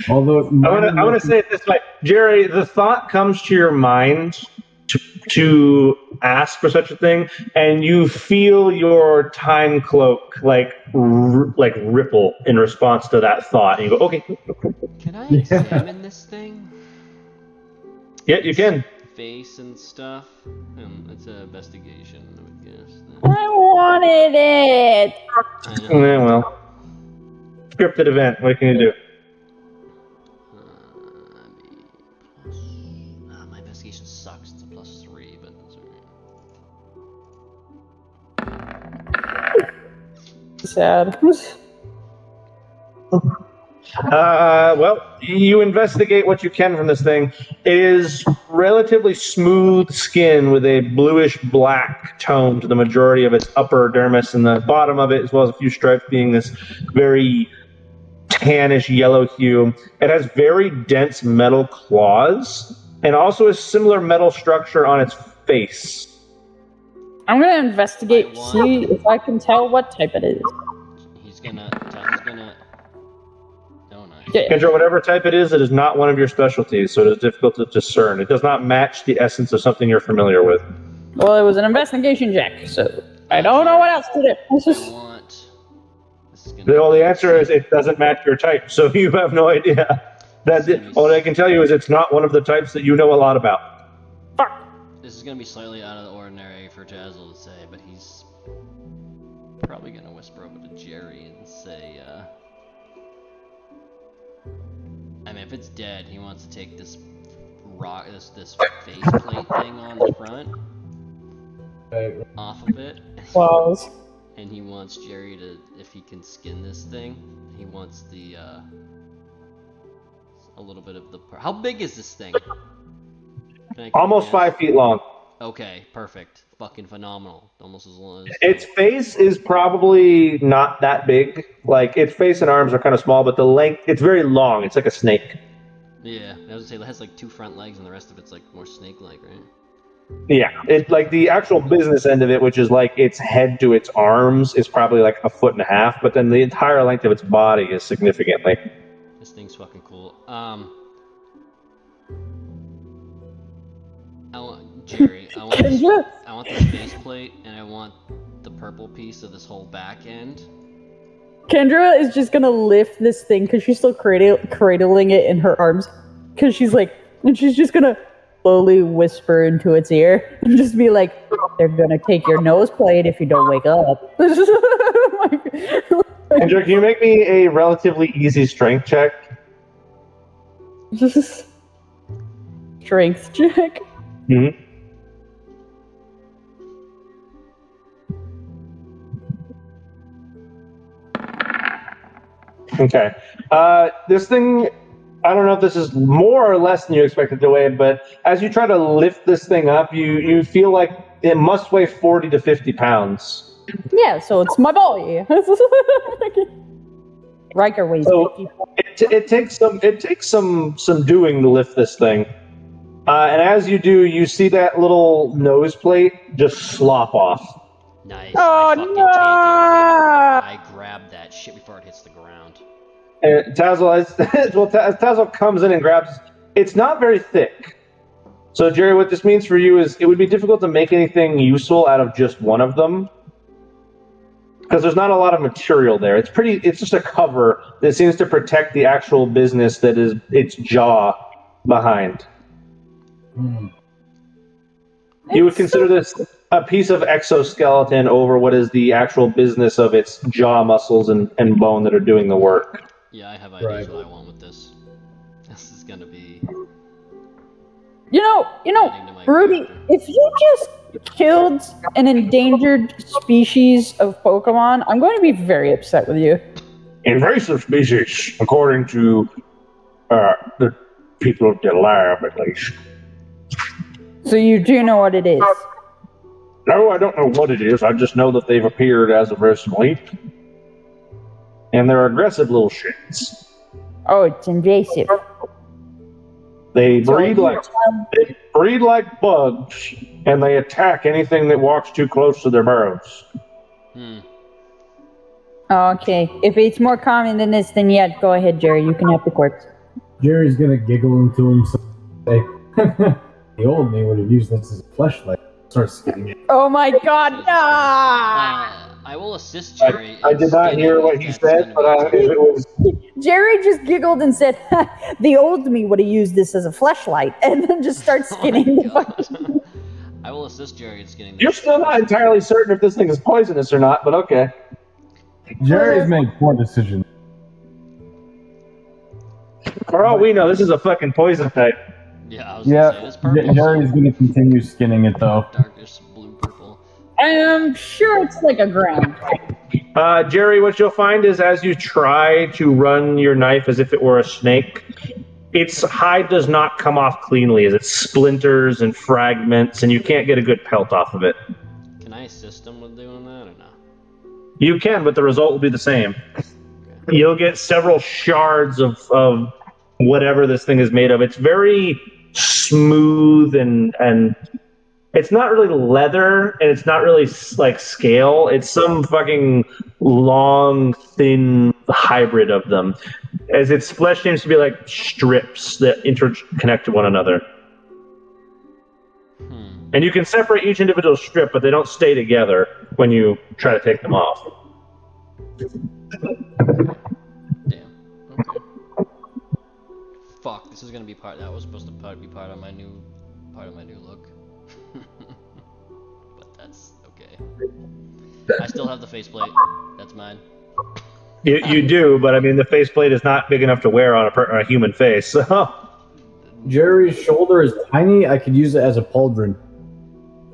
Although I want to say it this way, Jerry. The thought comes to your mind to ask for such a thing, and you feel your time cloak like ripple in response to that thought. And you go, okay. Can I examine this thing? Yeah, you can. Face and stuff. It's an investigation, I would guess. I wanted it. I know. Yeah, well, scripted event. What can you do? My investigation sucks. It's a +3, but that's alright. Sad. Well, you investigate what you can from this thing. It is relatively smooth skin with a bluish black tone to the majority of its upper dermis, and the bottom of it, as well as a few stripes, being this very tannish yellow hue. It has very dense metal claws, and also a similar metal structure on its face. I'm gonna investigate, see if I can tell what type it is. He's gonna. Kendra, whatever type it is not one of your specialties, so it is difficult to discern. It does not match the essence of something you're familiar with. Well, it was an investigation check, so I don't know what else to do. The answer is it doesn't match your type, so you have no idea. All I can tell you is it's not one of the types that you know a lot about. Fuck. This is gonna be slightly out of the ordinary for Jazzle to say, but he's probably gonna whisper over to Jerry and say, I mean, if it's dead, he wants to take this this faceplate thing on the front off of it. Balls. And he wants Jerry to, if he can skin this thing, he wants the a little bit of the. How big is this thing? Almost 5 feet long. Okay, perfect. Fucking phenomenal. Almost as long as... Its face is probably not that big. Like, its face and arms are kind of small, but the length, it's very long. It's like a snake. Yeah, I was gonna say, it has like 2 front legs and the rest of it's like more snake-like, right? Yeah, it like the actual business end of it, which is like its head to its arms, is probably like 1.5 feet, but then the entire length of its body is significantly. This thing's fucking cool. Jerry, I want this faceplate, and I want the purple piece of this whole back end. Kendra is just gonna lift this thing because she's still cradling it in her arms. Because she's like, and she's just gonna slowly whisper into its ear and just be like, "They're gonna take your nose plate if you don't wake up." Kendra, can you make me a relatively easy strength check? Strength check. Mm-hmm. Okay. This thing, I don't know if this is more or less than you expected to weigh, but as you try to lift this thing up, you feel like it must weigh 40 to 50 pounds. Yeah, so it's my boy. Riker weighs 50. It takes some doing to lift this thing. And as you do, you see that little nose plate just slop off. Nice. Oh, no! I grabbed that shit before it hits the ground. And Tazzle, as Tazzle comes in and grabs, it's not very thick. So, Jerry, what this means for you is it would be difficult to make anything useful out of just one of them. Because there's not a lot of material there. It's just a cover that seems to protect the actual business that is its jaw behind. You would consider this a piece of exoskeleton over what is the actual business of its jaw muscles and bone that are doing the work. Yeah, I have ideas what I want with this. This is gonna be... You know, Rudy, if you just killed an endangered species of Pokemon, I'm going to be very upset with you. Invasive species, according to the people of the lab, at least. So you do know what it is? No, I don't know what it is. I just know that they've appeared as of recently. And they're aggressive little shits. Oh, it's invasive. They breed like bugs, and they attack anything that walks too close to their burrows. Okay, if it's more common than this, then yeah, go ahead, Jerry. You can have the corpse. Jerry's gonna giggle into himself. Say, the old me would have used this as a fleshlight. Start skinning it. Oh my god, no! I will assist Jerry. I in did not skinning hear if what he that's said, gonna but be if it was... Jerry just giggled and said, the old me would have used this as a fleshlight, and then just starts skinning the fucking... I will assist Jerry in skinning. You're still not entirely certain if this thing is poisonous or not, but okay. Jerry's made poor decisions. For all we know, this is a fucking poison type. Yeah, I was gonna say it's purple. Jerry's gonna continue skinning it though. Darkish blue purple. I'm sure it's like a ground. Jerry, what you'll find is as you try to run your knife as if it were a snake, its hide does not come off cleanly as it splinters and fragments, and you can't get a good pelt off of it. Can I assist him with doing that or no? You can, but the result will be the same. Okay. You'll get several shards of whatever this thing is made of. It's very smooth and it's not really leather, and it's not really like scale. It's some fucking long, thin hybrid of them. As its flesh seems to be like strips that interconnect to one another. And you can separate each individual strip, but they don't stay together when you try to take them off. Damn. Okay. Fuck, this is gonna be part. That was supposed to be part of my new look. But that's okay. I still have the faceplate. That's mine. You do, but I mean the faceplate is not big enough to wear on a human face. So. Jerry's shoulder is tiny. I could use it as a pauldron.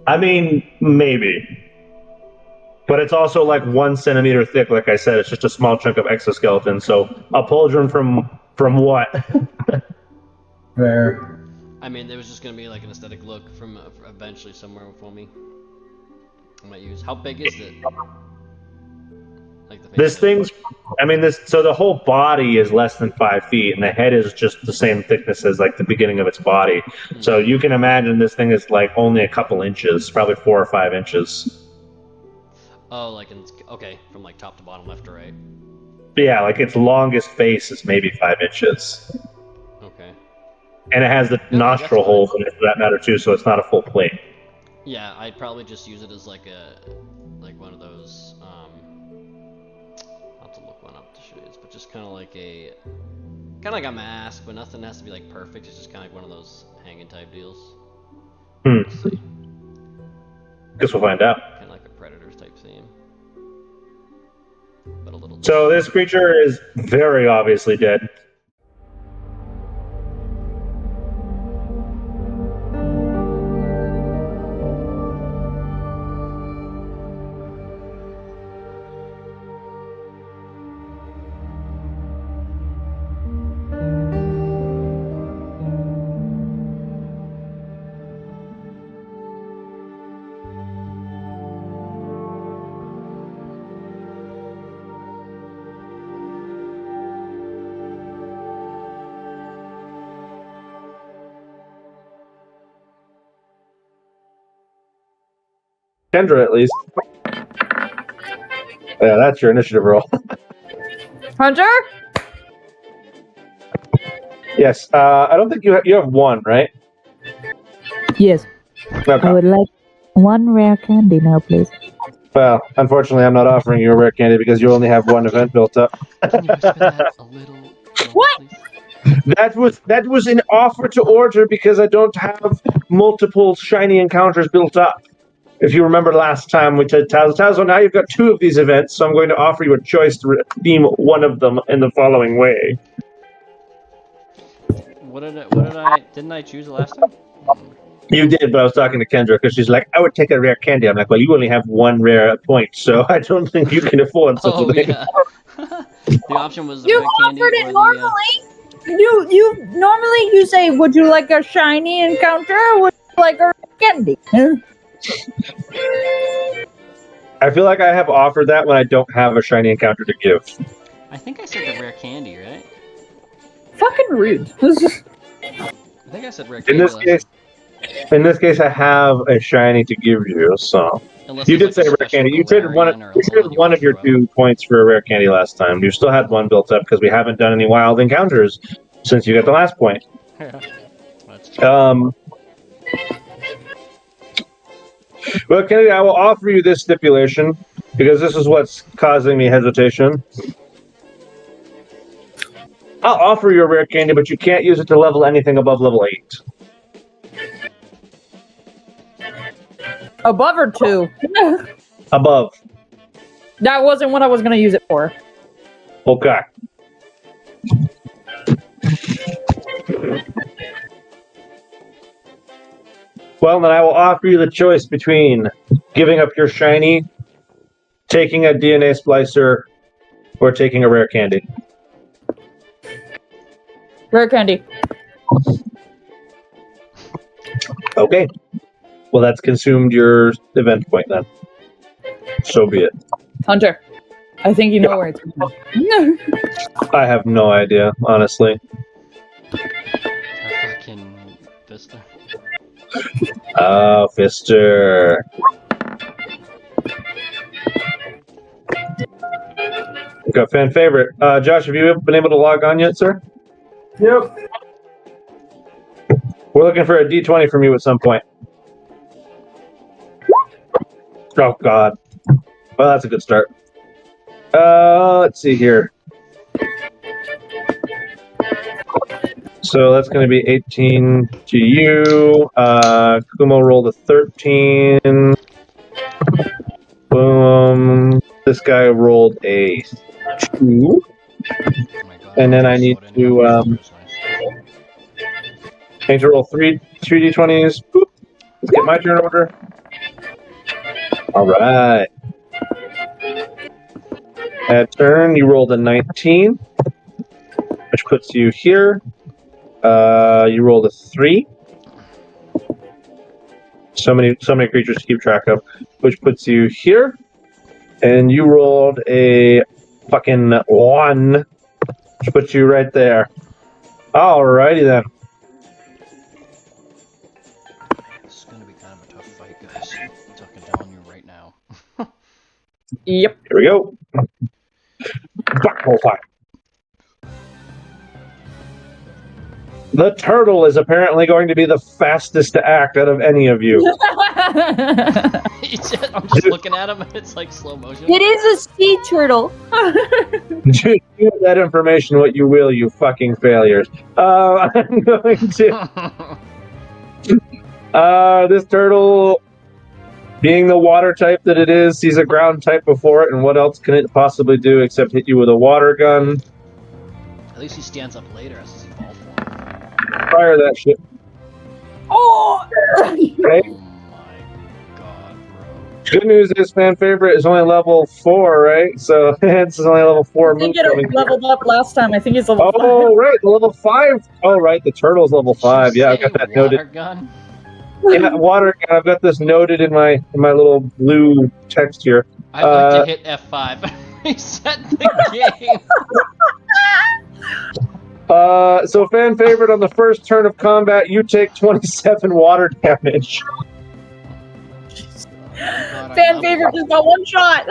I mean, maybe. But it's also like 1 centimeter thick, like I said. It's just a small chunk of exoskeleton. So a pauldron from what? Fair. I mean, there was just gonna be like an aesthetic look from eventually somewhere for me. I might use. How big is it? Like the This thing's, I mean, so the whole body is less than 5 feet, and the head is just the same thickness as like the beginning of its body. So you can imagine this thing is like only a couple inches, probably 4 or 5 inches. Oh, like okay, from like top to bottom, left to right. Yeah, like its longest face is maybe 5 inches. Okay. And it has the nostril holes in it for that matter too, so it's not a full plate. Yeah, I'd probably just use it as like one of those. I'll have to look one up to show you this, but just kind of like a mask, but nothing has to be like perfect. It's just kind of like one of those hanging type deals. Let's see. Guess we'll find out. Kind of like a Predators type theme, but a little. So this creature is very obviously dead. Kendra, at least. Yeah, that's your initiative roll. Hunter? Yes. I don't think you have one, right? Yes. Okay. I would like one rare candy now, please. Well, unfortunately, I'm not offering you a rare candy because you only have one event built up. Can you spin that a little? What? Please? That was an offer to order because I don't have multiple shiny encounters built up. If you remember last time we did Tazo, now you've got 2 of these events, so I'm going to offer you a choice to redeem one of them in the following way. Didn't I choose the last time? You did, but I was talking to Kendra because she's like, I would take a rare candy. I'm like, well, you only have 1 rare point, so I don't think you can afford such a thing. Yeah. The option was the You red candy offered it or normally. You normally you say, would you like a shiny encounter or would you like a candy? I feel like I have offered that when I don't have a shiny encounter to give. I think I said the rare candy, right? Fucking rude. I think I said rare candy. In this case, I have a shiny to give you. So Unless you it's did like say a rare special candy. You traded Galarian one of your 2 points for a rare candy last time. You still had 1 built up because we haven't done any wild encounters. since you got the last point. Yeah. That's true. Well, Kennedy, I will offer you this stipulation because this is what's causing me hesitation. I'll offer you a rare candy, but you can't use it to level anything above level 8. Above or 2? Above. That wasn't what I was gonna use it for. Okay. Well, then I will offer you the choice between giving up your shiny, taking a DNA splicer, or taking a rare candy. Rare candy. Okay. Well, that's consumed your event point then. So be it. Hunter, I think you know where it's going. I have no idea, honestly. Our fucking Vista. Oh, Fister. Okay, fan favorite. Josh, have you been able to log on yet, sir? Yep. We're looking for a D20 from you at some point. Oh, God. Well, that's a good start. Let's see here. So that's going to be 18 to you. Kumo rolled a 13. Boom. This guy rolled a 2. Oh my god. And then I need Soda in to, here. That's nice. I need to roll 3 D20s. Boop. Let's get my turn order. All right. At turn, you rolled a 19, which puts you here. You rolled a 3. So many creatures to keep track of, which puts you here. And you rolled a fucking 1, which puts you right there. Alrighty then. This is gonna be kind of a tough fight, guys. I'm telling you right now. Yep. Here we go. Black hole fire. The turtle is apparently going to be the fastest to act out of any of you. I'm just looking at him and it's like slow motion. It is a sea turtle. Do with that information what you will, you fucking failures. I'm going to... this turtle, being the water type that it is, sees a ground type before it, and what else can it possibly do except hit you with a water gun? At least he stands up later as his evolved form. Fire that shit. Oh! Okay? Oh my god, bro. Good news is fan favorite is only level 4, right? So it's only level 4 I think move coming. it leveled up last time. I think it's level 5. Oh, right, the level 5. Oh, right, the turtle's level 5. Yeah, I've got that noted. Water gun? Yeah, water gun. I've got this noted in my little blue text here. I'd like to hit F5 and reset the game. So fan favorite on the first turn of combat, you take 27 water damage. God, Fan favorite just got one shot.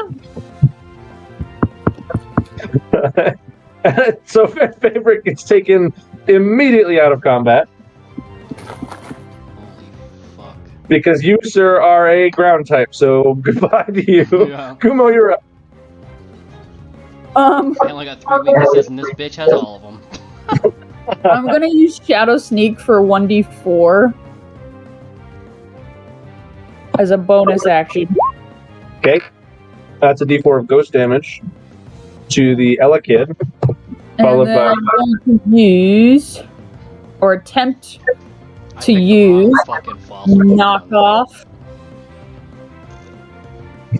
So fan favorite gets taken immediately out of combat Holy fuck. because you, sir, are a ground type. So goodbye to you. Yeah. Kumo, you're up. I only got 3 weaknesses and this bitch has all of them. I'm gonna use Shadow Sneak for 1d4 as a bonus action. Okay. That's a d4 of ghost damage to the Ella kid. Followed And then by- I'm going to use or attempt I to picked the wrong use fucking fossil Pokemon. knockoff.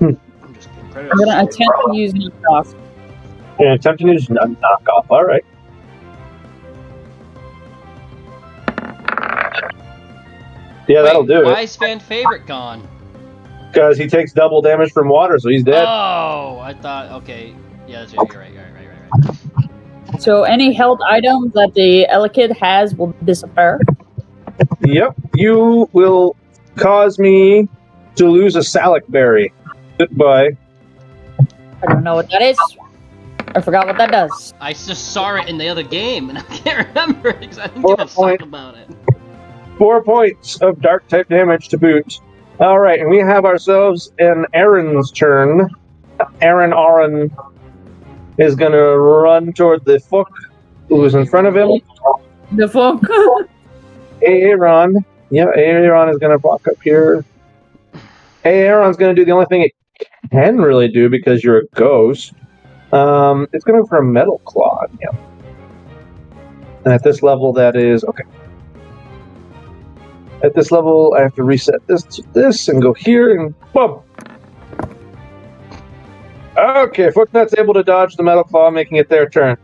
I'm just kidding. Credit I'm gonna is- attempt to use knockoff. Yeah, attempting to just knock off. All right. Yeah, that'll do Why it. is fan favorite gone? Because he takes double damage from water, so he's dead. Oh, I thought. Okay, yeah, that's right. You're right. So any held item that the Elekid has will disappear. Yep. You will cause me to lose a Salic berry. Goodbye. I don't know what that is. I forgot what that does. I just saw it in the other game, and I can't remember it because I didn't give a fuck about it. 4 points of dark type damage to boot. All right, and we have ourselves an Aaron's turn. Aaron is going to run toward the Fook who's in front of him. The fuck? Aaron. Yeah, Aaron is going to walk up here. Aaron's going to do the only thing it can really do because you're a ghost. It's going to go for a Metal Claw. Yeah. And at this level, that is... Okay. At this level, I have to reset this to this and go here and boom. Okay, Fooknut's able to dodge the Metal Claw, making it their turn.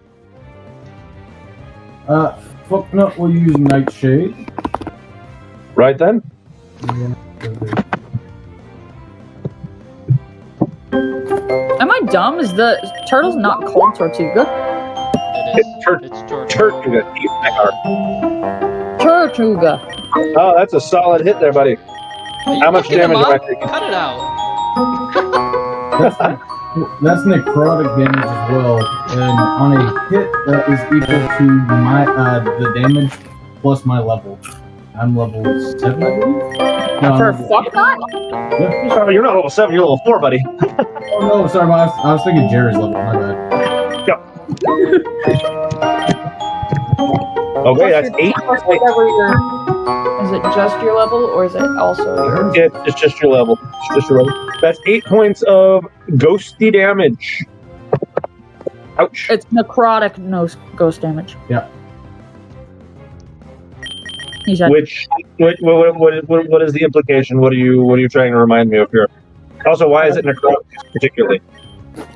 Fooknut will use Nightshade. Right then. Am I dumb? Is the turtle's not called Tortuga? It is. It's Tortuga. Tortuga. Oh, that's a solid hit there, buddy. How much damage am I taking? Cut it out. That's necrotic damage as well, and on a hit that is equal to my the damage plus my level. I'm level 7, I believe. No, For Fooknut? Yeah. Oh, you're not level 7, you're level 4, buddy. Oh no, sorry, I was thinking Jerry's level. My bad. Okay, that's 8 points. Is it just your level, or is it also yours? It's just your level. It's just your level. That's 8 points of ghosty damage. Ouch. It's necrotic, no ghost damage. Yeah. He said. What is the implication? What are you trying to remind me of here? Also, why is it necrotic particularly?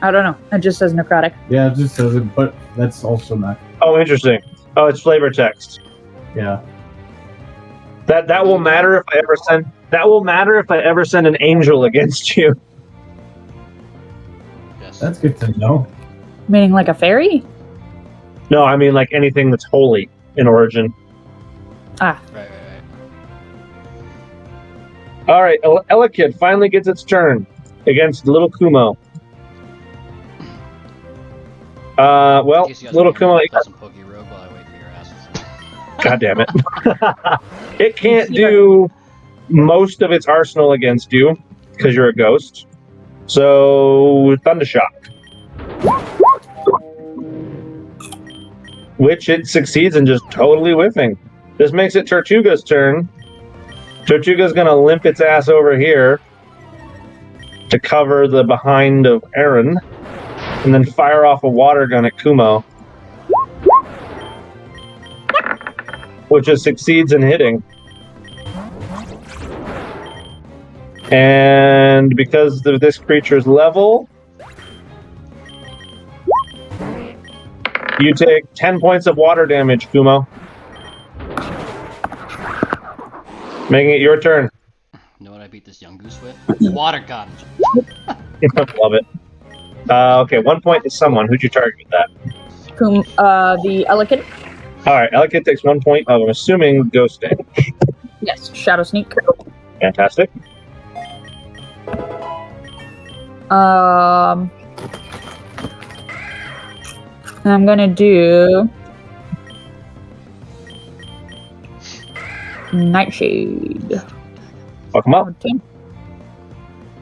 I don't know. It just says necrotic. Yeah, it just says it, but that's also not. Oh, interesting. Oh, it's flavor text. Yeah. That will matter if I ever send. That will matter if I ever send an angel against you. Yes. That's good to know. Meaning like a fairy? No, I mean like anything that's holy in origin. Right. All right, Elekid finally gets its turn against Little Kumo. Well, Little Kumo. God damn it! It can't do most of its arsenal against you because you're a ghost. So Thundershock, which it succeeds in just totally whiffing. This makes it Tortuga's turn. Tortuga's gonna limp its ass over here to cover the behind of Aaron, and then fire off a water gun at Kumo, which it succeeds in hitting. And because of this creature's level, you take 10 points of water damage, Kumo. Making it your turn. You know what I beat this young goose with? Water gun. Love it. Okay, 1 point to someone. Who'd you target with that? The Elekid? Alright, Elekid takes 1 point of, I'm assuming, ghost damage. Yes, Shadow Sneak. Fantastic. I'm gonna do Nightshade. Fuck him up.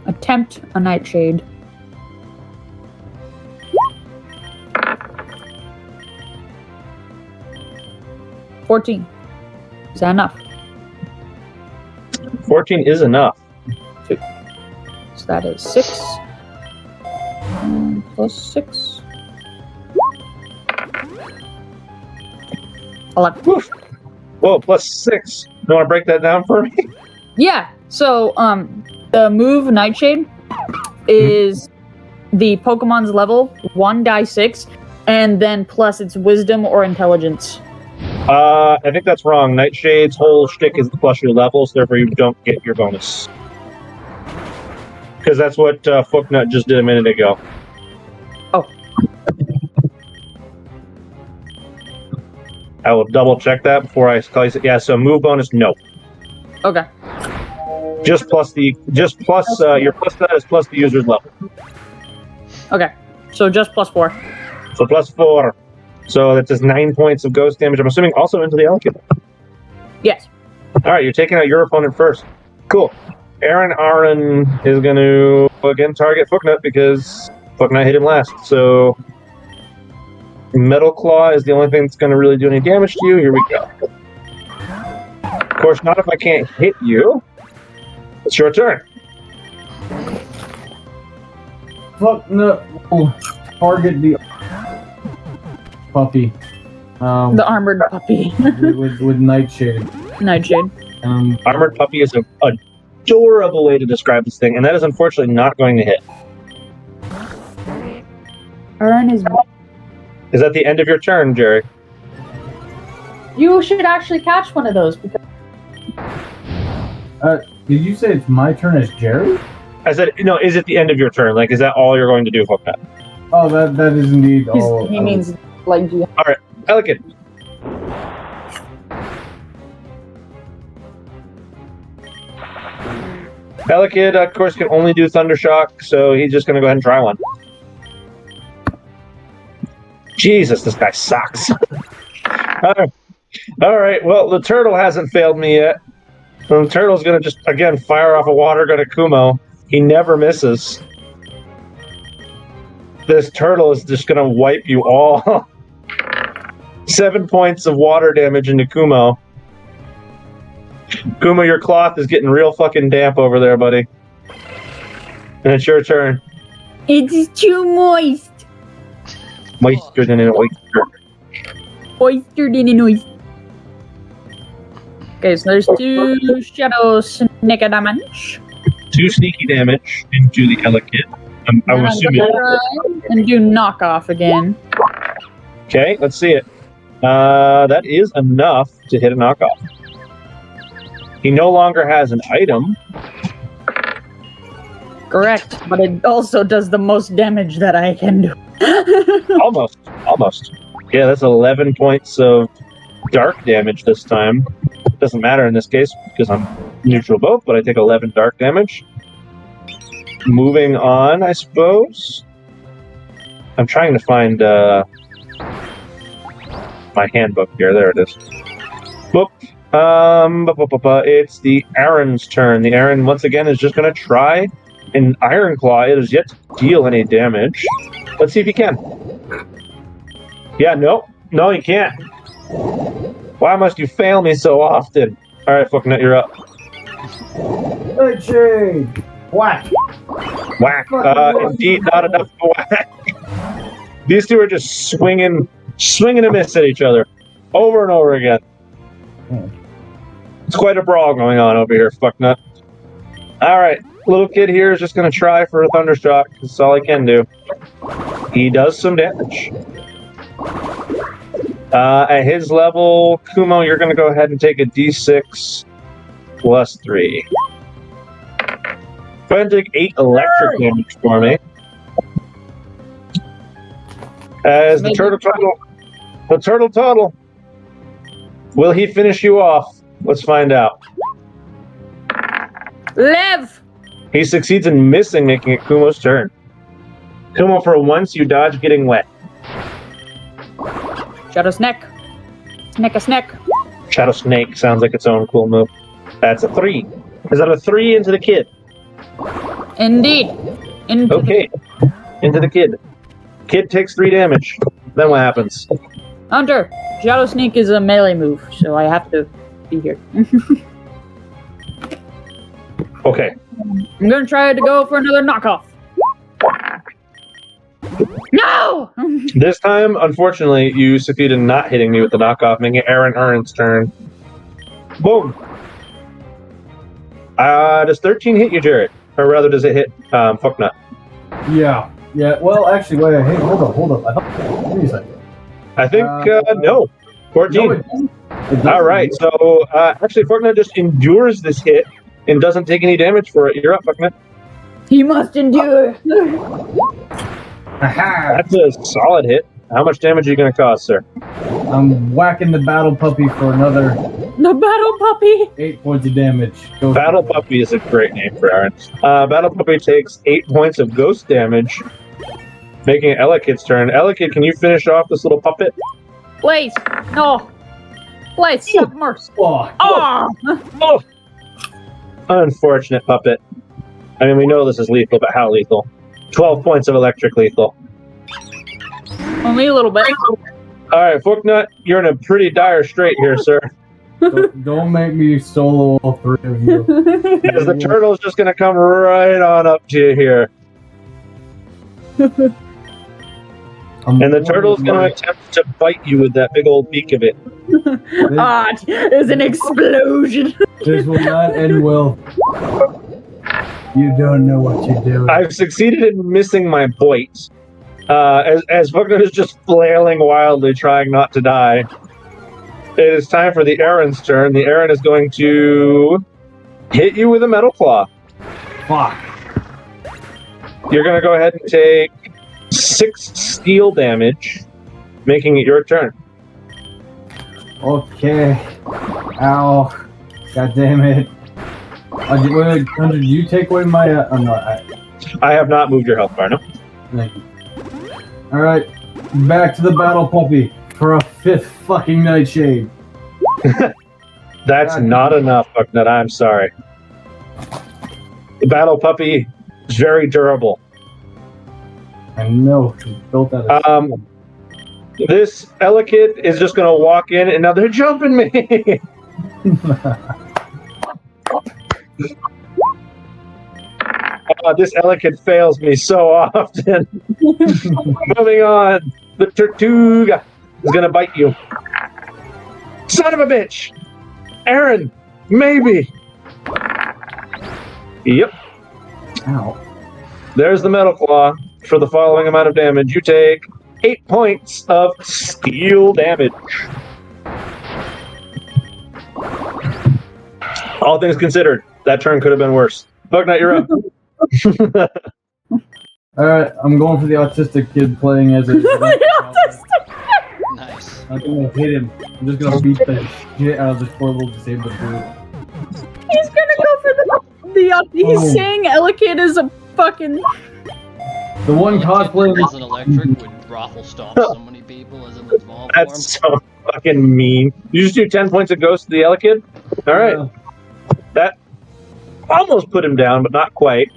Attempt a Nightshade. $14. Is that enough? 14 is enough. So that is 6. And plus 6. 11. Woof. Whoa, plus 6. You want to break that down for me? Yeah. So, the move Nightshade is the Pokemon's level 1 die 6, and then plus its Wisdom or Intelligence. I think that's wrong. Nightshade's whole shtick is plus your levels, therefore you don't get your bonus. Because that's what Fooknut just did a minute ago. Oh. I will double check that before I call you. Yeah, so move bonus, no. Okay. Your plus that is plus the user's level. Okay. So just plus 4. So +4. So that does 9 points of ghost damage. I'm assuming also into the Elkin. Yes. All right, you're taking out your opponent first. Cool. Aaron is going to, again, target Fooknut because Fooknut hit him last. So Metal Claw is the only thing that's going to really do any damage to you. Here we go. Of course, not if I can't hit you. It's your turn. Fooknut will target the puppy. The armored puppy. with Nightshade. Nightshade. Armored Puppy is an adorable way to describe this thing, and that is unfortunately not going to hit. Aaron is. Is that the end of your turn, Jerry? You should actually catch one of those because. Did you say it's my turn as Jerry? I said, no, is it the end of your turn? Like, is that all you're going to do, Fooknut? Oh, that is indeed all. He means like. All right, Pelican. Pelican, of course, can only do Thundershock, so he's just going to go ahead and try one. Jesus, this guy sucks. All right, well, the turtle hasn't failed me yet. The turtle's going to just, again, fire off a water gun at Kumo. He never misses. This turtle is just going to wipe you all. 7 points of water damage into Kumo. Kumo, your cloth is getting real fucking damp over there, buddy. And it's your turn. It's too moist. Moister than an oyster. Oyster than an oyster. Okay, so there's 2 shadow snake damage. 2 sneaky damage into the Elekid. I would assume it. And do knockoff again. Okay, let's see it. That is enough to hit a knockoff. He no longer has an item. Correct, but it also does the most damage that I can do. Almost. Yeah, that's 11 points of dark damage this time. Doesn't matter in this case because I'm neutral both, but I take 11 dark damage. Moving on, I suppose. I'm trying to find my handbook here. There it is. Boop. It's the Aaron's turn. The Aaron, once again, is just going to try an Iron Claw. It is yet to deal any damage. Let's see if he can. Yeah, no, he can't. Why must you fail me so often? All right, Fooknut, you're up. Nightshade! Whack! Whack. Indeed, not enough to whack. These two are just swinging a miss at each other over and over again. It's quite a brawl going on over here, Fucknut. All right, little kid here is just going to try for a Thundershock. That's all he can do. He does some damage. At his level, Kumo, you're going to go ahead and take a d6 plus 3. Go ahead and take 8 electric damage for me. As the turtle total. Will he finish you off? Let's find out. Live! He succeeds in missing, making it Kumo's turn. Kumo, for once, you dodge getting wet. Shadow Snake. Snake. Shadow Snake sounds like its own cool move. That's a 3. Is that a 3 into the kid? Indeed. Okay. Into the kid. Kid takes 3 damage. Then what happens? Hunter, Shadow Sneak is a melee move, so I have to be here. Okay. I'm gonna try to go for another knockoff. No! This time, unfortunately, you succeeded in not hitting me with the knockoff, making it Aaron's turn. Boom! Does 13 hit you, Jared? Or rather, does it hit Fucknut? Yeah. Well, actually, wait. Hey, hold up. I thought. Wait a second. I think no. 14. No, it doesn't. All right. So actually, Fucknut just endures this hit and doesn't take any damage for it. You're up, Fucknut. He must endure. Aha! That's a solid hit. How much damage are you going to cause, sir? I'm whacking the battle puppy for another The battle puppy. 8 points of damage. Go Battle Puppy is a great name for Aaron. Battle Puppy takes 8 points of ghost damage. Making it Elekid's turn. Elekid, can you finish off this little puppet? Please. No. Please, stop mercy. Oh, Oh! Unfortunate puppet. I mean, we know this is lethal, but how lethal? 12 points of electric lethal. Only a little bit. All right, Forknut, you're in a pretty dire strait here, sir. don't make me solo all three of you. Because the turtle's just going to come right on up to you here. And the turtle's going to attempt to bite you with that big old beak of it. There's an explosion. This will not end well. You don't know what you're doing. I've succeeded in missing my bite. As Forknut is just flailing wildly, trying not to die. It is time for the Aaron's turn. The Aaron is going to hit you with a metal claw. Fuck. You're going to go ahead and take 6 steel damage, making it your turn. Okay. Ow. God damn it. Wait, did you take away my... oh, no, I have not moved your health bar, no? Thank you. Alright. Back to the battle puppy for a 5th fucking nightshade. That's not enough, Bucknut. I'm sorry. The battle puppy is very durable. I know. It's built out of This Elekid is just going to walk in, and now they're jumping me. This Elekid fails me so often. Moving on. The Tortuga is going to bite you. Son of a bitch! Aaron, maybe. Yep. Ow. There's the metal claw for the following amount of damage. You take 8 points of steel damage. All things considered, that turn could have been worse. Bugnut, you're up. Alright, I'm going for the autistic kid playing as a... Nice. I'm gonna hit him. I'm just gonna beat the shit out of this poor little disabled dude. He's gonna go for the he's saying Elekid is a fucking... The one cosplaying... As an electric would raffle stomp so many people as an evolved form. That's so fucking mean. You just do 10 points of ghost to the Elekid? Alright. Yeah. That almost put him down, but not quite.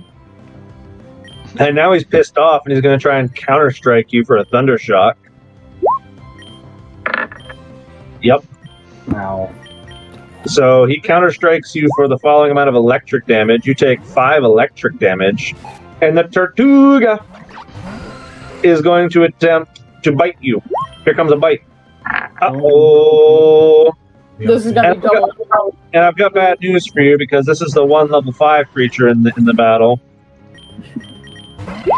And now he's pissed off, and he's going to try and counter-strike you for a Thunder Shock. Yep. Ow. So he counter-strikes you for the following amount of electric damage. You take 5 electric damage. And the Tortuga is going to attempt to bite you. Here comes a bite. Uh-oh. This is gonna be double. And I've got bad news for you, because this is the one level 5 creature in the battle.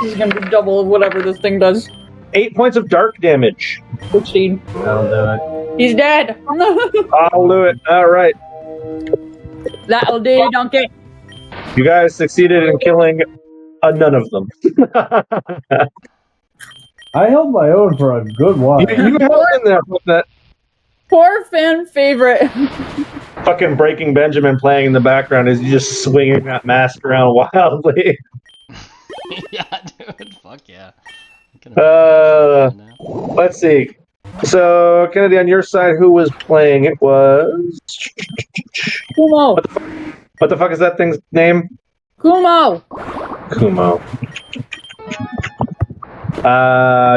This is gonna be double of whatever this thing does. 8 points of dark damage. 16. That'll do it. He's dead. I'll do it. All right. That'll do, donkey. You guys succeeded in killing none of them. I held my own for a good while. you held in there with that Poor fan favorite. fucking Breaking Benjamin playing in the background as you just swinging that mask around wildly. Yeah, dude. Fuck yeah. Let's see. So, Kennedy, on your side, who was playing? It was... Kumo. What the fuck is that thing's name? Kumo. Kumo.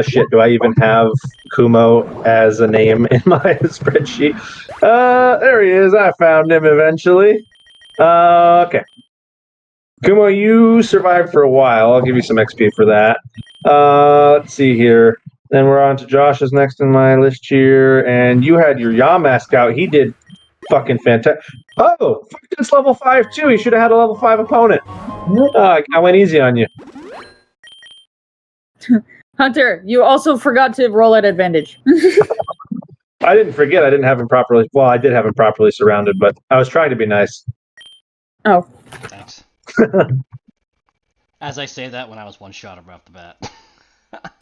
Shit, do I even have Kumo as a name in my spreadsheet? There he is. I found him eventually. Okay. Kumo, you survived for a while. I'll give you some XP for that. Let's see here. Then we're on to Josh's next in my list here. And you had your Yamask out. He did fucking fantastic. Oh, it's level 5 too. He should have had a level 5 opponent. I went easy on you. Hunter, you also forgot to roll at advantage. I didn't forget. I didn't have him properly. Well, I did have him properly surrounded, but I was trying to be nice. Oh. Thanks. As I say that when I was one shot right off the bat.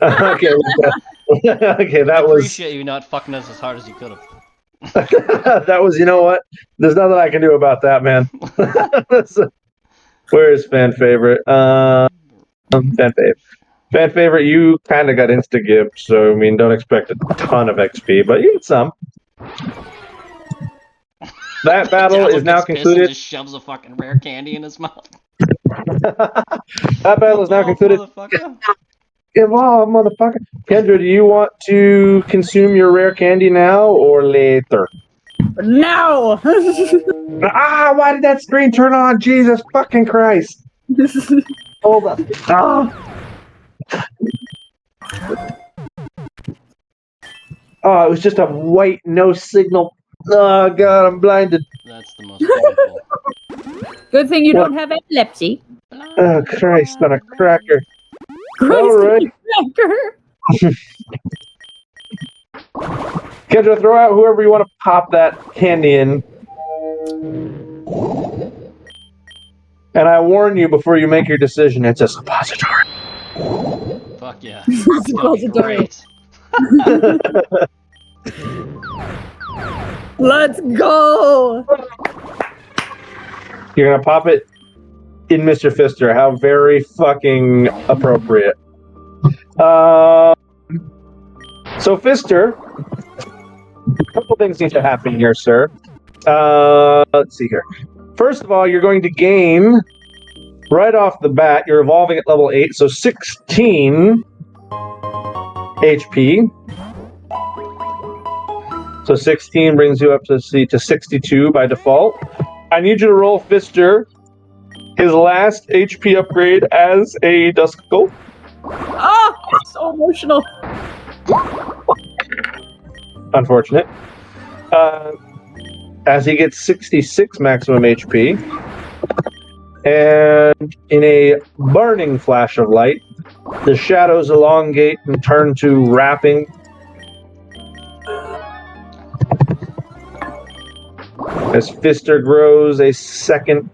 Okay. Okay, that I was... appreciate you not fucking us as hard as you could have. That was, you know what? There's nothing I can do about that, man. Where is fan favorite? Fan fave. Fan favorite, you kind of got insta-gibbed, so I mean, don't expect a ton of XP, but you get some. That battle Dazzle is now gets pissed and concluded. just shoves a fucking rare candy in his mouth. That battle is now concluded. Motherfucker. Evolve, motherfucker. Kendra, do you want to consume your rare candy now or later? No! Why did that screen turn on? Jesus fucking Christ. Hold up. Oh, it was just a white, no signal. Oh, God, I'm blinded. That's the most painful. Good thing you don't have epilepsy. Oh, Christ on a cracker. Christ All right. cracker. Kendra, throw out whoever you want to pop that candy in. And I warn you before you make your decision, it's a suppository. Fuck yeah. It's gonna be great. Let's go! You're going to pop it in Mr. Fister. How very fucking appropriate. So, Fister, a couple things need to happen here, sir. Let's see here. First of all, you're going to gain, right off the bat, you're evolving at level 8, so 16 HP. So 16 brings you up to 62 by default. I need you to roll Fister his last HP upgrade as a Duskull. Oh, so emotional. Unfortunate. As he gets 66 maximum HP. And in a burning flash of light, the shadows elongate and turn to wrapping. As Fister grows a second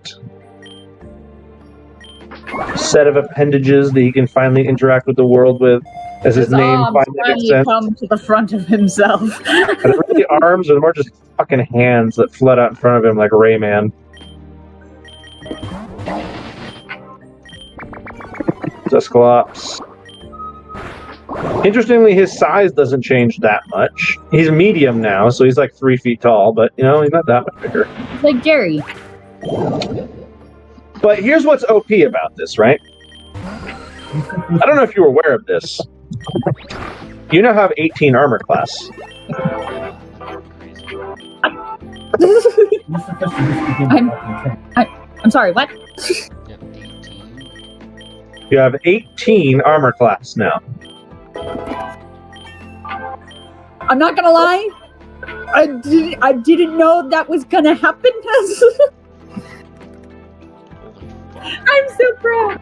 set of appendages that he can finally interact with the world with, as his name finally makes sense. Come to the front of himself. And the arms are more just fucking hands that flood out in front of him like Rayman. Dusclops. Interestingly, his size doesn't change that much. He's medium now, so he's like 3 feet tall, but you know, he's not that much bigger. It's like Jerry. But here's what's OP about this, right? I don't know if you were aware of this. You now have 18 armor class. I'm sorry, what? You have 18 armor class now. I'm not gonna lie. I didn't know that was gonna happen. I'm so proud.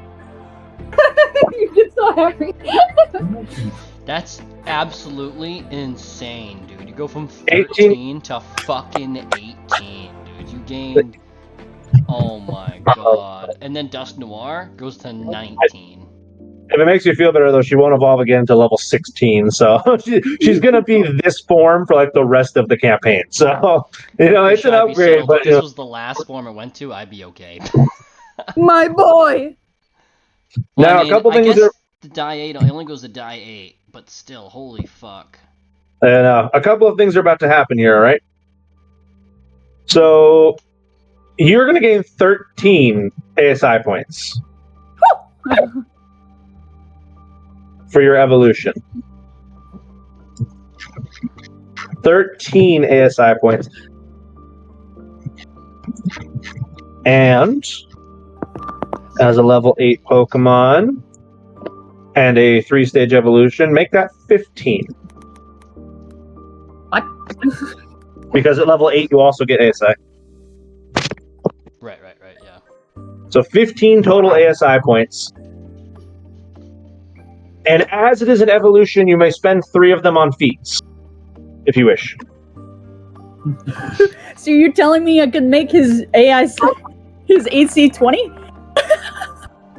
You get so happy. That's absolutely insane, dude. You go from 13 18 to fucking 18, dude. You gained. Oh my god. And then Dusk Noir goes to 19. If it makes you feel better, though, she won't evolve again until level 16, so she's going to be this form for, like, the rest of the campaign. So, you know, it's an upgrade, but, if this was the last form it went to, I'd be okay. My boy! Well, now, I mean, a couple things I guess are... the die 8 it only goes to die 8, but still, holy fuck. a couple of things are about to happen here, all right? So, you're going to gain 13 ASI points. For your evolution. 13 ASI points. And as a level 8 Pokemon and a 3-stage evolution, make that 15. What? Because at level 8 you also get ASI. Right, yeah. So 15 total ASI points. And as it is an evolution, you may spend 3 of them on feats, if you wish. So you're telling me I could make his AC 20?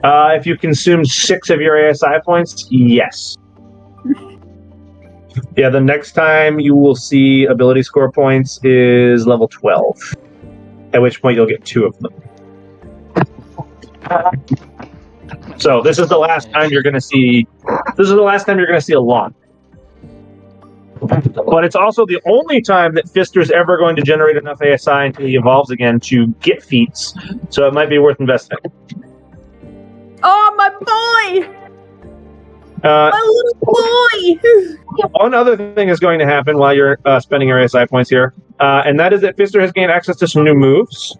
If you consume 6 of your ASI points, yes. Yeah, the next time you will see ability score points is level 12. At which point you'll get 2 of them. So this is the last time you're going to see. This is the last time you're going to see a lot. But it's also the only time that Fister's ever going to generate enough ASI until he evolves again to get feats. So it might be worth investing. Oh, my boy! My little boy! One other thing is going to happen while you're spending your ASI points here, and that is that Fister has gained access to some new moves.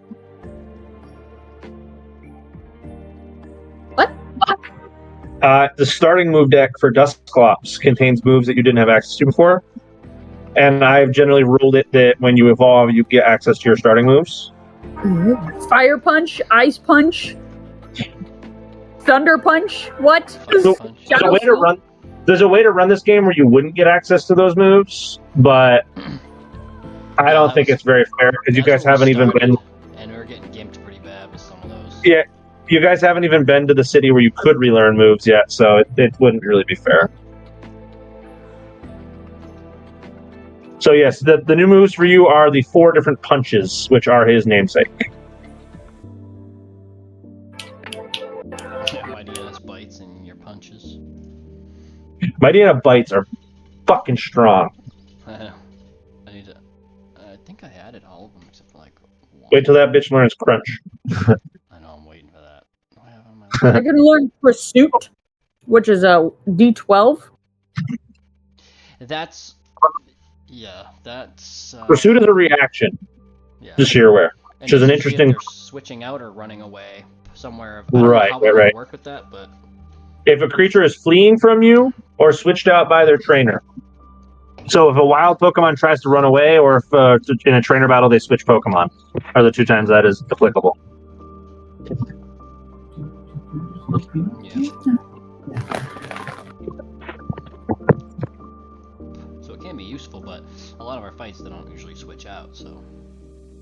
What? The starting move deck for Dusclops contains moves that you didn't have access to before. And I've generally ruled it that when you evolve, you get access to your starting moves. Fire punch, ice punch, thunder punch. What? So, there's a way to run this game where you wouldn't get access to those moves, but I don't think it's very fair because you guys haven't even been. And we were getting gimped pretty bad with some of those. Yeah, you guys haven't even been to the city where you could relearn moves yet, so it wouldn't really be fair. So yes, the new moves for you are the 4 different punches, which are his namesake. Mighty Anna's bites and your punches. Mighty Anna bites are fucking strong. I know. I need to. I think I added all of them except for like one. Wait till that bitch learns crunch. I know, I'm waiting for that. What do I have on my list? I can learn Pursuit, which is a D12. That's. Yeah, that's. Pursuit is a reaction, Yeah. just so you're aware. And Which is an you see if interesting. they're switching out or running away somewhere. I don't know Right, how we right. work with that, but If a creature is fleeing from you or switched out by their trainer. So if a wild Pokemon tries to run away, or if in a trainer battle they switch Pokemon, are the 2 times that is applicable. yeah. So it can be useful, but a lot of our fights they don't usually switch out. So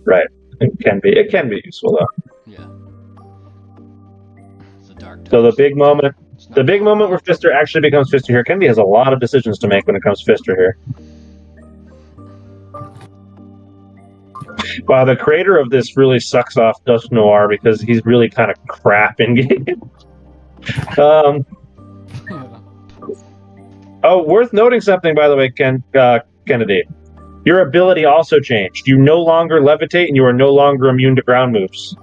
Right. It can be useful though. yeah. It's a dark. So the toast. big moment. It's not The big fun. moment where Fister actually becomes Fister here. Kendi has a lot of decisions to make when it comes to Fister here. Wow, the creator of this really sucks off Dusk Noir because he's really kind of crap in game. Oh, worth noting something, by the way, Kennedy. Your ability also changed. You no longer levitate and you are no longer immune to ground moves.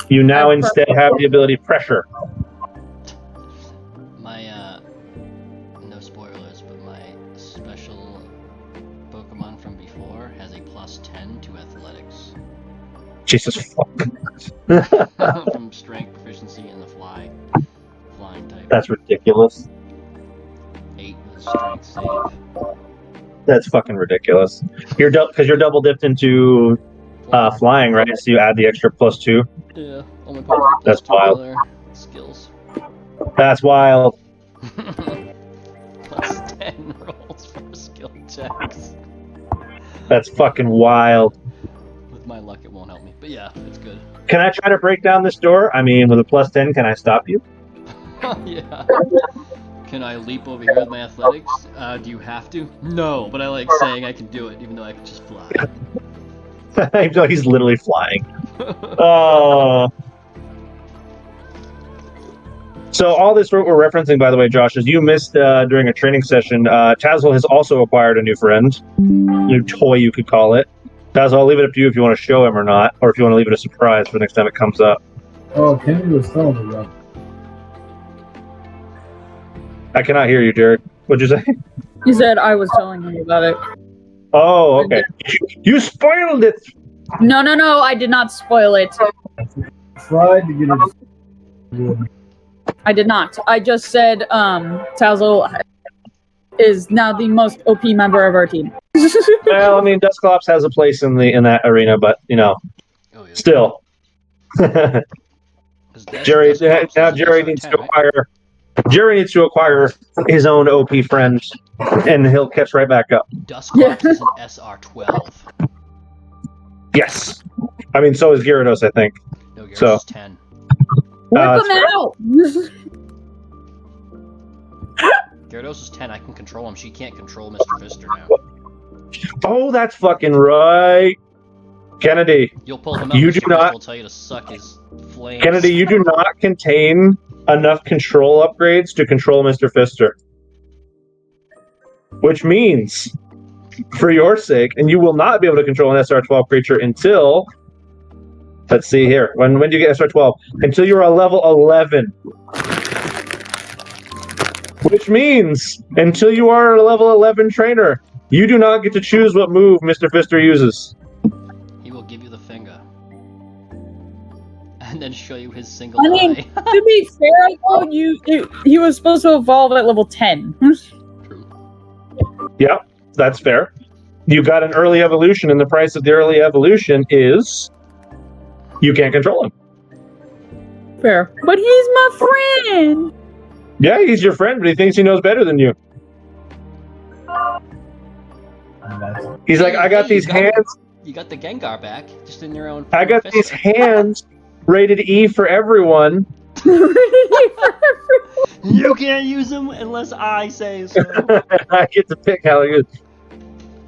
You now instead have the ability Pressure. My no spoilers, but my special Pokemon from before has a +10 to Athletics. Jesus fuck. From Strength, Proficiency, and the Flying type. That's ridiculous. 8 with Strength save. That's fucking ridiculous. Because you're double dipped into flying, right? So you add the extra +2. Yeah, only Pokemon That's +2 wild. other skills. That's wild. +10 rolls for skill checks. That's fucking wild. With my luck, it won't help me. But yeah, it's good. Can I try to break down this door? I mean, with a +10, can I stop you? Yeah. Can I leap over here with my athletics? Do you have to? No, but I like saying I can do it, even though I can just fly. He's literally flying. Oh. So all this we're referencing, by the way, Josh, is you missed during a training session. Tazzle has also acquired a new friend, new toy, you could call it. Tazzle, I'll leave it up to you if you want to show him or not, or if you want to leave it a surprise for the next time it comes up. Oh, Kennedy was telling me that. I cannot hear you, Jared. What'd you say? He said I was telling him about it. Oh, okay. You spoiled it. No, I did not spoil it. Tried to get it. I did not. I just said Tazzle is now the most OP member of our team. Well, I mean, Dusclops has a place in that arena, but Oh, yeah. still. 'Cause Jerry Dusclops now is Jerry SR10, needs to right? acquire. Jerry needs to acquire his own OP friends, and he'll catch right back up. Dusclops is an SR12. Yes, I mean so is Gyarados, I think. No, Gyarados So- is 10. Whip that's him fair. out! Gyarados is 10. I can control him. She can't control Mr. Fister now. Oh, that's fucking right. Kennedy, You'll pull him up. You Mr. do Fister not- will tell you to suck his flames. Kennedy, you do not contain enough control upgrades to control Mr. Fister. Which means, for your sake, and you will not be able to control an SR12 creature until... Let's see here. When do you get SR12? Until you're a level 11. Which means, until you are a level 11 trainer, you do not get to choose what move Mr. Fister uses. He will give you the finger. And then show you his single I mean, eye. to be fair, though, he was supposed to evolve at level 10. True. Yeah, that's fair. You got an early evolution, and the price of the early evolution is you can't control him. Fair. But he's my friend! Yeah, he's your friend, but he thinks he knows better than you. He's like, I got Hey, these you got- hands. You got the Gengar back, just in your own. I got Fister. these hands rated E for everyone. You can't use them unless I say so. I get to pick how to use.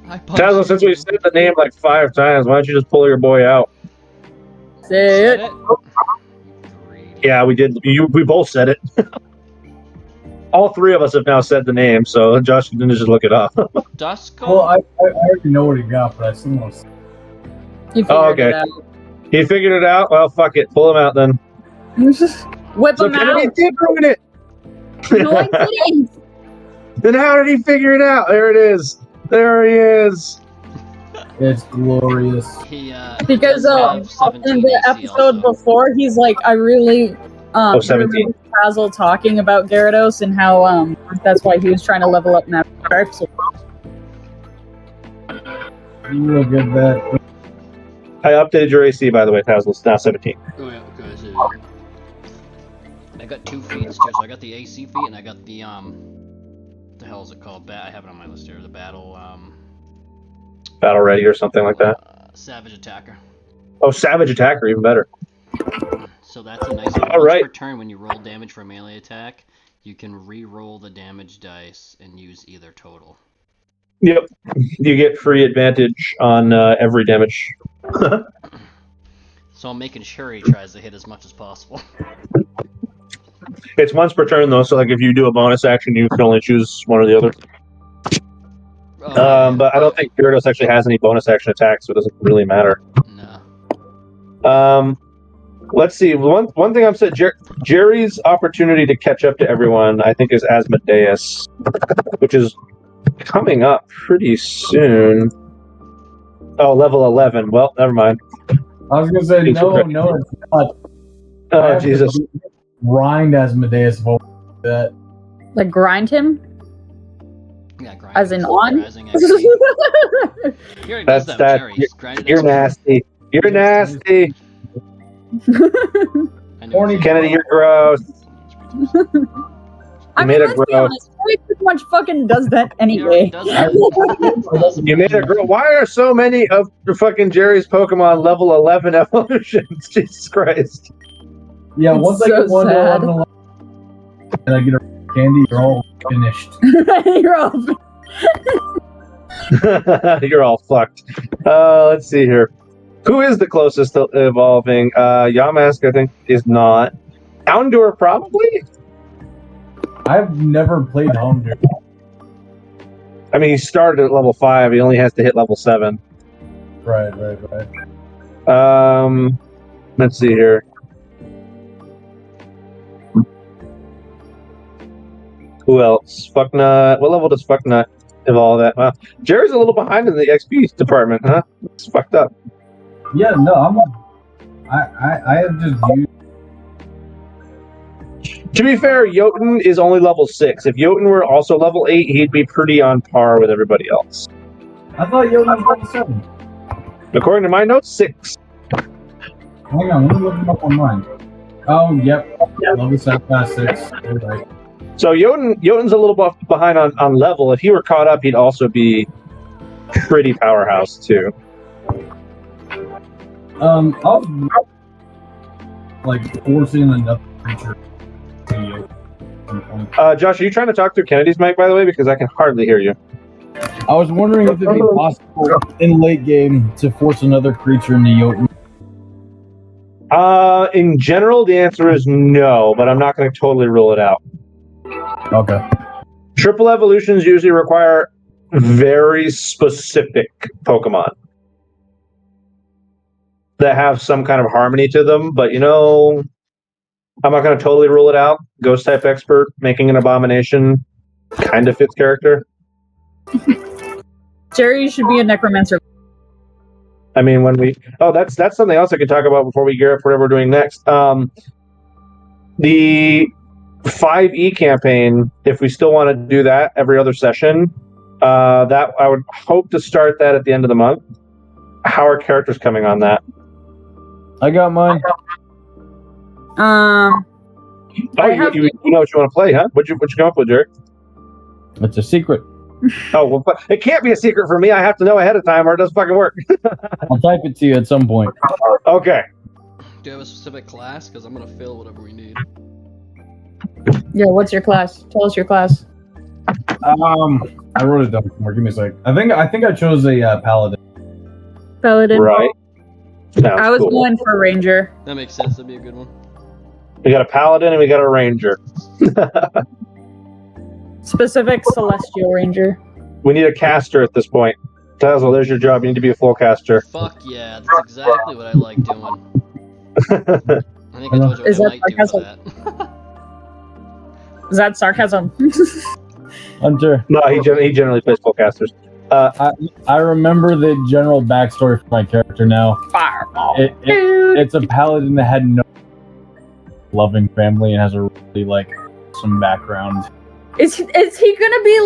I punch Tazzle, you. since we've said the name like 5 times, why don't you just pull your boy out? Say Said it. it? Greedy. Yeah, we did. We both said it. All 3 of us have now said the name, so Josh didn't just look it up. Dusko? Well, I already know what he got, but I still want to. He figured Oh, okay. it out. He figured it out? Well, fuck it. Pull him out then. Whip So him Kennedy out! did ruin it! No, I didn't! Then how did he figure it out? There it is. There he is. It's glorious. He, Because does have 17 in the AC episode also. before, he's like, I really 17. remember Tazzle talking about Gyarados and how that's why he was trying to level up Magikarp. So Look at that. I updated your AC, by the way, Tazzle. It's now 17. Oh yeah, okay. So I got 2 feats too. So I got the AC feat and I got the the hell is it called? I have it on my list here. The battle Battle ready or something like that. Savage Attacker. Oh, Savage Attacker, even better. So that's a nice one. All right. Per turn, when you roll damage for a melee attack, you can re-roll the damage dice and use either total. Yep. You get free advantage on every damage. So I'm making sure he tries to hit as much as possible. It's once per turn, though, so like if you do a bonus action, you can only choose one or the other. Oh, But I don't think Gyarados actually has any bonus action attacks, so it doesn't really matter. No. Let's see. One thing I'm saying, Jerry's opportunity to catch up to everyone, I think, is Asmodeus, which is coming up pretty soon. Oh, level 11. Well, never mind. I was gonna say no, it's not. I Oh, have to Jesus. grind Asmodeus for that. like grind him? Yeah, grind. As in on? Rising XP. He already does That's that. that. Jerry's grinded You're XP. nasty. You're nasty. I know Horny he's- Kennedy, you're gross. I made mean, a let's be grow. honest, Joey pretty much fucking does that He already anyway. does that. You made a grow. Why are so many of the fucking Jerry's Pokemon level 11 evolutions? Jesus Christ. Yeah, It's once I so get one to sad. 11 and I get a candy, you're all finished. You're off. You're all fucked. Let's see here. Who is the closest to evolving? Yamask, I think, is not. Houndour, probably? I've never played Houndour. I mean, he started at level 5. He only has to hit level 7. Right. Let's see here. Who else? Fucknut. What level does Fucknut evolve at? Well, Jerry's a little behind in the XP department, huh? It's fucked up. Yeah, no, I have just used. To be fair, Jotun is only level 6. If Jotun were also level 8, he'd be pretty on par with everybody else. I thought Yoda was level 7. According to my notes, 6. Hang on, let me look him up online. Oh, yep. Level 7 past 6. You're right. So Jotun's a little behind on level. If he were caught up, he'd also be pretty powerhouse too. I was like forcing another creature to you. Josh, are you trying to talk through Kennedy's mic, by the way? Because I can hardly hear you. I was wondering if it'd be possible in late game to force another creature into Jotun. In general, the answer is no, but I'm not going to totally rule it out. Okay. Triple evolutions usually require very specific Pokemon that have some kind of harmony to them, but I'm not going to totally rule it out. Ghost type expert making an abomination kind of fits character. Jerry should be a necromancer. I mean, that's something else I could talk about before we gear up for whatever we're doing next. The 5e campaign, if we still want to do that every other session, that I would hope to start that at the end of the month. How are characters coming on that? I got mine. You know what you want to play, huh? What'd you come up with, Jerry? It's a secret. Oh, well, it can't be a secret for me. I have to know ahead of time or it doesn't fucking work. I'll type it to you at some point. Okay. Do you have a specific class? Because I'm gonna fill whatever we need. Yeah, what's your class? Tell us your class. I wrote it down somewhere. Give me a sec. I think I chose a paladin. Paladin. Right. Sounds I was cool. going for ranger. That makes sense. That'd be a good one. We got a paladin and we got a ranger. Specific celestial ranger. We need a caster at this point. Tazzle, there's your job. You need to be a full caster. Fuck yeah, that's exactly what I like doing. I think I told you Is what I that might do for sarcasm? that. Is that sarcasm? Hunter. No, he generally plays full casters. I remember the general backstory for my character now. Fireball. It's a paladin that had no loving family and has a really some background. Is he gonna be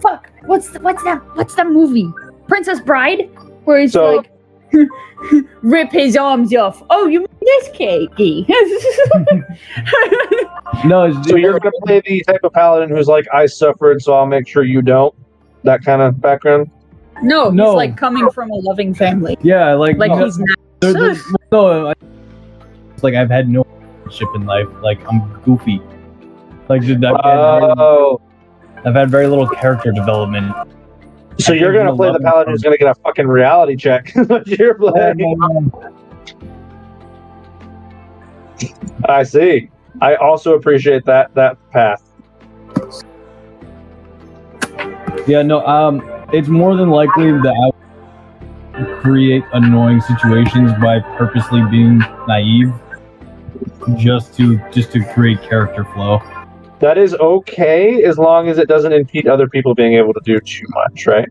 fuck? What's that movie? Princess Bride, where he's So- rip his arms off. Oh, you mean this cakey? No, So you're going to play the type of paladin who's like, I suffered, so I'll make sure you don't? That kind of background? No, he's No. coming from a loving family. yeah, He's not. it's like I've had no ship in life. Like I'm goofy. Oh. I've had very little character development. So you're going to play the paladin who's going to get a fucking reality check. What you're playing. I see. I also appreciate that path. Yeah, no, it's more than likely that I would create annoying situations by purposely being naive, just to create character flow. That is okay as long as it doesn't impede other people being able to do too much, right?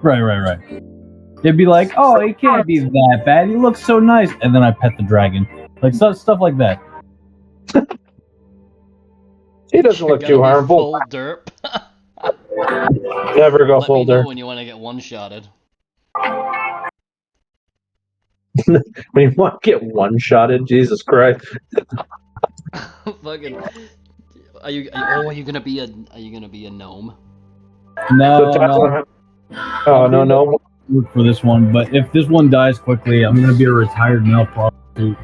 Right. It'd be like, oh, it can't be that bad. He looks so nice, and then I pet the dragon, stuff like that. He doesn't look too harmful. Full derp. Never go Let full me know dirt. when you want to get one-shotted. When you want to get one-shotted, Jesus Christ. Fucking. Are you gonna be a gnome? No, So no. Oh, no. Work for this one, but if this one dies quickly, I'm gonna be a retired male prostitute.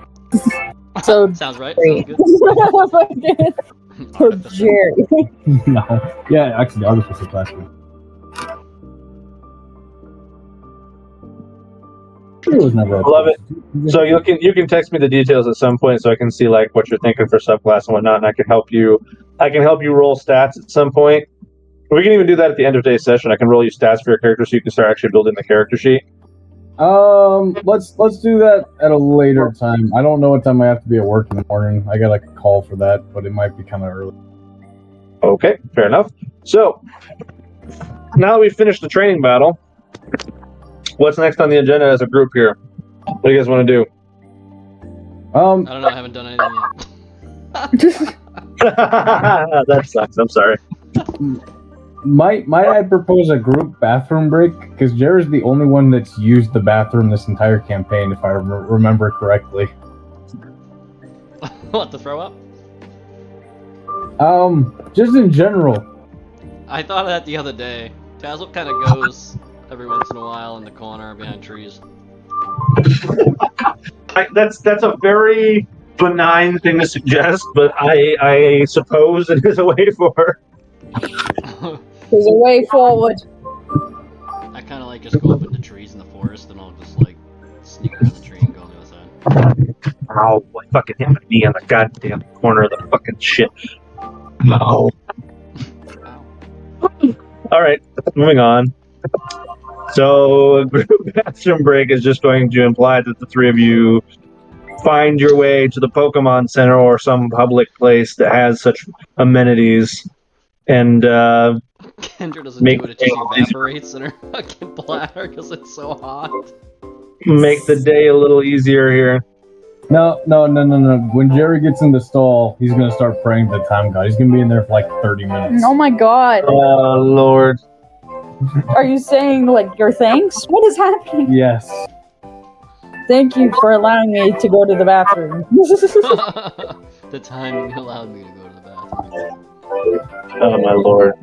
So Sounds right. great. Sounds good. For Jerry. No, yeah, actually, I'll just say last week. It was never. Love it. So you can text me the details at some point so I can see what you're thinking for subclass and whatnot, and I can help you roll stats at some point. We can even do that at the end of today's session. I can roll you stats for your character so you can start actually building the character sheet. Let's do that at a later time. I don't know what time I have to be at work in the morning. I got a call for that, but it might be kind of early. Okay, fair enough. So now that we've finished the training battle, what's next on the agenda as a group here? What do you guys want to do? I don't know. I haven't done anything yet. That sucks. I'm sorry. Might I propose a group bathroom break? Because Jared's the only one that's used the bathroom this entire campaign, if I remember correctly. What, to throw up? Just in general. I thought of that the other day. Tazzle kind of goes every once in a while in the corner behind trees. That's a very benign thing to suggest, but I suppose it is a way for. There's a way forward. I kind of like just go up into trees in the forest, and I'll just like sneak around the tree and go on the other side. Ow, I fucking hit my knee on the goddamn corner of the fucking shit. No. Ow. All right, moving on. So, a group bathroom break is just going to imply that the three of you find your way to the Pokemon Center or some public place that has such amenities, and Kendra doesn't Make do it; it just things- evaporates in her fucking bladder because it's so hot. make the day a little easier here. No. When Jerry gets in the stall, he's gonna start praying to the time god. He's gonna be in there for like 30 minutes. Oh my god. Oh, Lord. Are you saying like your thanks? What is happening? Yes. Thank you for allowing me to go to the bathroom. The time you allowed me to go to the bathroom. Oh, my Lord.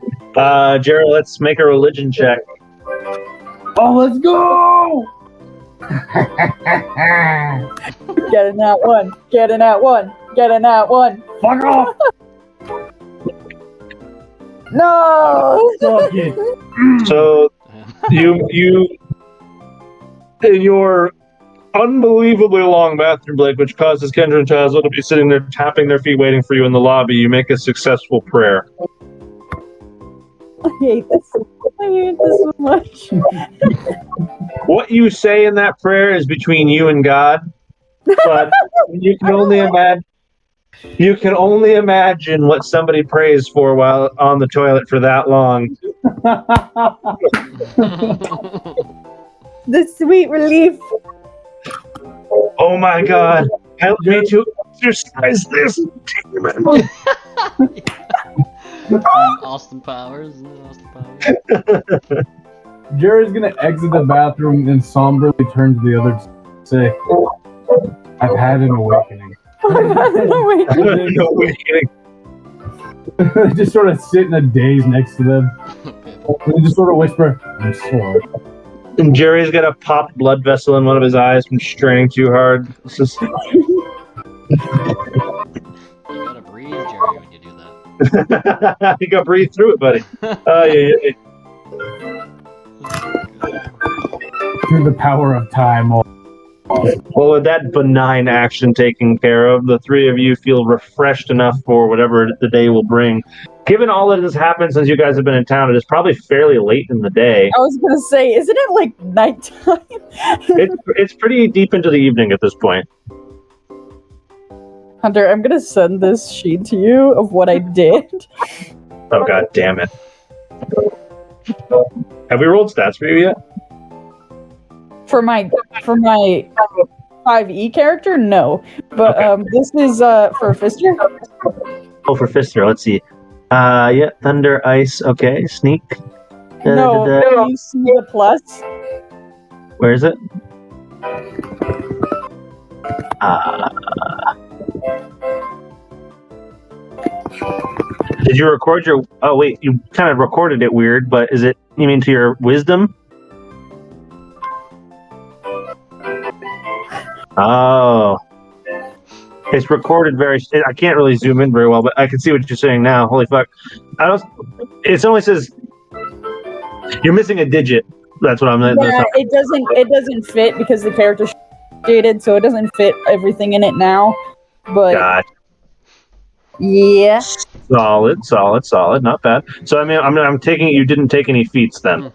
Jared, let's make a religion check. Oh, let's go! Get in that one. Get in that one. Get in that one. Fuck off! No. Suck it. So, in your unbelievably long bathroom break, which causes Kendra and Chazla to be sitting there tapping their feet waiting for you in the lobby, you make a successful prayer. I hate this. I hate this so much. What you say in that prayer is between you and God, but you can only imagine what somebody prays for while on the toilet for that long. The sweet relief. Oh my God! Help me to exercise this demon. Austin Powers. Isn't it Austin Powers? Jerry's gonna exit the bathroom and somberly turn to the others and say, I've had an awakening. No awakening. Just sort of sit in a daze next to them. And just sort of whisper, I'm sorry. And Jerry's got a popped blood vessel in one of his eyes from straining too hard. It's just... You gotta breathe, Jerry, when you do that. You gotta breathe through it, buddy. Yeah. Through the power of time. Well, with that benign action taken care of, the three of you feel refreshed enough for whatever the day will bring. Given all that has happened since you guys have been in town, it is probably fairly late in the day. I was gonna say, isn't it like nighttime? It's pretty deep into the evening at this point. Hunter, I'm gonna send this sheet to you of what I did. Oh, God damn it. Have we rolled stats for you yet? For my 5e character, no. But Okay. this is for Fister. Oh, for Fister, let's see. Yeah, Thunder, Ice, okay, Sneak. No, you see the plus. Where is it? Did you record your... Oh, wait, you kind of recorded it weird, but is it... You mean to your wisdom? Oh. It's recorded very... I can't really zoom in very well, but I can see what you're saying now. Holy fuck. It only says... You're missing a digit. That's what I'm... Yeah, it doesn't fit because the character dated, so it doesn't fit everything in it now. But God. yeah. Solid. Not bad. So, I mean, I'm taking it you didn't take any feats then.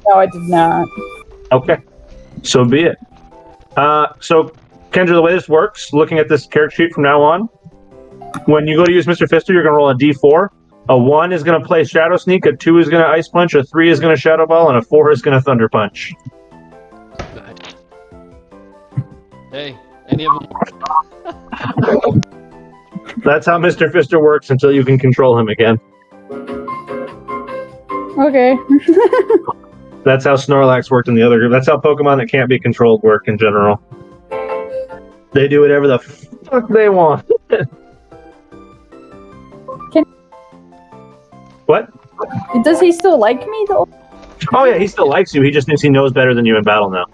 No, I did not. Okay. So be it. So, Kendra, the way this works, looking at this character sheet from now on, when you go to use Mr. Fister, you're going to roll a d4. A 1 is going to play Shadow Sneak, a 2 is going to Ice Punch, a 3 is going to Shadow Ball, and a 4 is going to Thunder Punch. Hey, any of them? That's how Mr. Fister works until you can control him again. Okay. That's how Snorlax worked in the other group. That's how Pokemon that can't be controlled work in general. They do whatever the fuck they want. What? Does he still like me though? Oh yeah, he still likes you. He just thinks he knows better than you in battle now.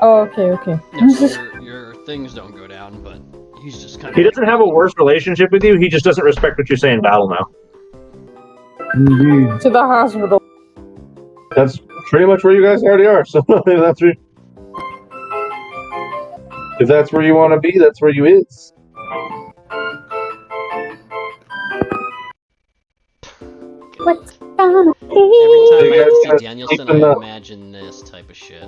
Oh, okay. Yeah, so your things don't go down, but he's just kind of... He doesn't have a worse relationship with you. He just doesn't respect what you say in battle now. Indeed. To the hospital. That's pretty much where you guys already are. So that's where, if that's where you want to be, that's where you is. What's gonna Every time You I have to guys see Danielson, sleep in I the- imagine this type of shit.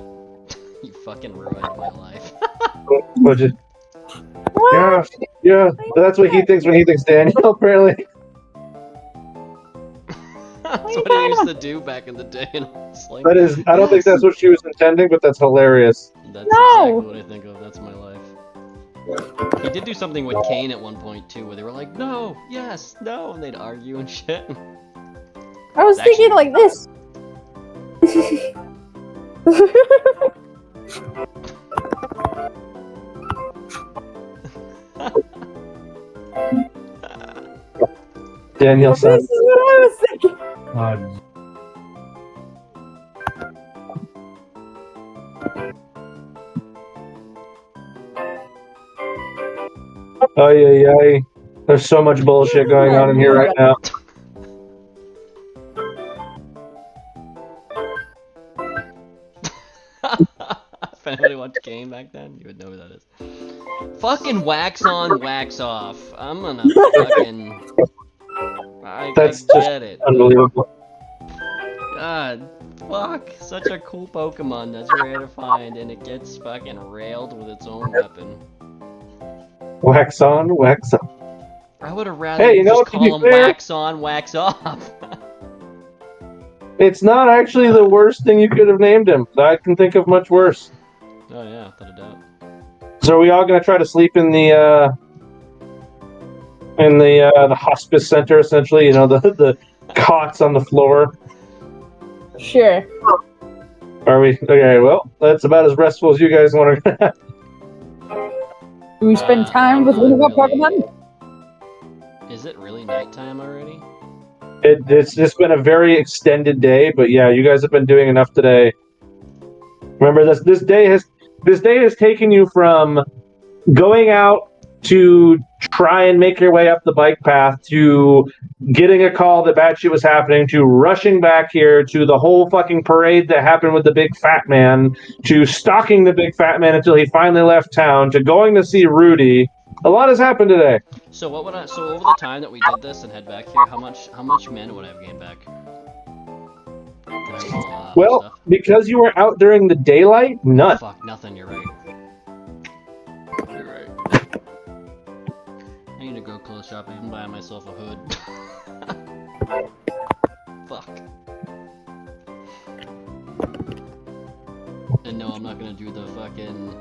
You fucking ruined my life. Would you? Yeah. That's what he thinks when he thinks Daniel. Apparently, That's what I used to do back in the day, and I was like, that is. I don't think that's what she was intending, but that's hilarious. that's No! exactly what I think of. That's my life. He did do something with Kane at one point too, where they were like, "No, yes, no," and they'd argue and shit. I was Actually- thinking like this. Daniel This son. is what I was thinking. Oh yeah. There's so much bullshit going on in here right now. If anybody watched Kane back then, you would know who that is. Fucking wax on, wax off. I'm gonna fucking. I That's just get it. Unbelievable. God, fuck. Such a cool Pokemon that's rare to find, and it gets fucking railed with its own weapon. Wax on, wax off. I would have rather Hey, you know just what, to be call him fair- wax on, wax off. It's not actually the worst thing you could have named him. I can think of much worse. Oh yeah, without a doubt. So are we all gonna try to sleep in the hospice center, essentially? You know, the cots on the floor. Sure. Are we? Okay, well, that's about as restful as you guys want to. Do we spend time with one of our Pokemon? Is it really nighttime already? It's just been a very extended day, but yeah, you guys have been doing enough today. Remember, this day has taken you from going out to try and make your way up the bike path to getting a call that bad shit was happening to rushing back here to the whole fucking parade that happened with the big fat man to stalking the big fat man until he finally left town to going to see Rudy. A lot has happened today. So what would I? So over the time that we did this and head back here, how much mana would I have gained back? Did I roll, Well, stuff? because you were out during the daylight, none. Fuck, nothing. You're right. You're right. I need to go clothes shopping and buy myself a hood. Fuck. And no, I'm not gonna do the fucking.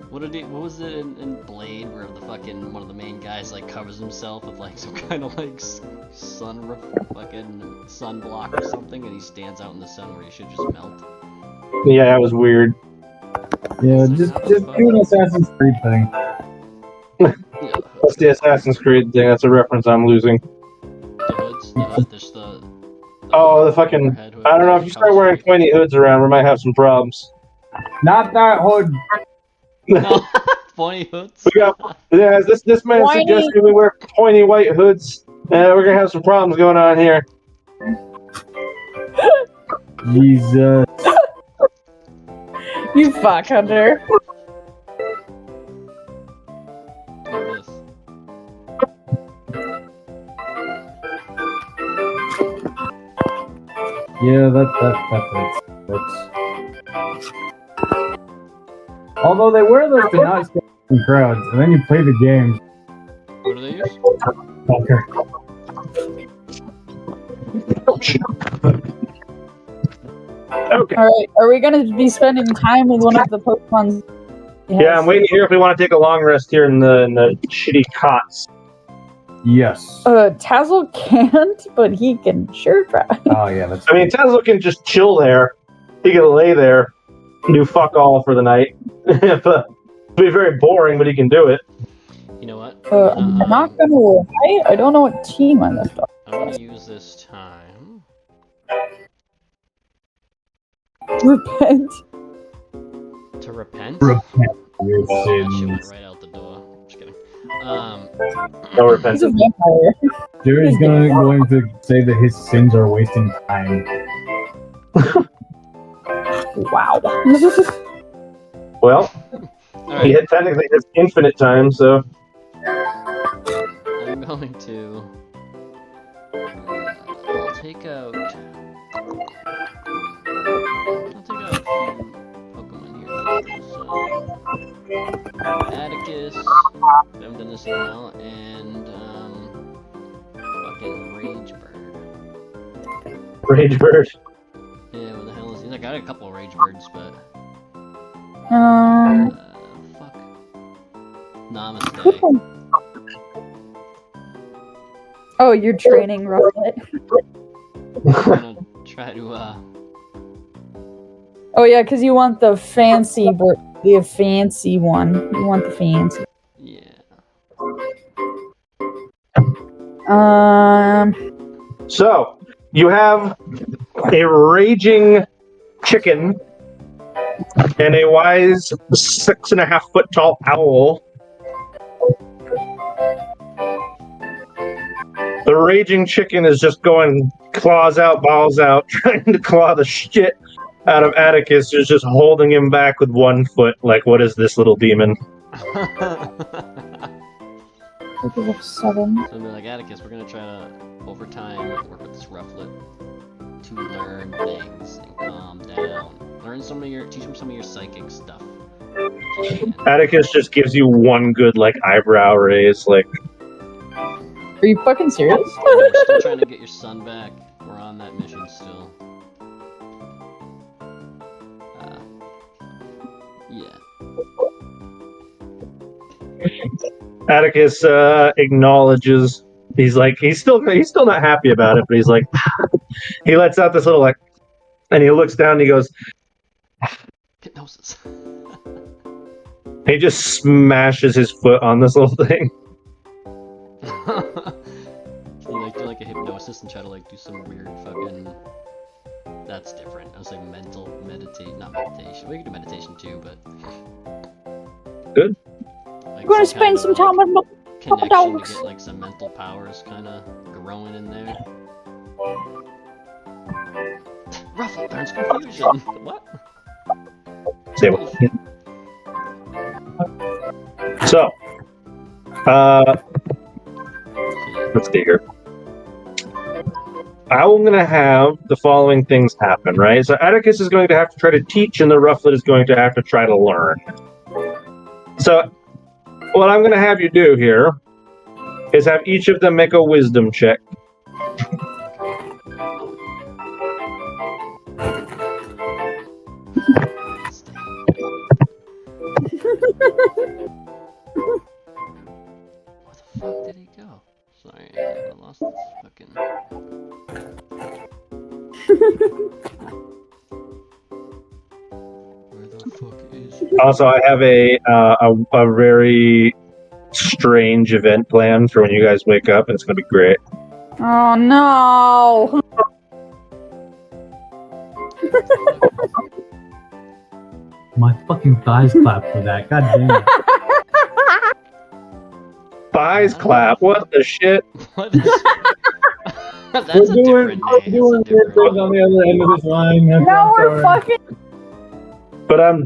What was it in Blade where the fucking one of the main guys like covers himself with like some kind of like fucking sunblock or something, and he stands out in the sun where he should just melt. Yeah, that was weird. Yeah, just do an Assassin's Creed thing. Yeah, That's the Assassin's Creed thing. That's a reference I'm losing. the hoods, just the Oh, the fucking. overhead hood I don't know, if you start wearing pointy hoods around, we might have some problems. Not that hood. No, pointy hoods. We got, yeah, this man Pointy- suggested we wear pointy white hoods. We're gonna have some problems going on here. Jesus. You fuck, Hunter. Look at this. Yeah, that fits. Although they wear those to not stand in crowds, and then you play the game. What do they use? Fucker. Okay. Alright, are we gonna be spending time with one of the Pokemons? Yeah, I'm waiting to hear if we want to take a long rest here in the shitty cots. Yes. Tazzle can't, but he can sure try. Oh yeah, that's. I mean, Tesla can just chill there. He can lay there and do fuck all for the night. It'll be very boring, but he can do it. You know what? I'm not gonna lie, I don't know what team I left off. I'm gonna use this time. Repent. To repent? Repent your That shit went sins. right out the door. Just kidding. No He's a repentance. vampire. Jerry's going to say that his sins are wasting time. Wow. Well, Alright, he had technically has infinite time, so I'm going to... I'll take out... a few Pokemon here. So, Atticus, I haven't done this in a while, and fucking Ragebird. Ragebird. Yeah, what the hell is he? I got a couple of Ragebirds, but fuck. Namaste. Oh, you're training Rufflet. I'm gonna try to Oh yeah, because you want the fancy one. You want the fancy. yeah. So, you have a raging chicken and a wise 6.5 foot tall owl. The raging chicken is just going claws out, balls out, trying to claw the shit out of Atticus, who's just holding him back with 1 foot. Like, what is this little demon? So I'm like, Atticus, we're gonna try to, over time, work with this Rufflet to learn things and calm down. Teach him some of your psychic stuff. Atticus just gives you one good, like, eyebrow raise, like... Are you fucking serious? I'm still trying to get your son back. We're on that mission still. Yeah. Atticus acknowledges. He's still not happy about it, but he's like, he lets out this little like, and he looks down and he goes, Hypnosis. he just smashes his foot on this little thing. Can you like do like a hypnosis and try to like do some weird fucking... That's different. I was like not meditation. We can do meditation too, but... Good. Like, I'm gonna spend some time with my connection dogs. to get like some mental powers kind of growing in there. Ruffle turns confusion. What? Say what? So, let's see here. I'm going to have the following things happen, right? So Atticus is going to have to try to teach, and the Rufflet is going to have to try to learn. So, what I'm going to have you do here is have each of them make a wisdom check. Where the fuck did he go? Sorry, I lost this fucking... Where the fuck is he? Also, I have a very strange event planned for when you guys wake up, and it's going to be great. Oh no! My fucking thighs clap for that. God damn it. Thighs clap? What the shit? What is... That's a different We're name. doing That's a different things on the other end of this line. No, we're fucking. But I'm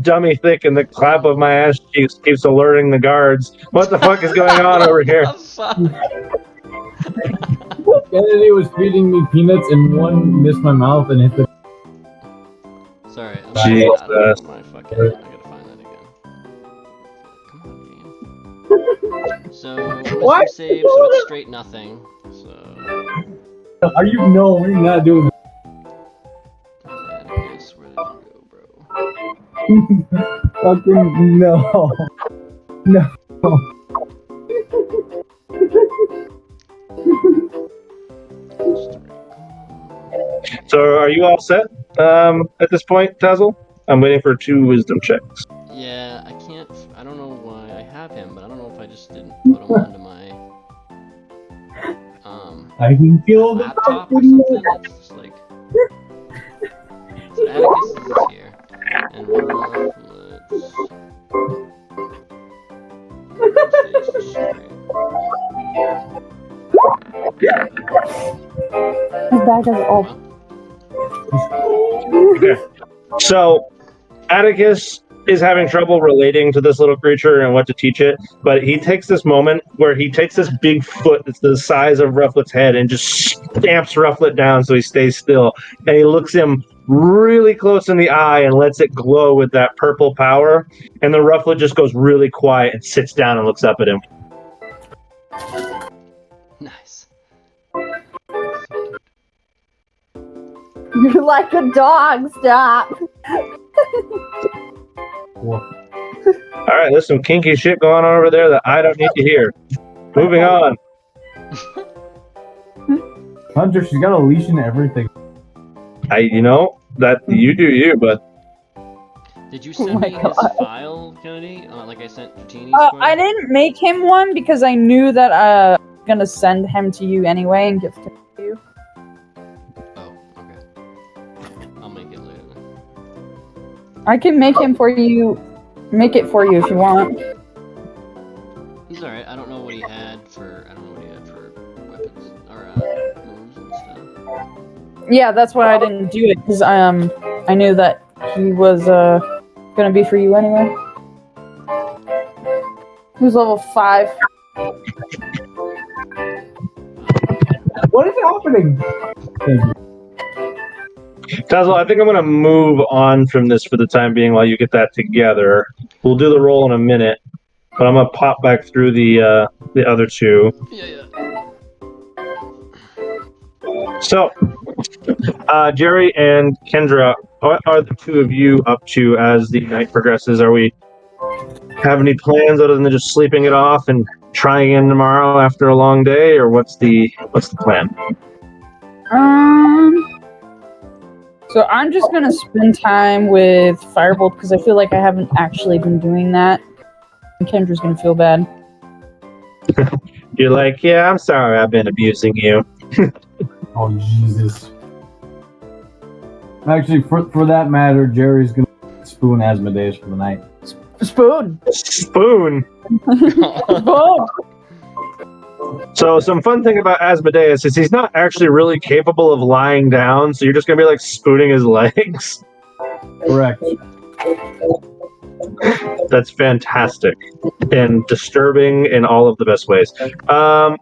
dummy thick, and the clap of my ass cheeks keeps alerting the guards. What the fuck is going on over here? Oh, fuck. Kennedy was feeding me peanuts, and one missed my mouth and hit the. Sorry, I'm Jesus. I don't know my fucking... I gotta find that again. Come on, game. So, What? save, so it's straight nothing. So, Are you? No, we're not doing Atticus, where did you go, bro? fucking no. No. So, are you all set at this point, Tazzle? I'm waiting for 2 wisdom checks. Yeah, I can't... I don't know why I have him, but I don't know if I just didn't put him onto my... I can feel the laptop or fucking. something. It's just like... So Atticus is here. And let's... back as all. Okay. So, Atticus is having trouble relating to this little creature and what to teach it, but he takes this moment where he takes this big foot that's the size of Rufflet's head and just stamps Rufflet down so he stays still. And he looks him really close in the eye and lets it glow with that purple power. And the Rufflet just goes really quiet and sits down and looks up at him. Nice. You're like a dog, stop. All right, there's some kinky shit going on over there that I don't need to hear. Moving on. Hunter, she's got a leash and everything. That you do you, but Did you send my me his God. file, Kennedy? Like I sent Dratini's I didn't make him one because I knew that I was gonna send him to you anyway and gift him to you. Oh, okay. I'll make it later then. I can make him for you. Make it for you if you want. He's alright. I don't know what he had for weapons or moves and stuff. Yeah, that's why I didn't do it because I knew that he was gonna be for you anyway. He was level 5. What is happening? Thank you. Tazzle, I think I'm going to move on from this for the time being while you get that together. We'll do the roll in a minute, but I'm going to pop back through the other two. Yeah. So, Jerry and Kendra, what are the two of you up to as the night progresses? Are we have any plans other than just sleeping it off and trying again tomorrow after a long day, or what's the plan? So I'm just gonna spend time with Firebolt because I feel like I haven't actually been doing that. And Kendra's gonna feel bad. You're like, yeah, I'm sorry I've been abusing you. Oh, Jesus. Actually, for that matter, Jerry's gonna spoon Asmodeus for the night. Spoon. Spoon. Spoon. So some fun thing about Asmodeus is he's not actually really capable of lying down, so you're just gonna be like spooning his legs. Correct. That's fantastic and disturbing in all of the best ways. I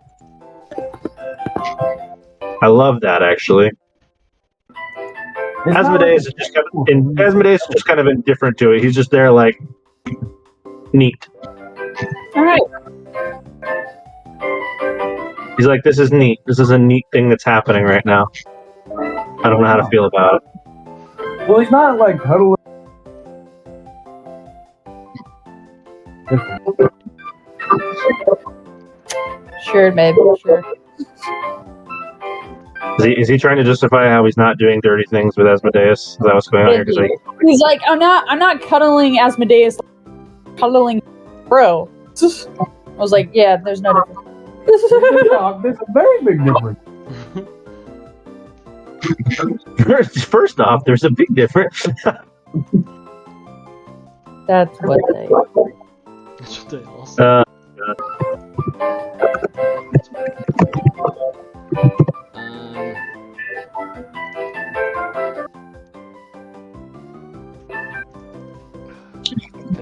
love that actually. It's Asmodeus is just kind of indifferent to it. He's just there like neat. All right. He's like, this is neat. This is a neat thing that's happening right now. I don't know how to feel about it. Well, he's not like huddling. Sure, babe. Sure. Is he trying to justify how he's not doing dirty things with Asmodeus? Is that what's going on here? 'Cause He's like, I'm not cuddling Asmodeus, cuddling bro. I was like, yeah, there's no difference. There's a very big difference. First off, there's a big difference. That's what they. That's what they all say.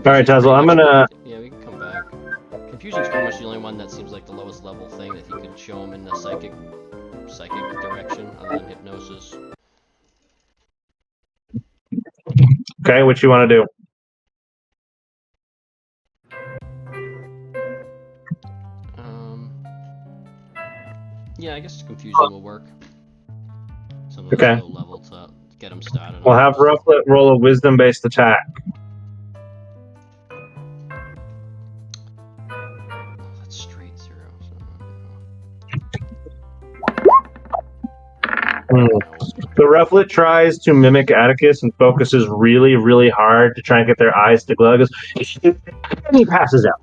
All right, Tazzle, I'm gonna. Yeah, we can come back. Confusion's pretty much the only one that seems like the lowest level thing that you can show him in the psychic direction, other than hypnosis. Okay, what you want to do? Yeah, I guess confusion will work. Something Okay. low level to get him started. We'll have Rufflet roll a wisdom-based attack. That's straight 0. The Rufflet tries to mimic Atticus and focuses really, really hard to try and get their eyes to glow. Goes, and he passes out.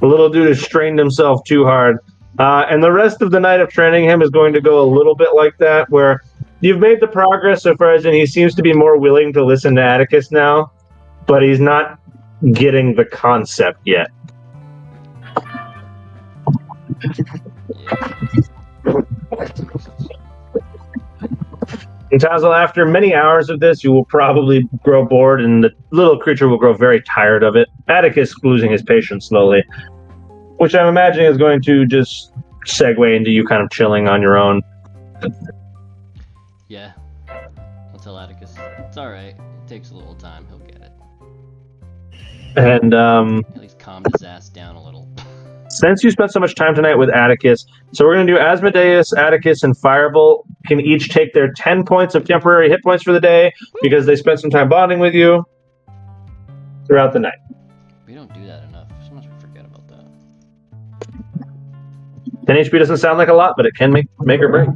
The little dude has strained himself too hard. And the rest of the night of training him is going to go a little bit like that, where you've made the progress so far as in he seems to be more willing to listen to Atticus now, but he's not getting the concept yet. Yeah. And Tazzle, after many hours of this, you will probably grow bored, and the little creature will grow very tired of it. Atticus losing his patience slowly, which I'm imagining is going to just segue into you kind of chilling on your own. Yeah. I'll tell Atticus. It's alright. It takes a little time. He'll get it. And At least calmed his ass down a little. since you spent so much time tonight with Atticus, so we're going to do Asmodeus, Atticus, and Firebolt can each take their 10 points of temporary hit points for the day because they spent some time bonding with you throughout the night. We don't do that enough. Sometimes we forget about that. 10 HP doesn't sound like a lot, but it can make or break.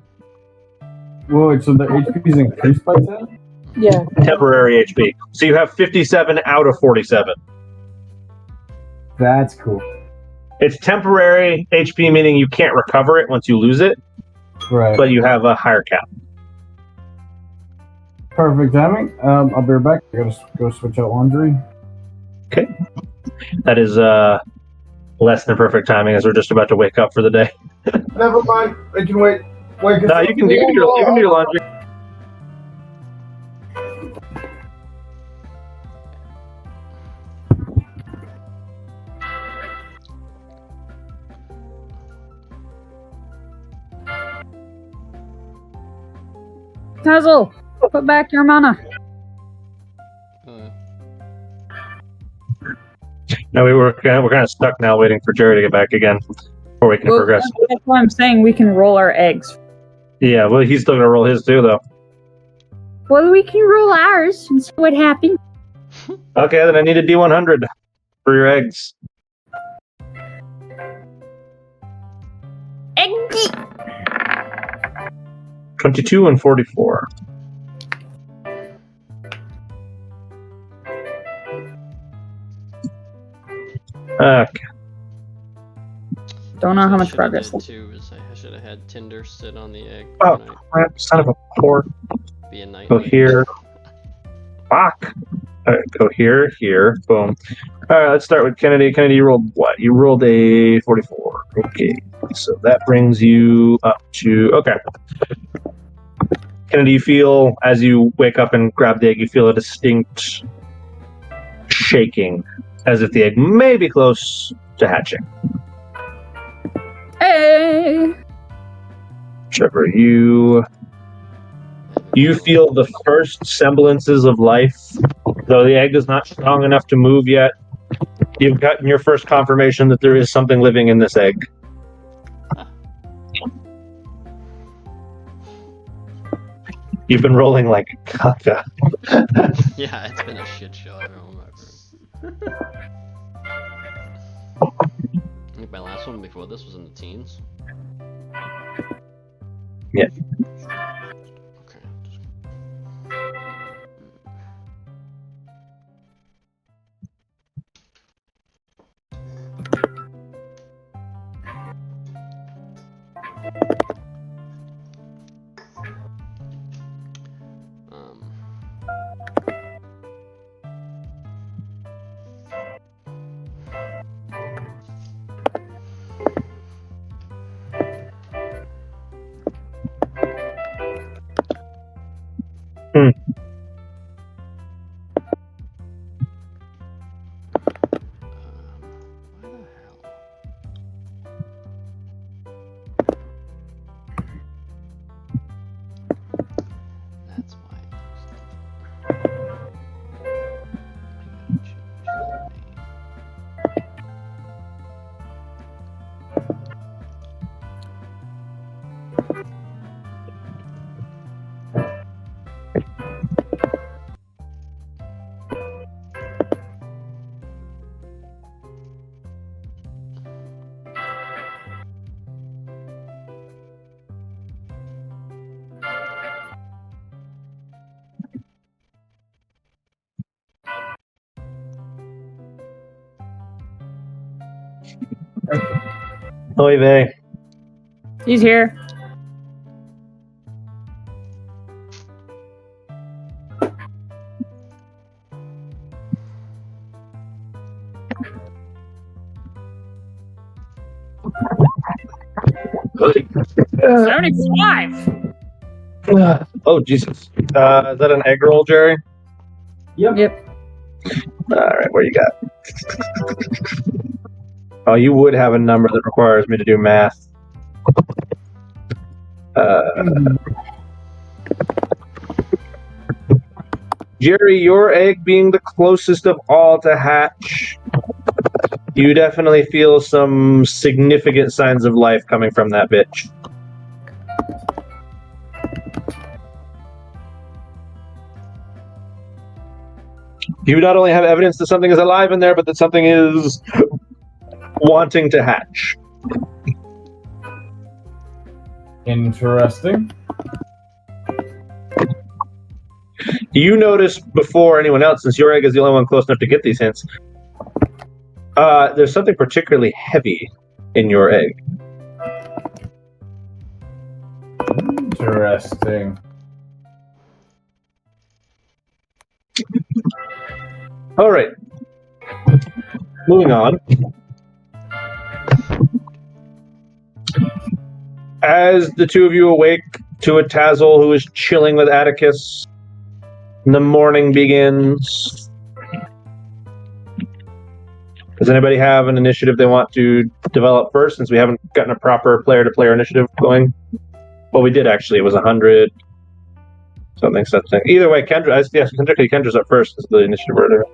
Whoa, wait, so the HP is increased by 10? Yeah. Temporary HP. So you have 57 out of 47. That's cool. It's temporary HP, meaning you can't recover it once you lose it, Right. but you have a higher cap. Perfect timing. I'll be right back. I gotta go switch out laundry. That is less than perfect timing, as we're just about to wake up for the day. Never mind. I can wait. Wake us No, up. you can do your laundry. Tazzle, put back your mana. No, we're kind of stuck now, waiting for Jerry to get back again before we can Well, progress. that's why I'm saying we can roll our eggs. Yeah, well, he's still gonna roll his too, though. Well, we can roll ours and see what happens. Okay, then I need a D100 for your eggs. Eggy! 22 and 44. Okay. Don't know how What I much should've progress did left. too is I should have had Tinder sit on the egg. Oh, tonight. crap, son of a pork. Be a night. Go here. Fuck. All right, go here, here. Boom. All right, let's start with Kennedy. Kennedy, you rolled what? You rolled a 44. Okay, so that brings you up to... Okay. Kennedy, you feel, as you wake up and grab the egg, you feel a distinct shaking, as if the egg may be close to hatching. Hey! Trevor, you feel the first semblances of life, though the egg is not strong enough to move yet. You've gotten your first confirmation that there is something living in this egg. You've been rolling like caca. Yeah, it's been a shit show. I remember. I think my last one before this was in the teens. Yeah. Okay. Why the hell? That's why it looks different. I gotta change the name. Oy vey. He's here. 75. Oh, Jesus. Is that an egg roll, Jerry? Yep. All right, what do you got? Oh, you would have a number that requires me to do math. Jerry, your egg being the closest of all to hatch, you definitely feel some significant signs of life coming from that bitch. You not only have evidence that something is alive in there, but that something is wanting to hatch. Interesting. You notice before anyone else, since your egg is the only one close enough to get these hints, there's something particularly heavy in your egg. Interesting. All right. Moving on. As the two of you awake to a Tazzle who is chilling with Atticus, the morning begins. Does anybody have an initiative they want to develop first, since we haven't gotten a proper player-to-player initiative going? Well, we did actually. It was 100 something. Either way, Kendra. Yes, Kendra's up first. Is the initiative order.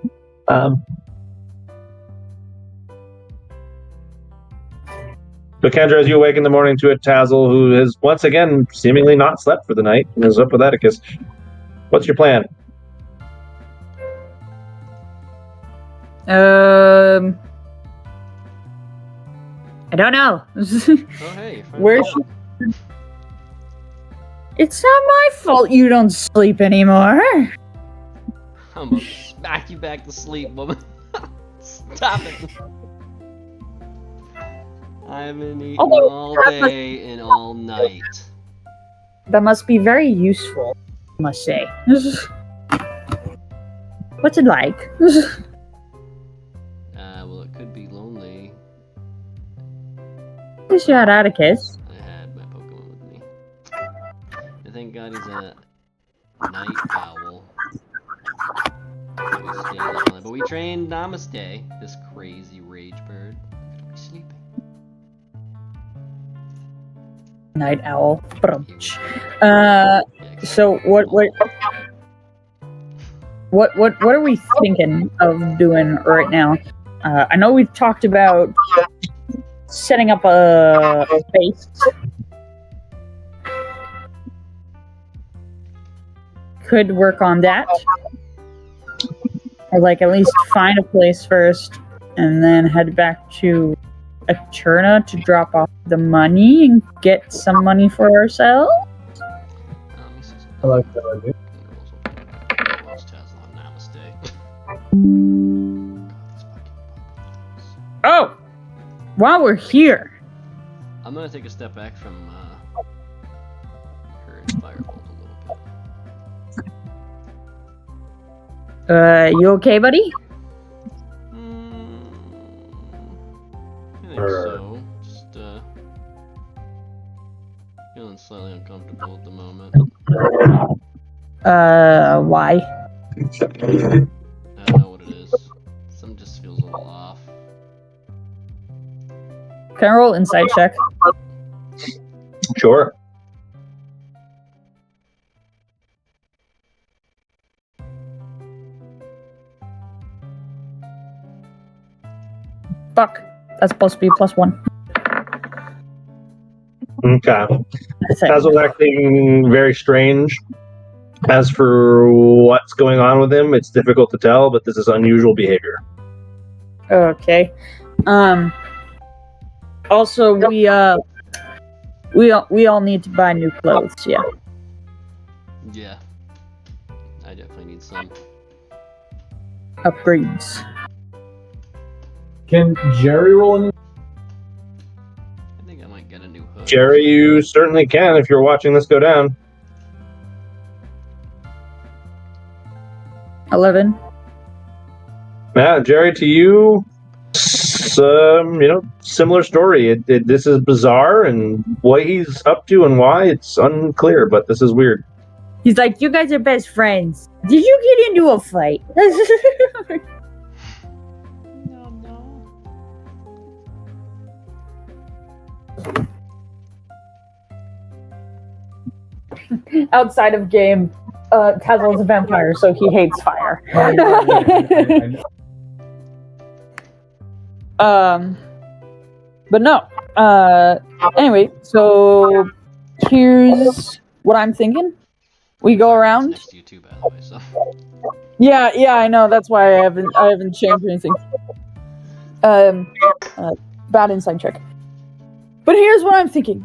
So Kendra, as you awake in the morning to a Tazzle who has once again seemingly not slept for the night and is up with Atticus, what's your plan? I don't know. Oh, hey. Where's she? It's not my fault you don't sleep anymore. I'm gonna smack you back to sleep, woman. Stop it. I haven't eaten all day and all night. That must be very useful, I must say. What's it like? Well, it could be lonely. At least you had Atticus. I had my Pokemon with me. And thank God he's a night owl. We stayed up all night. But we trained Namaste, this crazy rage bird. We're sleeping. Night owl. So what are we thinking of doing right now? I know we've talked about setting up a base. Could work on that. Or like at least find a place first and then head back to Eterna to drop off the money and get some money for ourselves. I like that idea. Oh! While we're here. I'm gonna take a step back from her and Firebolt a little bit. You okay, buddy? I think so. Just feeling slightly uncomfortable at the moment. Why? I don't know what it is. Something just feels a little off. Can I roll insight check? Sure. Fuck. That's supposed to be +1. Okay. That's it. Tazzle's acting very strange. As for what's going on with him, it's difficult to tell, but this is unusual behavior. Okay. Also, we all need to buy new clothes. Yeah. Yeah. I definitely need some. Upgrades. Can Jerry roll in? I think I might get a new hood. Jerry, you certainly can if you're watching this go down. 11. Yeah, Jerry, to you, It's similar story. This is bizarre, and what he's up to and why it's unclear. But this is weird. He's like, you guys are best friends. Did you get into a fight? Outside of game, Tazzle's a vampire, so he hates fire. But no. Anyway, so here's what I'm thinking. We go around. Next to you too, by the way, so. Yeah, I know. That's why I haven't changed anything. Bad insight check. But here's what I'm thinking.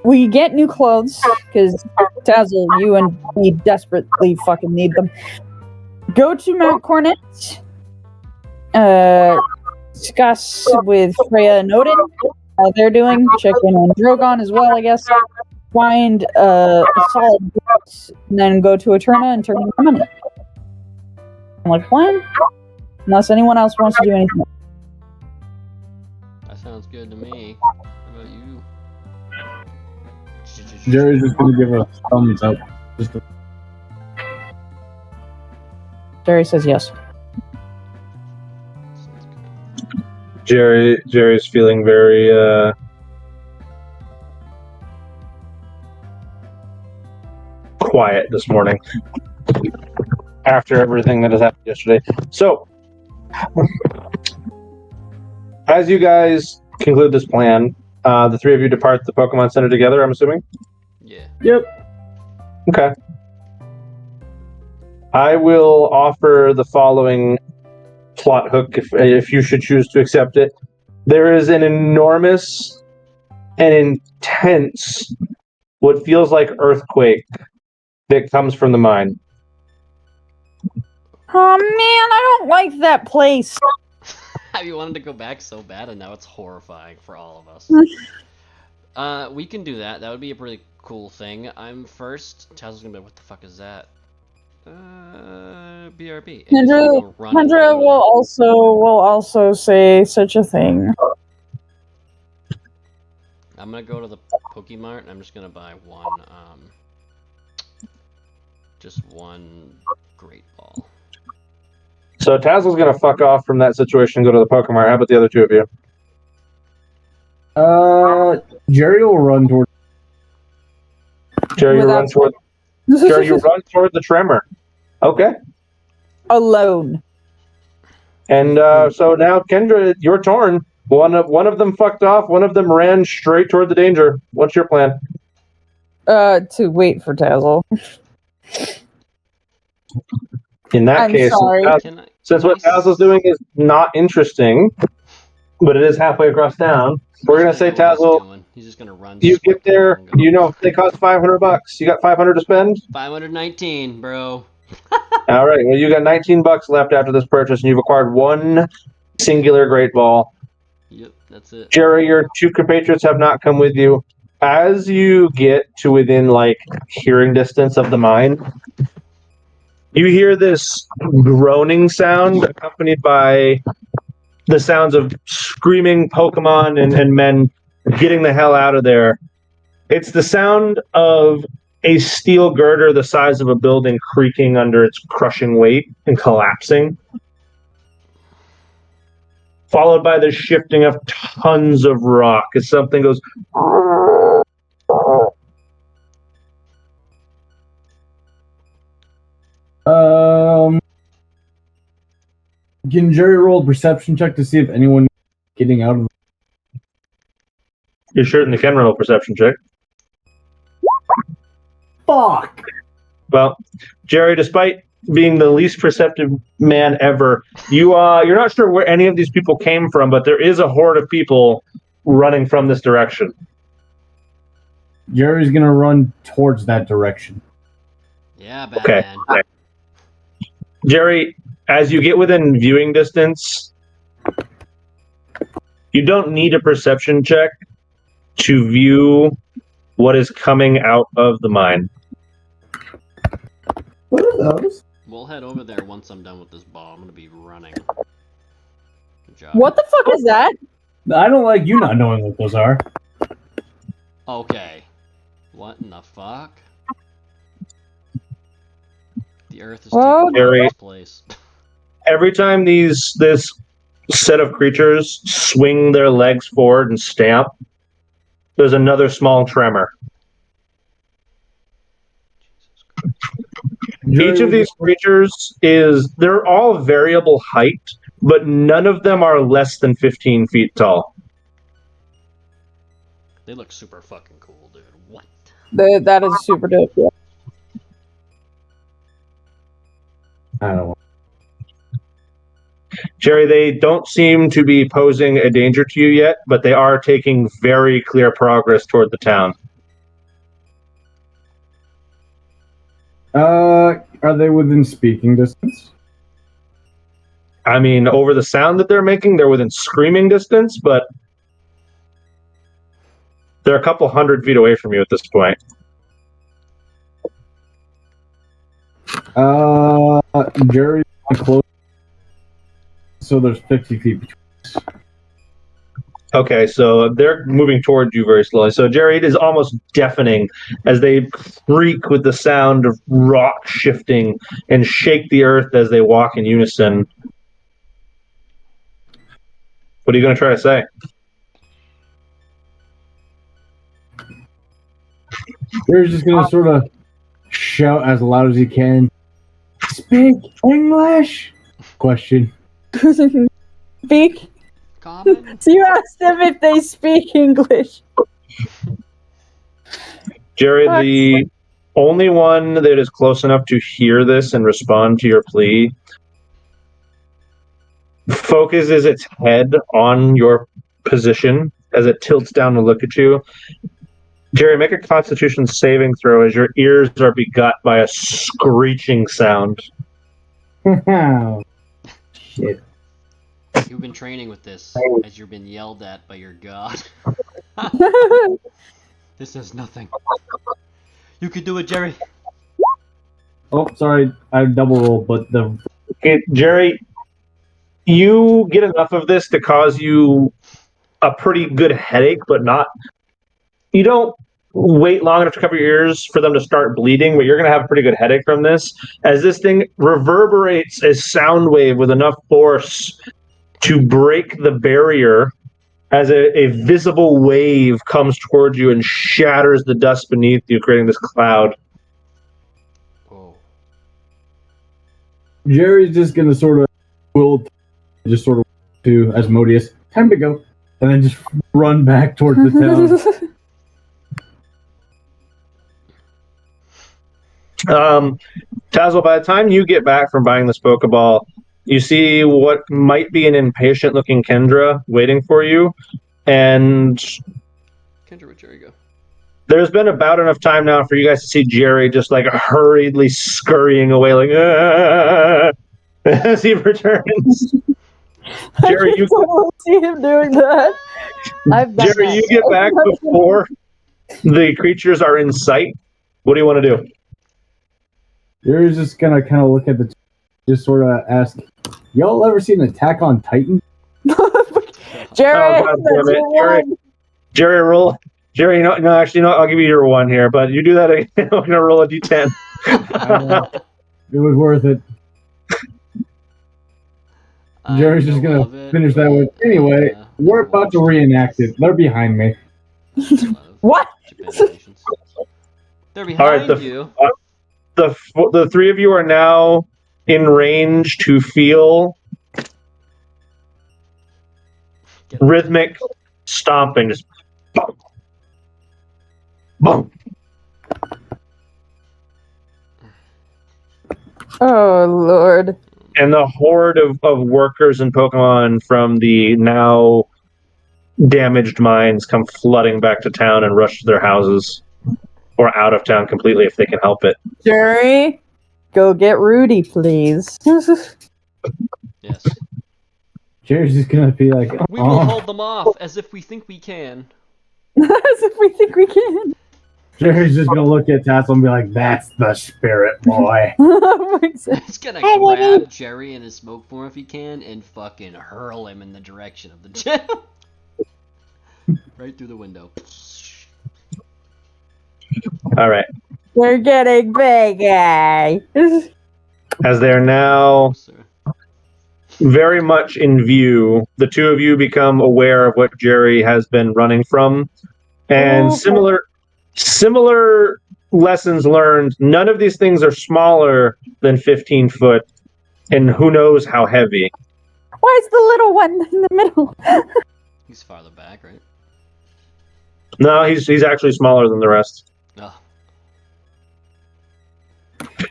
We get new clothes, because Tazzle, you and me desperately fucking need them. Go to Mount Cornet. Discuss with Freya and Odin how they're doing. Check in on Drogon as well, I guess. Find a solid box, and then go to Eterna and turn in the money. Like plan? Unless anyone else wants to do anything. That sounds good to me. How about you? Jerry's just gonna give a thumbs up. Jerry says yes. Jerry's feeling very quiet this morning after everything that has happened yesterday. So, as you guys conclude this plan, the three of you depart the Pokemon Center together, I'm assuming? Yeah. Yep. Okay. I will offer the following plot hook if you should choose to accept it. There is an enormous and intense, what feels like earthquake that comes from the mine. Oh man, I don't like that place. You wanted to go back so bad, and now it's horrifying for all of us. We can do that. That would be a pretty cool thing. I'm first. Tazzle's gonna be like, what the fuck is that? BRB. Kendra will also say such a thing. I'm gonna go to the Pokemart, and I'm just gonna buy just one Great Ball. So Tazzle's gonna fuck off from that situation and go to the Pokemart. How about the other two of you? Jerry will run toward. Jerry, you run toward the Tremor. Okay. Alone. And so now, Kendra, you're torn. One of them fucked off. One of them ran straight toward the danger. What's your plan? To wait for Tazzle. In that case, since what Tazzle's doing is not interesting, but it is halfway across town, we're gonna say Tazzle. He's just gonna run. You get there. They cost $500. You got 500 to spend. 519, bro. All right. Well, you got 19 bucks left after this purchase, and you've acquired one singular Great Ball. Yep, that's it. Jerry, your two compatriots have not come with you. As you get to within hearing distance of the mine, you hear this groaning sound accompanied by the sounds of screaming Pokemon and men getting the hell out of there. It's the sound of a steel girder the size of a building creaking under its crushing weight and collapsing, followed by the shifting of tons of rock as something goes. Can Jerry roll a perception check to see if anyone getting out of? You certainly can roll a perception check. Fuck. Well, Jerry, despite being the least perceptive man ever, you're not sure where any of these people came from, but there is a horde of people running from this direction. Jerry's gonna run towards that direction. Yeah, Batman. Okay. Jerry, as you get within viewing distance, you don't need a perception check to view what is coming out of the mine. What are those? We'll head over there once I'm done with this ball. I'm gonna be running. Good job. What the fuck is that? I don't like you not knowing what those are. Okay. What in the fuck? The Earth is Whoa. taking its place. Every time this set of creatures swing their legs forward and stamp, there's another small tremor. Each of these creatures they're all variable height, but none of them are less than 15 feet tall. They look super fucking cool, dude. What? That is super dope. Yeah. I don't know. Jerry, they don't seem to be posing a danger to you yet, but they are taking very clear progress toward the town. Are they within speaking distance? I mean, over the sound that they're making, they're within screaming distance, but they're a couple 100 feet away from you at this point. Jerry, close. So there's 50 feet between us. Okay, so they're moving towards you very slowly. So, Jerry, it is almost deafening as they creak with the sound of rock shifting and shake the earth as they walk in unison. What are you going to try to say? Jerry's just going to sort of shout as loud as he can. Speak English? Question. Speak? Common? So you asked them if they speak English. Jerry, the only one that is close enough to hear this and respond to your plea focuses its head on your position as it tilts down to look at you. Jerry, make a Constitution saving throw as your ears are begot by a screeching sound. Shit. You've been training with this as you've been yelled at by your god. This is nothing. You could do it, Jerry. Oh, sorry. I double rolled, but the... Okay, Jerry, you get enough of this to cause you a pretty good headache, but not... You don't wait long enough to cover your ears for them to start bleeding, but you're going to have a pretty good headache from this, as this thing reverberates a sound wave with enough force to break the barrier as a visible wave comes towards you and shatters the dust beneath you, creating this cloud. Whoa. Jerry's just going to sort of to Asmodeus, time to go, and then just run back towards the town. Tazzle, by the time you get back from buying this Pokeball, you see what might be an impatient-looking Kendra waiting for you, and Kendra, where'd Jerry go? there's been about enough time now for you guys to see Jerry just like hurriedly scurrying away, like as he returns. Jerry, you see him doing that. Jerry, you get back before the creatures are in sight. What do you want to do? Jerry's just going to kind of look at just sort of ask, y'all ever seen Attack on Titan? Jerry, oh, God damn it. Jerry, roll. Jerry, no, actually, no, I'll give you your one here, but you do that again. I'm going to roll a d10. It was worth it. Jerry's just going to finish that with, anyway, we're about to reenact it. They're behind me. What? They're behind right, you. The three of you are now in range to feel rhythmic stomping. Just boom, boom. Oh, Lord. And the horde of workers and Pokemon from the now damaged mines come flooding back to town and rush to their houses. Or out of town completely if they can help it. Jerry, go get Rudy, please. Yes. Jerry's just gonna be like, We will hold them off as if we think we can. As if we think we can. Jerry's just gonna look at Tassel and be like, "That's the spirit, boy." He's gonna grab Jerry in his smoke form if he can and fucking hurl him in the direction of the gym. Right through the window. All right. We're getting big, eh? As they're now very much in view, the two of you become aware of what Jerry has been running from, and similar lessons learned. None of these things are smaller than 15 foot, and who knows how heavy. Why is the little one in the middle? He's farther back, right? No, he's actually smaller than the rest. Oh.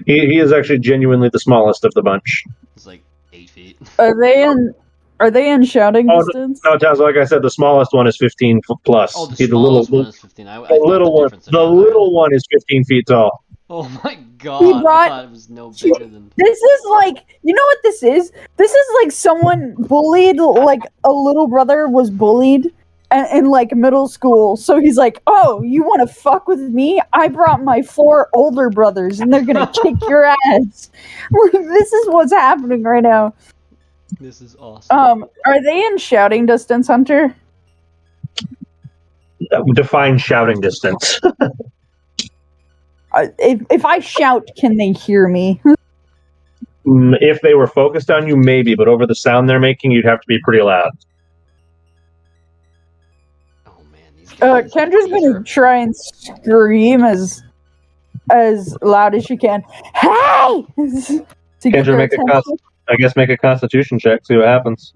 He is actually genuinely the smallest of the bunch. He's like 8 feet. Are they in shouting distance? No, Taz, like I said, the smallest one is 15 plus. Oh, the He's smallest one is 15. The little one is 15 feet tall. Oh my god, I thought it was no bigger than... This is like, you know what this is? This is like someone bullied, like a little brother was bullied in like middle school. So he's like, oh, you want to fuck with me? I brought my 4 older brothers and they're going to kick your ass. Like, this is what's happening right now. This is awesome. Are they in shouting distance, Hunter? Define shouting distance. If I shout, can they hear me? If they were focused on you, maybe, but over the sound they're making, you'd have to be pretty loud. Oh man, these guys. Kendra's gonna try and scream as loud as she can. Hey! Kendra, make a Constitution check. See what happens.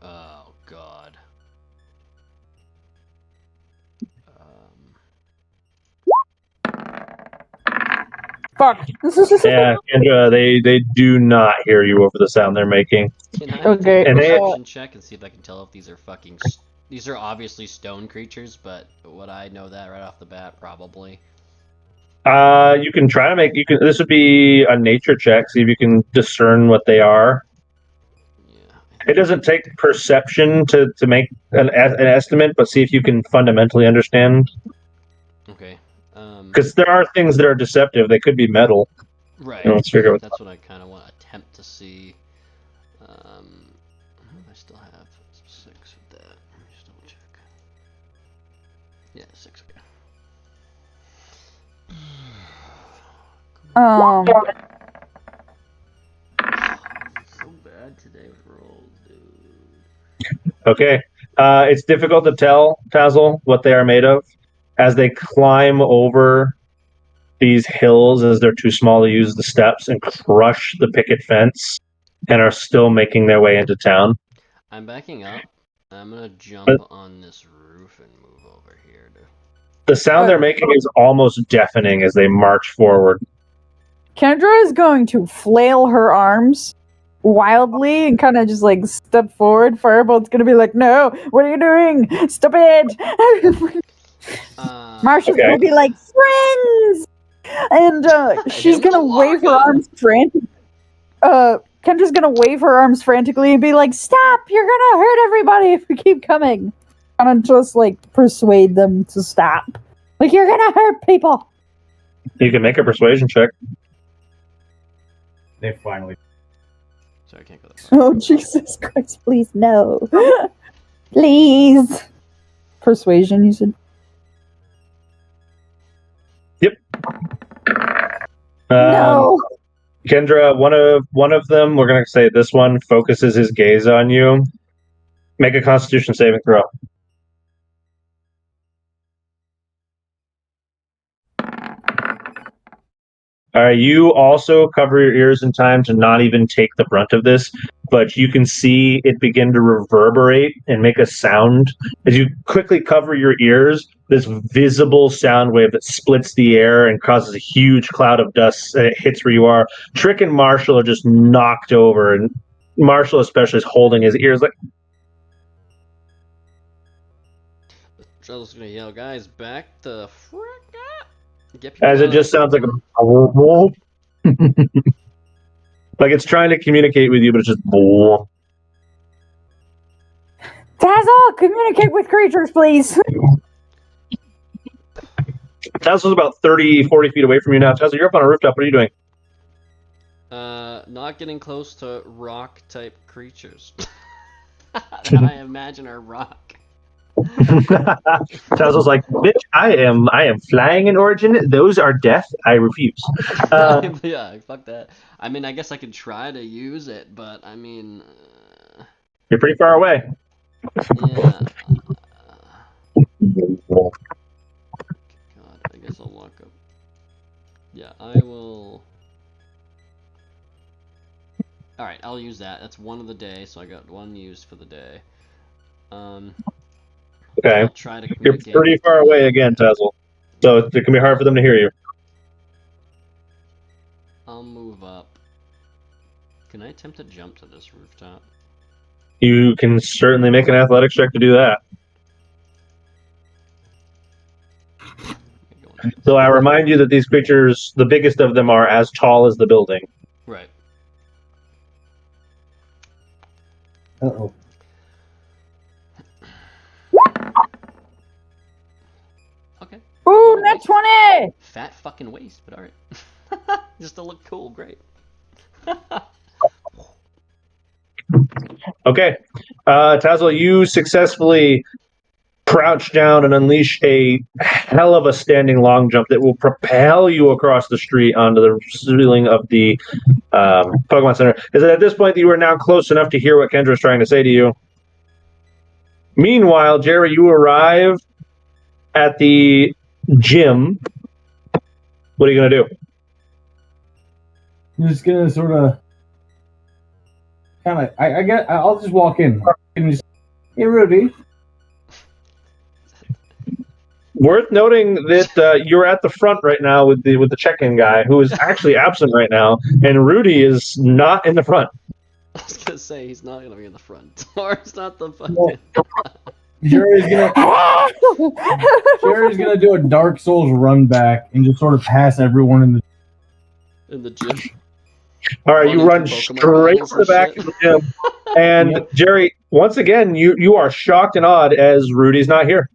Oh god. Fuck. Yeah, Kendra, they do not hear you over the sound they're making. Can I Okay. And they- perception check and see if I can tell if these are fucking... These are obviously stone creatures, but would I know that right off the bat? Probably. You can try to make. This would be a nature check. See if you can discern what they are. Yeah. It doesn't take perception to make an estimate, but see if you can fundamentally understand. Okay. Because there are things that are deceptive. They could be metal. Right. Let's figure out. That's what I kind of want to attempt to see. I still have 6 with that. Let me just double check. Yeah, 6. Okay. So bad today with rolls, dude. Okay. It's difficult to tell, Tazzle, what they are made of. As they climb over these hills, as they're too small to use the steps, and crush the picket fence, and are still making their way into town. I'm backing up. I'm gonna jump on this roof and move over here. The sound they're making is almost deafening as they march forward. Kendra is going to flail her arms wildly and kind of just like step forward. Firebolt's gonna be like, no, what are you doing? Stop it! Marsha's gonna be like, friends! And she's gonna wave her arms frantically. Kendra's gonna wave her arms frantically and be like, stop! You're gonna hurt everybody if you keep coming. And just like persuade them to stop. Like, you're gonna hurt people. You can make a persuasion check. They finally. Sorry, I can't go that far. Oh, Jesus Christ, please, no. Please. Persuasion, you said? Yep. No. Kendra, one of them, we're gonna say this one focuses his gaze on you. Make a Constitution saving throw. All right, you also cover your ears in time to not even take the brunt of this, but you can see it begin to reverberate and make a sound. As you quickly cover your ears, this visible sound wave that splits the air and causes a huge cloud of dust, and it hits where you are. Trick and Marshall are just knocked over, and Marshall especially is holding his ears like... Charles gonna yell, guys, back the frick up! As it just sounds like a... like it's trying to communicate with you, but it's just... Tazzle, communicate with creatures, please. Tazzle's about 30, 40 feet away from you now. Tazzle, you're up on a rooftop. What are you doing? Not getting close to rock-type creatures. That I imagine are rock. Tazzle's like, bitch, I am flying in Origin. Those are death. I refuse. Yeah, fuck that. I mean, I guess I could try to use it, but I mean... You're pretty far away. Yeah. God, I guess I'll walk up. Yeah, I will... Alright, I'll use that. That's one of the day, so I got one used for the day. Okay. I'll try to You're pretty far away again, Tazzle. So it can be hard for them to hear you. I'll move up. Can I attempt to jump to this rooftop? You can certainly make an athletics check to do that. So I remind you that these creatures, the biggest of them, are as tall as the building. Right. Uh-oh. Okay. Ooh, net 20! Fat fucking waist, but alright. Just to look cool, great. Okay. Tazzle, you successfully crouch down and unleash a hell of a standing long jump that will propel you across the street onto the ceiling of the Pokemon Center. Is it at this point that you are now close enough to hear what Kendra is trying to say to you? Meanwhile, Jerry, you arrive at the gym. What are you going to do? I'm just gonna sort of, I'll just walk in and just, hey, Rudy. Worth noting that you're at the front right now with the check-in guy, who is actually absent right now, and Rudy is not in the front. I was gonna say he's not gonna be in the front door. It's not the fucking. Jerry's gonna do a Dark Souls run back and just sort of pass everyone in the gym. All right, you run straight to the back of the gym, and Yep. Jerry, once again, you are shocked and awed as Rudy's not here.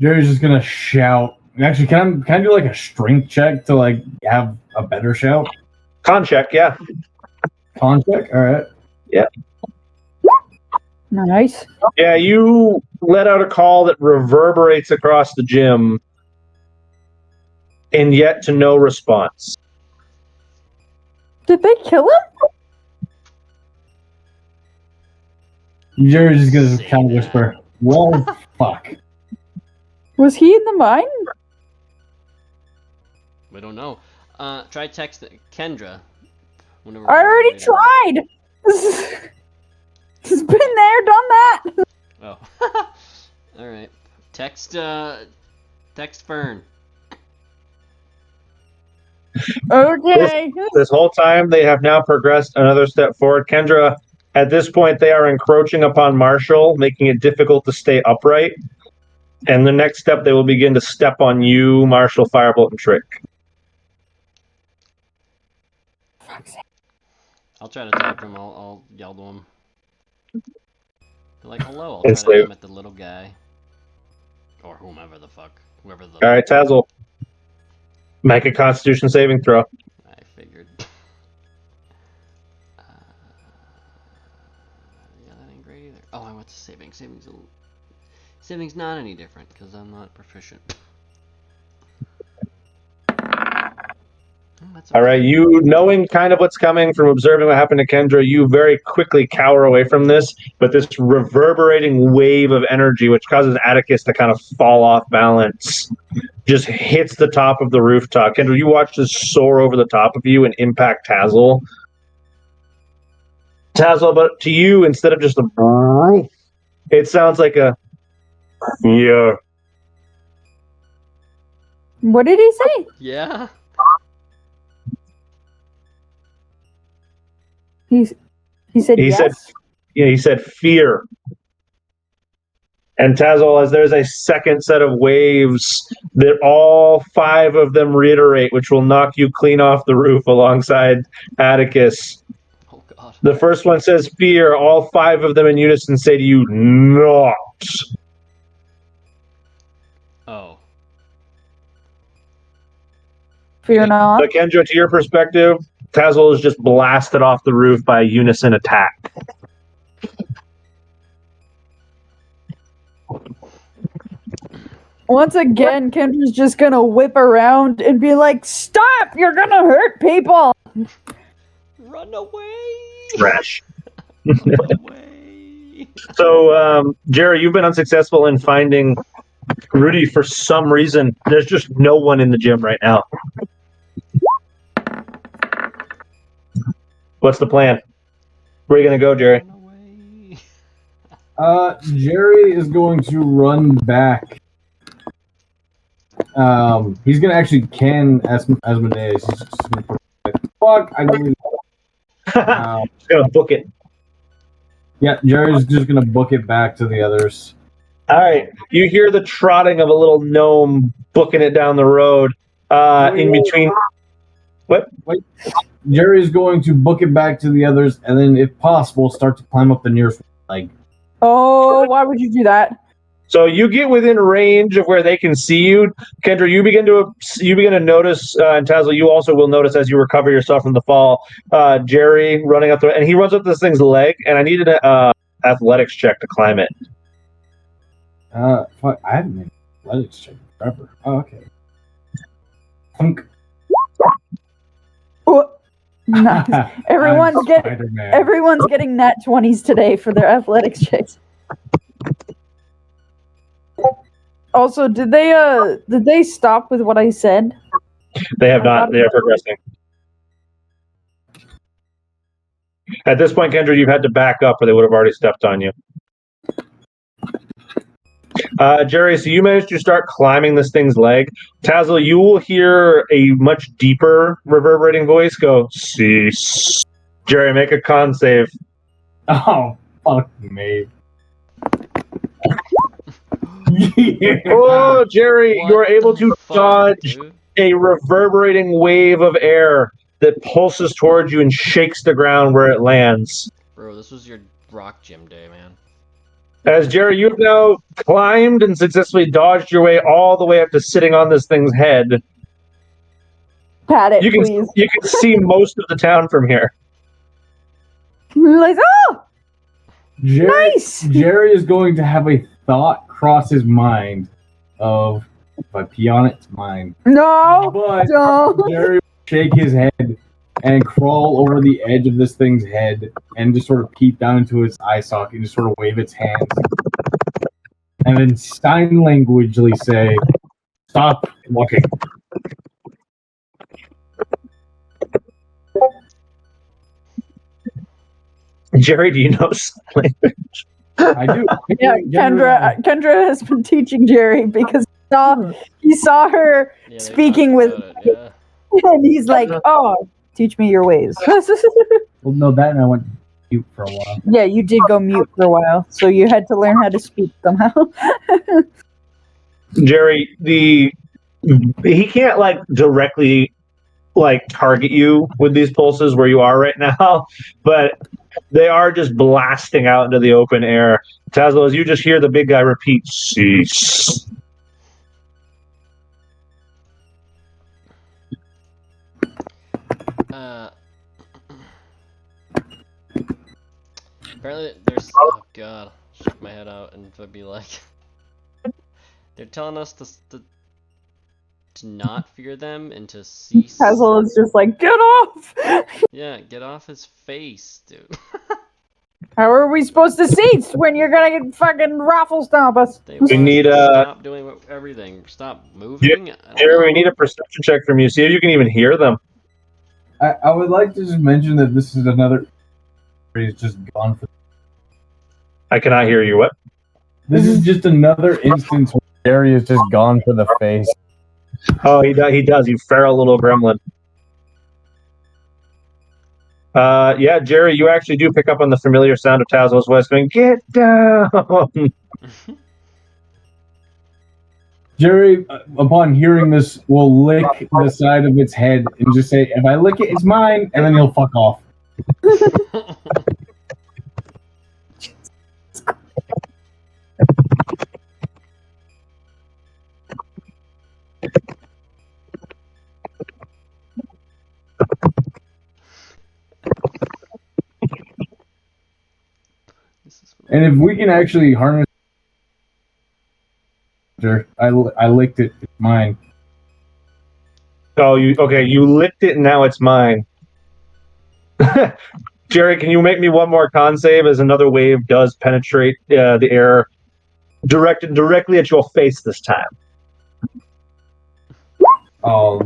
Jerry's just gonna shout. Actually, can I do like a strength check to like have a better shout? Con check, yeah. Con check? Alright. Yeah. Nice. Yeah, you let out a call that reverberates across the gym, and yet to no response. Did they kill him? Jerry's just gonna kind of whisper, well, fuck. Was he in the mine? We don't know. Try text Kendra. Whenever I already tried. He's been there, done that. Oh. All right. Text Fern. Okay. This whole time, they have now progressed another step forward. Kendra, at this point, they are encroaching upon Marshall, making it difficult to stay upright. And the next step, they will begin to step on you, Marshall, Firebolt, and Trick. I'll try to talk to him. I'll yell to him. They're like, hello. I'll try to aim at the little guy. Or whomever the fuck. Whoever the... All right, Tazzle. Make a Constitution saving throw. I figured. Yeah, that ain't great either. Oh, I went to saving. Saving's not any different, because I'm not proficient. All right, you knowing kind of what's coming from observing what happened to Kendra, you very quickly cower away from this, but this reverberating wave of energy, which causes Atticus to kind of fall off balance, just hits the top of the rooftop. Kendra, you watch this soar over the top of you and impact Tazzle. Tazzle, but to you, instead of just a... It sounds like a... Yeah. What did he say? Yeah? He said yes? He said fear. And Tazzle, as there's a second set of waves that all 5 of them reiterate, which will knock you clean off the roof alongside Atticus. Oh, God. The first one says fear. All 5 of them in unison say to you, not. Oh. Fear not. But Kendra, to your perspective, Tazzle is just blasted off the roof by a unison attack. Once again, Kendra's just gonna whip around and be like, "Stop! You're gonna hurt people!" Run away! Trash. Run away! So, Jerry, you've been unsuccessful in finding Rudy for some reason. There's just no one in the gym right now. What's the plan? Where are you going to go, Jerry? Run away! Jerry is going to run back. He's gonna actually can Asmodeus. He's just gonna put fuck. I believe. Just going to book it. Yeah, Jerry's just gonna book it back to the others. All right. You hear the trotting of a little gnome booking it down the road. In between. What? Wait. Jerry's going to book it back to the others, and then, if possible, start to climb up the nearest leg. Oh, why would you do that? So you get within range of where they can see you, Kendra. You begin to notice, and Tazzle, you also will notice as you recover yourself from the fall. Jerry running up and he runs up this thing's leg, and I needed an athletics check to climb it. Fuck, I haven't made an athletics check forever. Oh, okay. Hunk. Oh, nice. Everyone's getting nat 20s today for their athletics checks. Also, did they stop with what I said? They have not. They are progressing. At this point, Kendra, you've had to back up, or they would have already stepped on you. Jerry, so you managed to start climbing this thing's leg. Tazzle, you will hear a much deeper reverberating voice go, cease. Jerry, make a con save. Oh, fuck me. Yeah. Oh, Jerry, What you're able the to fuck, dodge dude? a reverberating wave of air that pulses towards you and shakes the ground where it lands. Bro, this was your rock gym day, man. As Jerry, you've now climbed and successfully dodged your way all the way up to sitting on this thing's head. Pat it, You please. can see most of the town from here. Like, oh, Jerry, nice. Jerry is going to have a thought cross his mind of, if I pee on it, it's mine. No, But don't. Jerry will shake his head and crawl over the edge of this thing's head and just sort of peep down into its eye socket and just sort of wave its hands. And then sign languagely say, stop walking. Jerry, do you know sign language? I do. Yeah, Kendra has been teaching Jerry because he saw her Yeah, they speaking talked with, about it, and he's like, "Oh, teach me your ways." Well, no, that and I went mute for a while. Yeah, you did go mute for a while, so you had to learn how to speak somehow. Jerry, he can't like directly like target you with these pulses where you are right now, but they are just blasting out into the open air. Tazzle, as you just hear the big guy repeat, cease. Apparently, there's. Oh god, shake my head out and it'd be like, they're telling us to not fear them and to cease. Hazel is just like, "Get off!" Yeah, get off his face, dude. How are we supposed to cease when you're gonna get fucking raffle stomp us? They We want need, us to stop doing everything. Stop moving. I don't Jerry, know. we need a perception check from you. See if you can even hear them. I would like to just mention that this is another. He's just gone for. I cannot hear you. What? This is just another instance where Jerry is just gone for the face. Oh, he does. You feral little gremlin. Yeah, Jerry, you actually do pick up on the familiar sound of Tazzle's voice going, "Get down!" Jerry, upon hearing this, will lick the side of its head and just say, "If I lick it, it's mine," and then he'll fuck off. And if we can actually harness, I licked it. It's mine. Oh, you licked it and now it's mine. Jerry, can you make me one more con save as another wave does penetrate the air, directed directly at your face this time? Oh,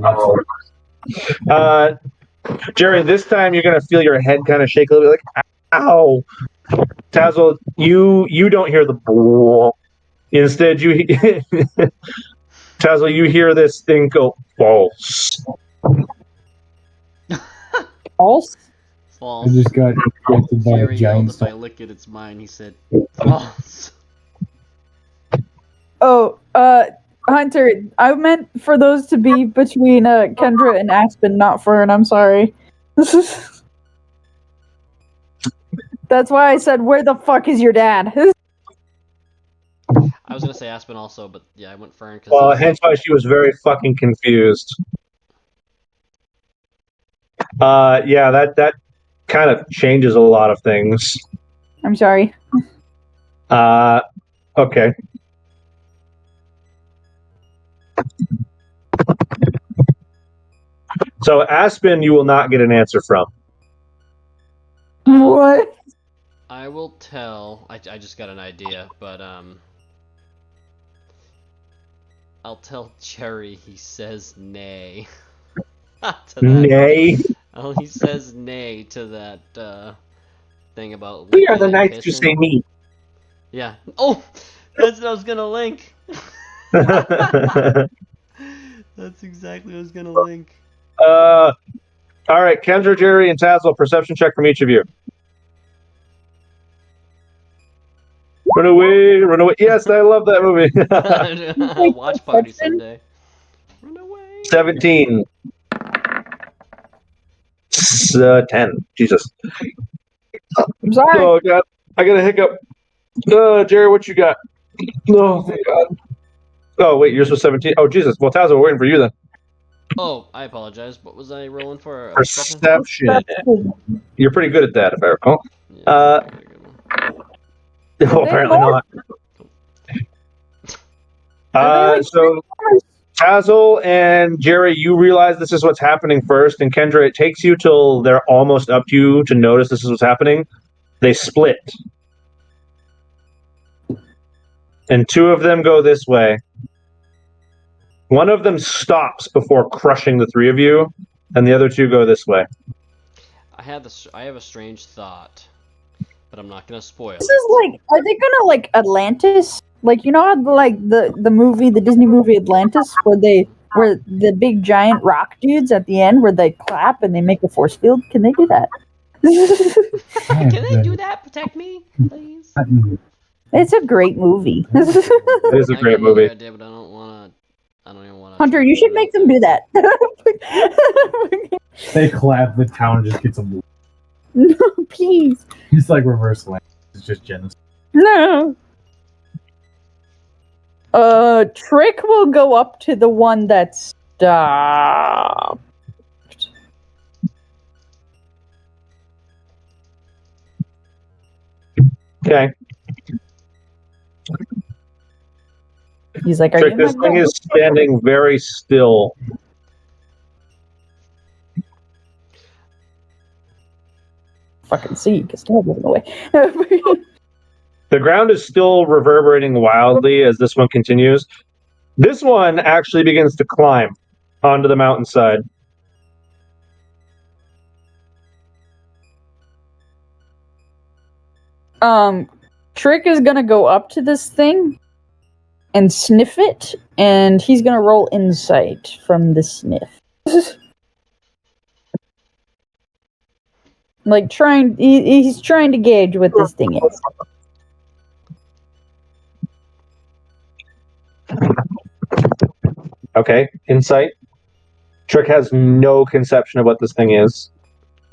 Jerry, this time you're gonna feel your head kind of shake a little bit, like, ow. Tazzle, you don't hear the blah. Instead, you Tazzle, you hear this thing go false. False? False. I just got rejected by a Jerry yelled, giant if I stone. lick it, it's mine. He said, false. Oh, Hunter, I meant for those to be between Kendra and Aspen, not Fern. I'm sorry. That's why I said, where the fuck is your dad? I was gonna say Aspen also, but yeah, I went Fern because. Well, hence why she was very fucking confused. Yeah, that kind of changes a lot of things. I'm sorry. Okay. So Aspen, you will not get an answer from. What? I will tell. I just got an idea, but I'll tell Jerry. He says nay. To that. Nay. Oh, he says nay to that thing about. We are the licking and knights to pissing. say me. Yeah. Oh, that's what I was gonna link. That's exactly what I was gonna link. All right, Kendra, Jerry, and Tazzle, perception check from each of you. Run away, run away. Yes, I love that movie. Watch party someday. Run away. 17. 10. Jesus. I'm sorry. Oh, God. I got a hiccup. Jerry, what you got? Oh, thank God. Oh, wait, yours was 17. Oh, Jesus. Well, Tazzle, we're waiting for you then. Oh, I apologize. What was I rolling for? Perception. You're pretty good at that, if I recall. Yeah, pretty good one. Oh, apparently not. So, Tazzle and Jerry, you realize this is what's happening first, and Kendra, it takes you till they're almost up to you to notice this is what's happening. They split. And two of them go this way. One of them stops before crushing the three of you, and the other two go this way. I have a strange thought, but I'm not gonna spoil This it. is like, are they gonna like Atlantis? Like, you know how like the movie, the Disney movie Atlantis, where the big giant rock dudes at the end where they clap and they make a force field? Can they do that? Can they do that? Protect me, please. It's a great movie. It is a I great got movie. another idea, but I don't even wanna. Hunter, you should make them do that. They clap, the town just gets a move. No, please. It's like reverse land. It's just genocide. No. Trick will go up to the one that stopped. Okay. He's like, are Trick, you this my thing girl? is standing very still. Fucking see, because dog wasn't away. The ground is still reverberating wildly as this one continues. This one actually begins to climb onto the mountainside. Trick is gonna go up to this thing and sniff it, and he's gonna roll insight from the sniff. Like he's trying to gauge what this thing is. Okay, insight. Trick has no conception of what this thing is.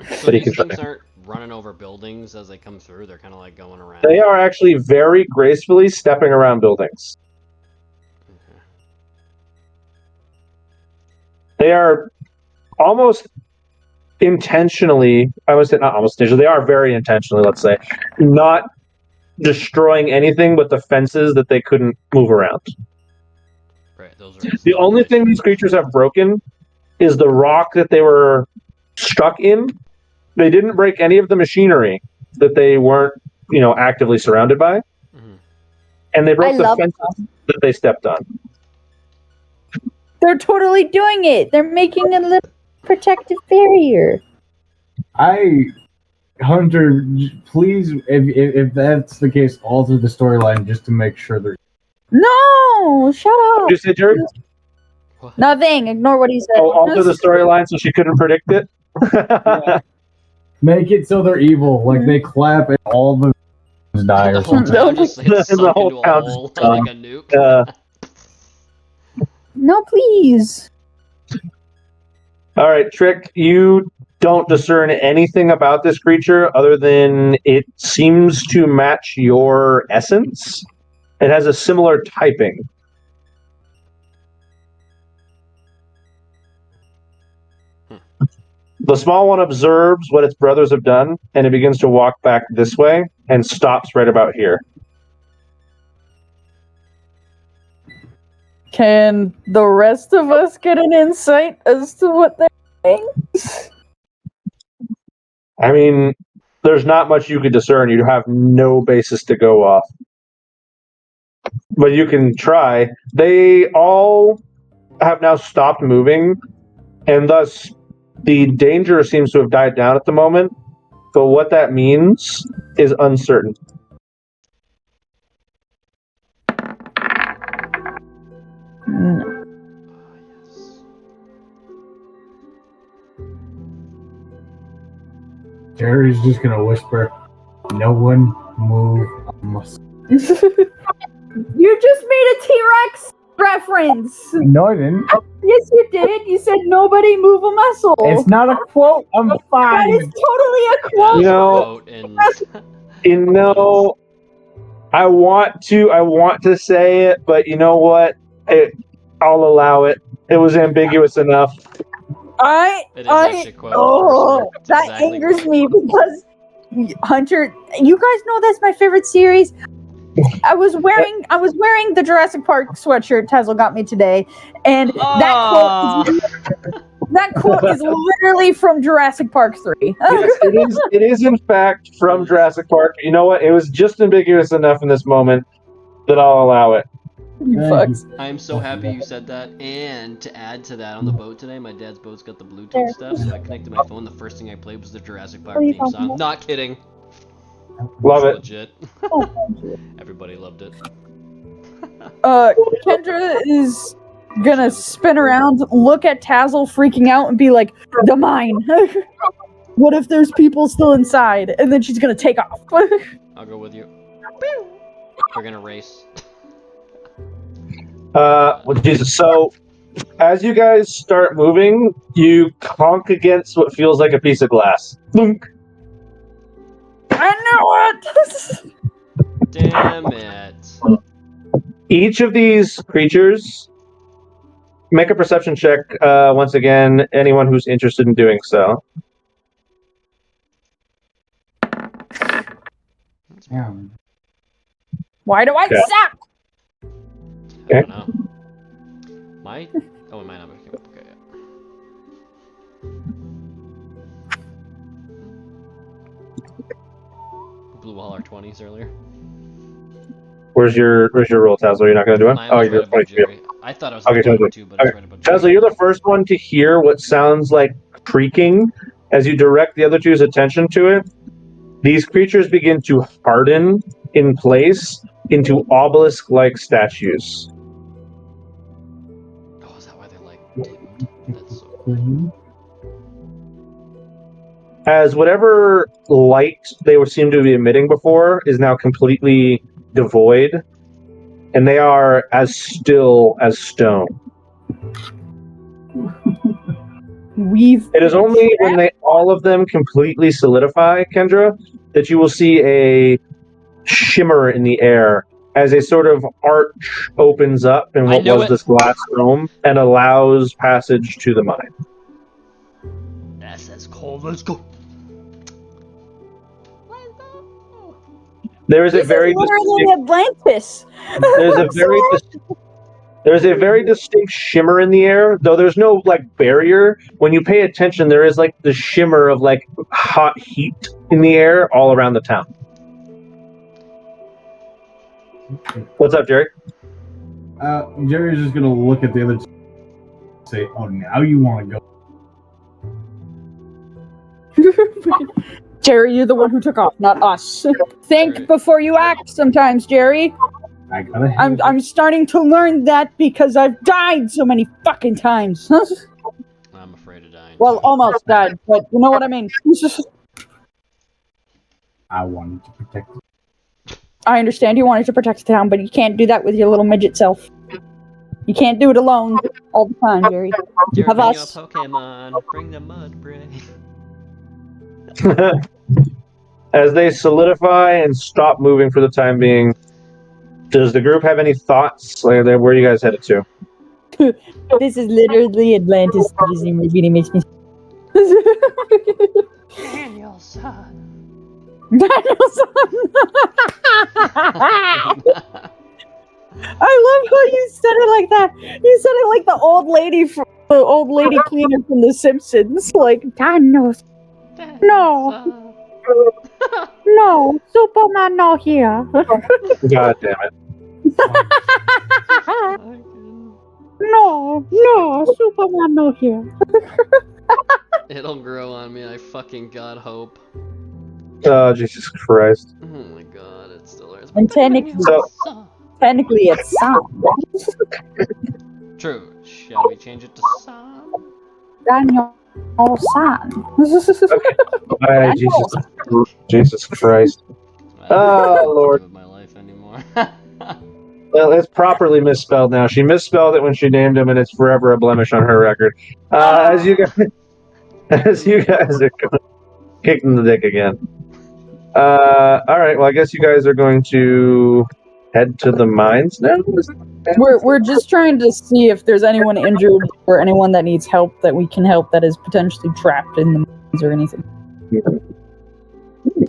So But he these can try. things aren't running over buildings as they come through? They're kind of like going around. They are actually very gracefully stepping around buildings. Okay. They are almost intentionally, I would say not almost intentionally, they are very intentionally, let's say, not destroying anything but the fences that they couldn't move around. Right. Those are The only thing these creatures have broken is the rock that they were stuck in. They didn't break any of the machinery that they weren't, actively surrounded by. Mhm. And they broke I the love fences that they stepped on. They're totally doing it. They're making a little protective barrier. Hunter, please, if that's the case, alter the storyline just to make sure they're. No, shut up. Did you say, Jared? Nothing. Ignore what he said. Oh, alter the storyline so she couldn't predict it? Make it so they're evil. Like they clap and all the die The or whole something. town just The sunk whole into a town's hole done. like a nuke. No, please. All right, Trick, you don't discern anything about this creature other than it seems to match your essence. It has a similar typing. The small one observes what its brothers have done, and it begins to walk back this way and stops right about here. Can the rest of us get an insight as to what they're doing? I mean, there's not much you could discern. You have no basis to go off. But you can try. They all have now stopped moving, and thus the danger seems to have died down at the moment. But what that means is uncertain. Jerry's just gonna whisper, "No one move a muscle." You just made a T-Rex reference. No, I didn't. Yes, you did. You said nobody move a muscle. It's not a quote. I'm That fine. is totally a quote. You know, I want to say it, but you know what? I'll allow it. It was ambiguous enough. It is actually a quote. It's That exactly angers what- me because Hunter, you guys know that's my favorite series. I was wearing the Jurassic Park sweatshirt Tazzle got me today, and that quote is literally from Jurassic Park 3. Yes, it is in fact from Jurassic Park. You know what? It was just ambiguous enough in this moment that I'll allow it. You fucks. I'm so happy you said that. And to add to that, on the boat today, my dad's boat's got the Bluetooth stuff, so I connected my phone. The first thing I played was the Jurassic Park theme song. Not kidding. Love it. Legit. Everybody loved it. Kendra is gonna spin around, look at Tazzle freaking out, and be like, "The mine. What if there's people still inside?" And then she's gonna take off. I'll go with you. We're gonna race. Well, Jesus. So, as you guys start moving, you conk against what feels like a piece of glass. Boom. I know it. Damn it. Each of these creatures, make a perception check. Once again, anyone who's interested in doing so. Yeah. Why do I Okay. suck? I don't know. Oh, my number came up. Okay, yeah. Blew all our 20s earlier. Where's your roll, Tazzle? You're not going to do one? Mine Oh, was you're right above 22. Jerry. I thought I was Okay, at 22, but it's okay. right above Jerry. Tazzle, you're the first one to hear what sounds like creaking as you direct the other two's attention to it. These creatures begin to harden in place into obelisk-like statues. Oh, is that why they're like dimmed? That's so cool. As whatever light they seem to be emitting before is now completely devoid, and they are as still as stone. It is only when all of them completely solidify, Kendra, that you will see a shimmer in the air as a sort of arch opens up in what was this glass dome and allows passage to the mine. That's as cold. Let's go. There is a This very is literally Atlantis. There's a very distinct shimmer in the air, though there's no like barrier. When you pay attention, there is like the shimmer of like hot heat in the air all around the town. What's up, Jerry? Jerry's just gonna look at the other two and say, "Oh, now you want to go?" Jerry, you're the one who took off, not us. Think before you act sometimes, Jerry. I gotta. I'm starting to learn that because I've died so many fucking times. I'm afraid of dying. Well, almost died, but you know what I mean. I wanted to protect it. I understand you wanted to protect the town, but you can't do that with your little midget self. You can't do it alone all the time, Jerry. You have bring us. your Pokemon. Bring the mud brain. As they solidify and stop moving for the time being, does the group have any thoughts? Like, where are you guys headed to? This is literally Atlantis Disney movie. It makes me. Daniel's son. I love how you said it like that. You said it like the old lady cleaner from The Simpsons. Like Daniel's. No. No, Superman not here. God damn it. No, Superman not here. It'll grow on me. I fucking got hope. Oh, Jesus Christ. Oh my god, it still hurts. And technically it's Sam. True. Shall we change it to Sam? Daniel San. Okay. Jesus Christ. Oh, Lord. Of my life anymore. Well, it's properly misspelled now. She misspelled it when she named him, and it's forever a blemish on her record. As you guys are kicking the dick again. All right. Well, I guess you guys are going to head to the mines now. We're just trying to see if there's anyone injured or anyone that needs help that we can help that is potentially trapped in the mines or anything.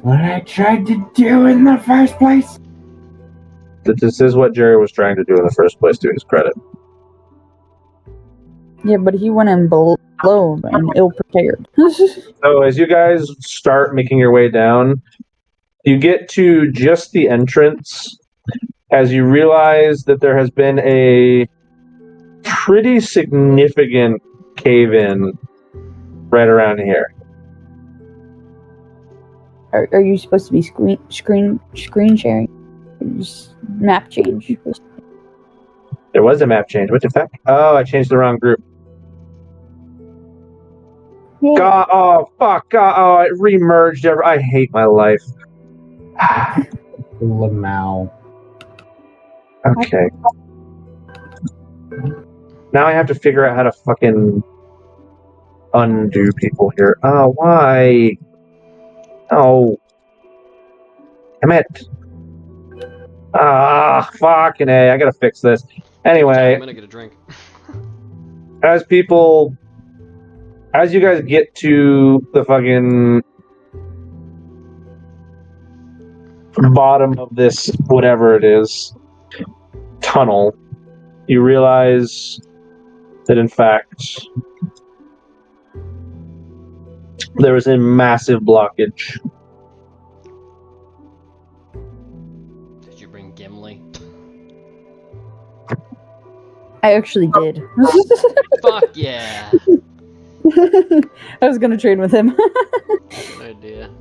What I tried to do in the first place. This is what Jerry was trying to do in the first place, to his credit. Yeah, but he went in blown and ill-prepared. So as you guys start making your way down, you get to just the entrance as you realize that there has been a pretty significant cave-in right around here. Are you supposed to be screen sharing? Just map change. There was a map change. What the fuck? Oh, I changed the wrong group. Yeah. God, oh, fuck. God, oh, it remerged. I hate my life. Lamau. Okay. Now I have to figure out how to fucking undo people here. Oh, why? Oh. Damn it. Ah, fucking A. I gotta fix this. Anyway. I'm gonna get a drink. As you guys get to the fucking bottom of this, whatever it is, tunnel, you realize that in fact there is a massive blockage. Did you bring Gimli? I actually did. Fuck yeah! I was gonna trade with him. Good idea.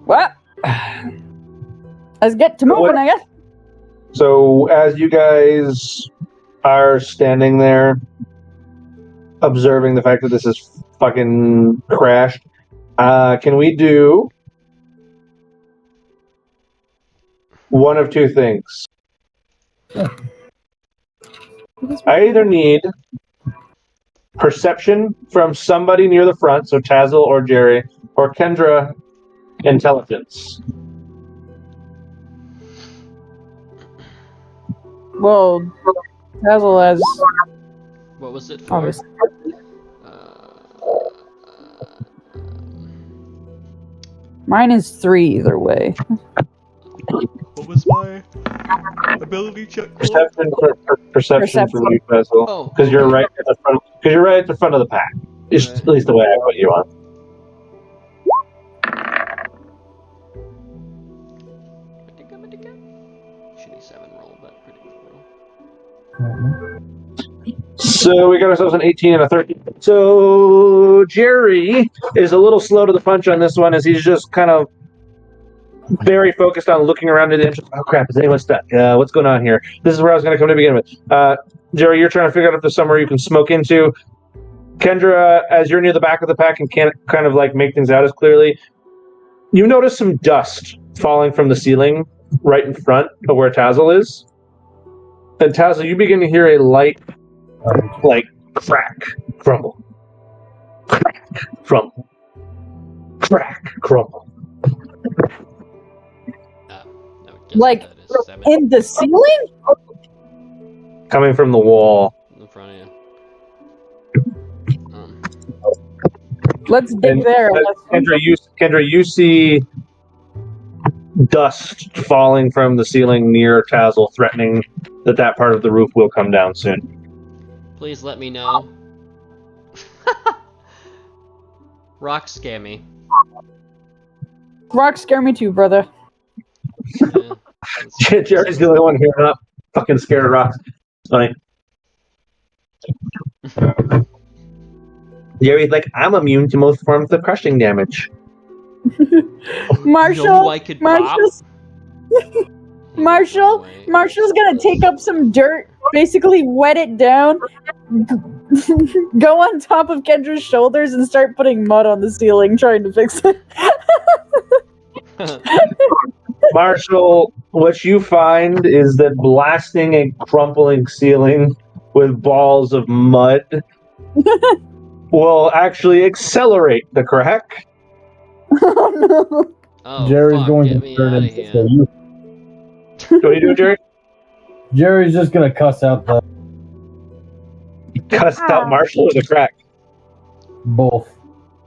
What? Let's get to moving, I guess. So as you guys are standing there observing the fact that this is fucking crashed, can we do one of two things. I either need perception from somebody near the front, so Tazzle or Jerry, or Kendra intelligence. Well, Tazzle has What was it for? obviously. Mine is 3 either way. What was my ability check? Perception from you, Tazzle. Oh, Because you're right at the front. Because you're right at the front of the pack. It's Right. at least the way I put you on. Shitty 7 roll, but pretty good roll. So we got ourselves an 18 and a 13. So Jerry is a little slow to the punch on this one, as he's just kind of very focused on looking around to the entrance. Oh crap! Is anyone stuck? What's going on here? This is where I was going to come to begin with. Jerry, you're trying to figure out if there's somewhere you can smoke into. Kendra, as you're near the back of the pack and can't kind of like make things out as clearly, you notice some dust falling from the ceiling right in front of where Tazzle is. And Tazzle, you begin to hear a light, like, crack, crumble. Crack, crumble. Crack, crumble. I would guess Like, that is 7 in the ceiling? Coming from the wall. in front of you. Let's dig And there. Kendra, you see dust falling from the ceiling near Tazzle, threatening that part of the roof will come down soon. Please let me know. Rocks scare me. Rocks scare me too, brother. Yeah, Jerry's the only one here not fucking scared of rocks. Funny. Jerry's like, I'm immune to most forms of crushing damage. Marshall, You know who I could Marshall's gonna take up some dirt, basically wet it down, go on top of Kendra's shoulders and start putting mud on the ceiling, trying to fix it. Marshall, what you find is that blasting a crumpling ceiling with balls of mud will actually accelerate the crack. Oh no. Oh, Jerry's fuck, going get to me turn out of into here. so you. What do you do, Jerry? Jerry's just gonna cuss out the Cussed out Marshall with a crack. both.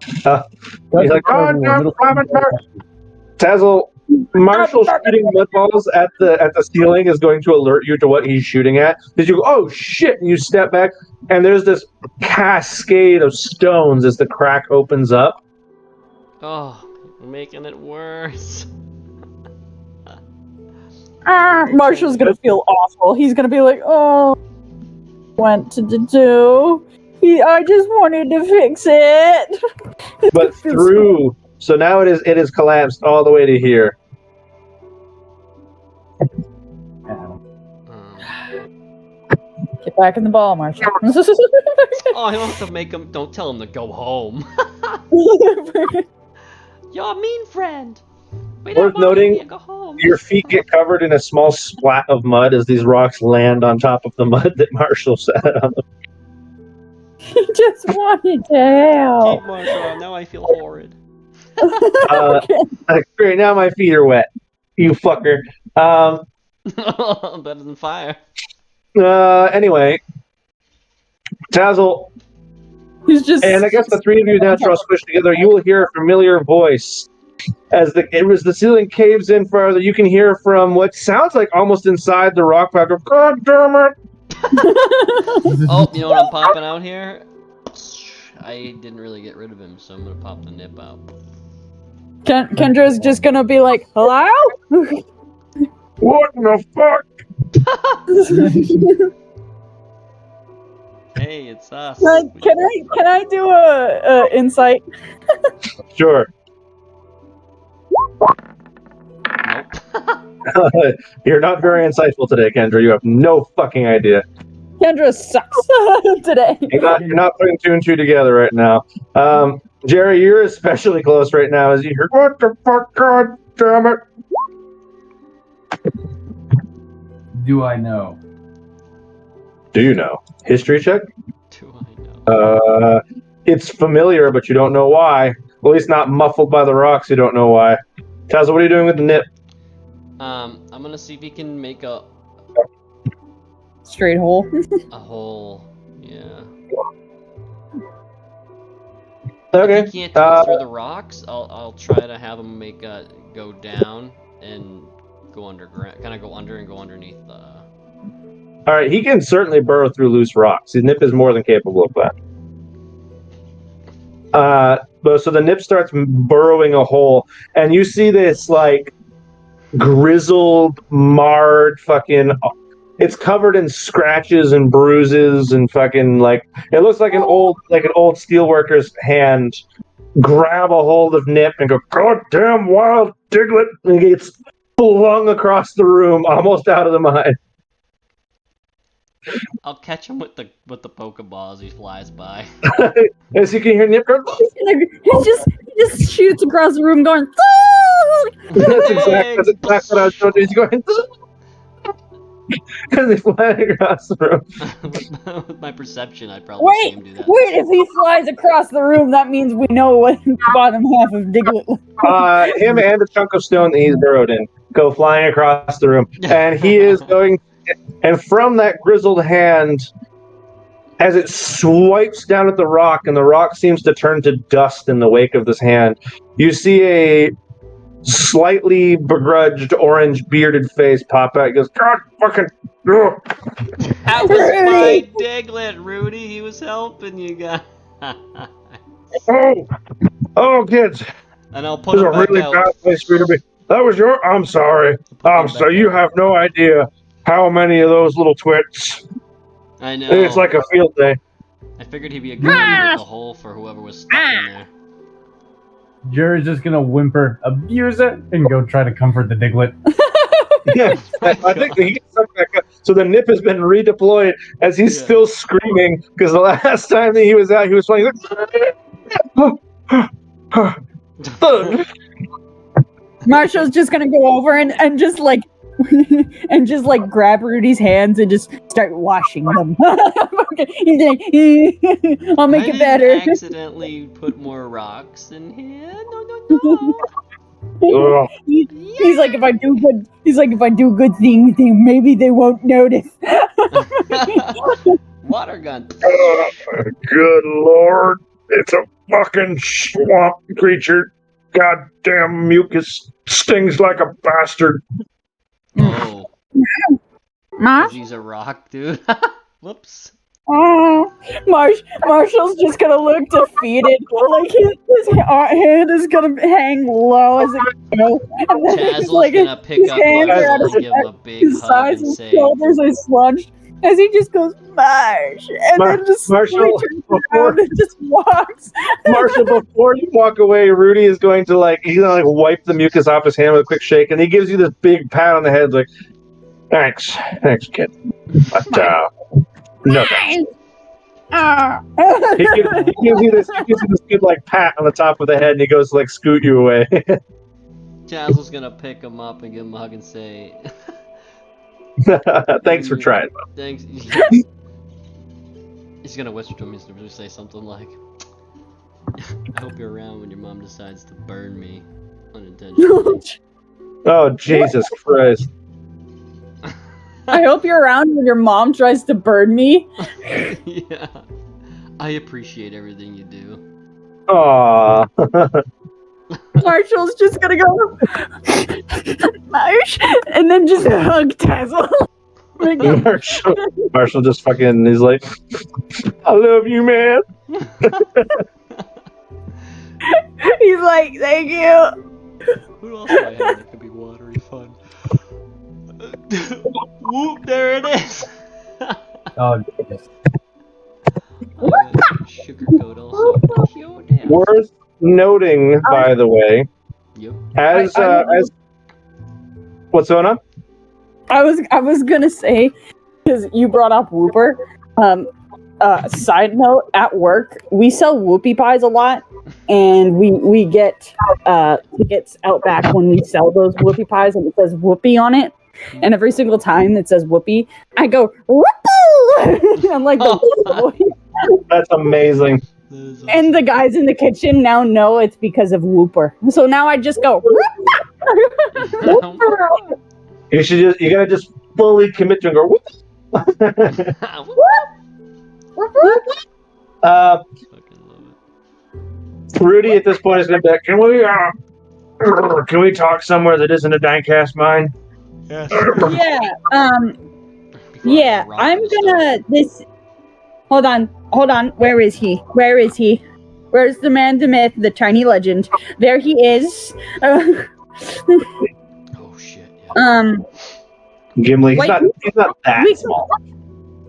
He's like, "God, no, Tazzle, Marshall shooting mud balls at the ceiling is going to alert you to what he's shooting at. Because you go, oh shit, and you step back, and there's this cascade of stones as the crack opens up. Oh, you're making it worse. Marshall's gonna feel awful. He's gonna be like, oh, went to do. I just wanted to fix it. But through, so now it is collapsed all the way to here. Get back in the ball, Marshall. Oh, I don't have to make him. Don't tell him to go home. You're a mean friend. We don't Worth bother noting, you, go home. your feet get covered in a small splat of mud as these rocks land on top of the mud that Marshall sat on. He just wanted to help. Keep Marshall. Now I feel horrid. Great, now my feet are wet. You fucker. Better than fire. Anyway, Tazzle, He's just. and I guess the three of you now are squished together. You will hear a familiar voice as the ceiling caves in further. You can hear from what sounds like almost inside the rock pack of God damn it. Oh, you know what I'm popping out here? I didn't really get rid of him, so I'm gonna pop the nip out. Kendra's just gonna be like, hello? What in the fuck? Hey, it's us. Can I do a insight? Sure. Nope. You're not very insightful today, Kendra. You have no fucking idea. Kendra sucks today. You're not putting two and two together right now. Jerry, you're especially close right now as you hear, what the fuck, God damn it. Do I know? Do you know? History check? Do I know? It's familiar, but you don't know why. At least not muffled by the rocks, you don't know why. Tazza, what are you doing with the nip? I'm gonna see if he can make a Straight hole. hole. Yeah. Okay. If he can't go through the rocks, I'll try to have him make go down and go underground, kind of go under and go underneath the. All right, he can certainly burrow through loose rocks. His nip is more than capable of that. So the nip starts burrowing a hole, and you see this like grizzled, marred, fucking. It's covered in scratches and bruises and fucking like it looks like an old steelworker's hand grab a hold of Nip and go, "Goddamn wild Diglett!" and he gets flung across the room, almost out of the mine. I'll catch him with the Pokeball as he flies by. As you can hear Nip go, He just shoots across the room going. that's exactly what I was doing. He's going. Because he's flying across the room. With my perception, I'd probably see him do that. Wait! If he flies across the room, that means we know what the bottom half of Diglett. Him and a chunk of stone that he's burrowed in go flying across the room, and he is going. And from that grizzled hand, as it swipes down at the rock, and the rock seems to turn to dust in the wake of this hand, you see a slightly begrudged orange bearded face pop out. He goes, "God fucking ugh." That was my Diglett, Rudy. He was helping you guys. Oh, kids. And I'll put This is him a back really out. bad place for you to be. That was your. I'm sorry. So you have no idea how many of those little twits. I know. It's like a field day. I figured he'd be a good one with the hole for whoever was stuck in there. Jerry's just gonna whimper, abuse it, and go try to comfort the Diglett. Yeah, I think he gets something like that. So the nip has been redeployed as he's still screaming because the last time that he was out, he was flying. Marshall's just gonna go over and just like and just like grab Rudy's hands and just start washing them. He's like, I'll make it better. I accidentally put more rocks in here. No. He's like, if I do good. He's like, if I do good things, then maybe they won't notice. Water gun. Good Lord, it's a fucking swamp creature. Goddamn mucus stings like a bastard. Oh. Huh? She's a rock, dude. Whoops. Oh, Marshall's just gonna look defeated. Like his hand is gonna hang low as it goes. And then Tazzle's like, gonna pick his up hands are out Marshall of and give him a big his hug sides and and say, shoulders are slunched as he just goes, Marsh, and then just Marshall, turns around and just walks. Marshall, before you walk away, Rudy is going to wipe the mucus off his hand with a quick shake, and he gives you this big pat on the head, like, thanks, kid. But no thanks. He gives you this good pat on the top of the head, and he goes to scoot you away. Tazzle's gonna pick him up and give him a hug and say, Thanks for trying. thanks. He's gonna whisper to him. He's gonna say something like, I hope you're around when your mom decides to burn me unintentionally. Oh, Jesus Christ. I hope you're around when your mom tries to burn me. Yeah. I appreciate everything you do. Aww. Marshall's just gonna go, Marsh, and then just hug Tazzle. Marshall just fucking, he's like, I love you, man. He's like, thank you. Who else do I have that could be watery fun? Whoop, there it is! Oh, yes. Sugarcoat also. Cute, yeah. Worth noting, by the way, Yep. as what's going on? I was gonna say, because you brought up Whooper. Side note: at work, we sell whoopie pies a lot, and we get tickets out back when we sell those whoopie pies, and it says whoopie on it. And every single time it says whoopee, I go, whoopoo! I'm like, the That's amazing. and the guys in the kitchen now know it's because of Whooper. So now I just go, Whooper! You gotta just fully commit to and go, whoop. Fucking love it. Rudy at this point is gonna be like, can we talk somewhere that isn't a dank-ass mine? Yes. Yeah, I'm gonna, hold on, where is he? Where's the man, the myth, the tiny legend? There he is. Oh shit. Yeah. Gimli, he's not that small.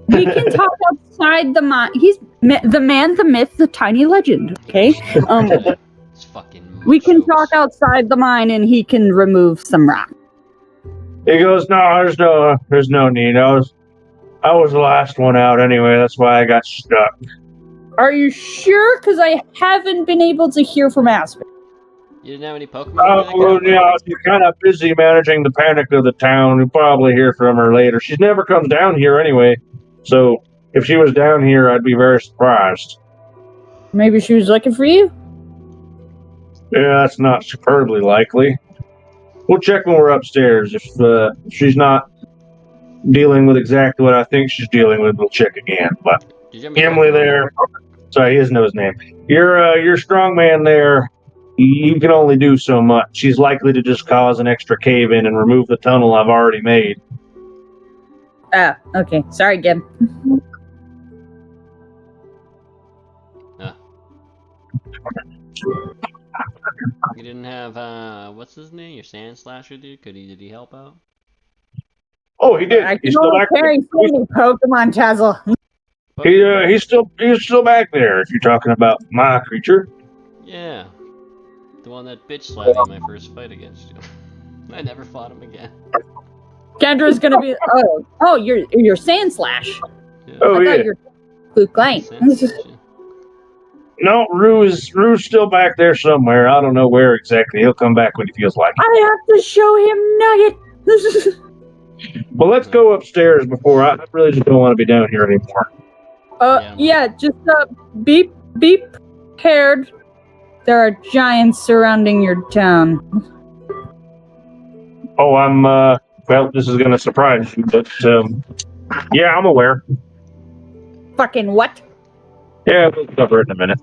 We can talk outside the mine. He's the man, the myth, the tiny legend. Okay. It's fucking. We can jokes. talk outside the mine, and he can remove some rock. He goes, no, there's no need. I was the last one out anyway. That's why I got stuck. Are you sure? Because I haven't been able to hear from Aspen. You didn't have any Pokemon? Oh, yeah, she's kind of busy managing the panic of the town. We'll probably hear from her later. She never comes down here anyway. So if she was down here, I'd be very surprised. Maybe she was looking for you? Yeah, that's not superbly likely. We'll check when we're upstairs. If she's not dealing with exactly what I think she's dealing with, we'll check again. But Emily there, sorry, he doesn't know his name. Your strong man there, you can only do so much. She's likely to just cause an extra cave in and remove the tunnel I've already made. Ah, okay. Sorry, Gib. You didn't have what's his name? Your Sand Slasher dude? Did he help out? Oh, he did. I He's can still only back carry so many Pokemon, Tazzle. He's still back there. If you're talking about my creature. Yeah, the one that bitch slapped me in my first fight against you. I never fought him again. Kendra's gonna be. Oh, you're Sand Slash. Yeah. Oh, I yeah. thought you're Luke Lane. Sand Slash, yeah. No, Rue's still back there somewhere. I don't know where exactly. He'll come back when he feels like it. I have to show him Nugget. Well, let's go upstairs before I really just don't want to be down here anymore. Yeah, just be prepared. There are giants surrounding your town. Oh, well, this is going to surprise you, but, yeah, I'm aware. Fucking what? Yeah, we'll cover it in a minute.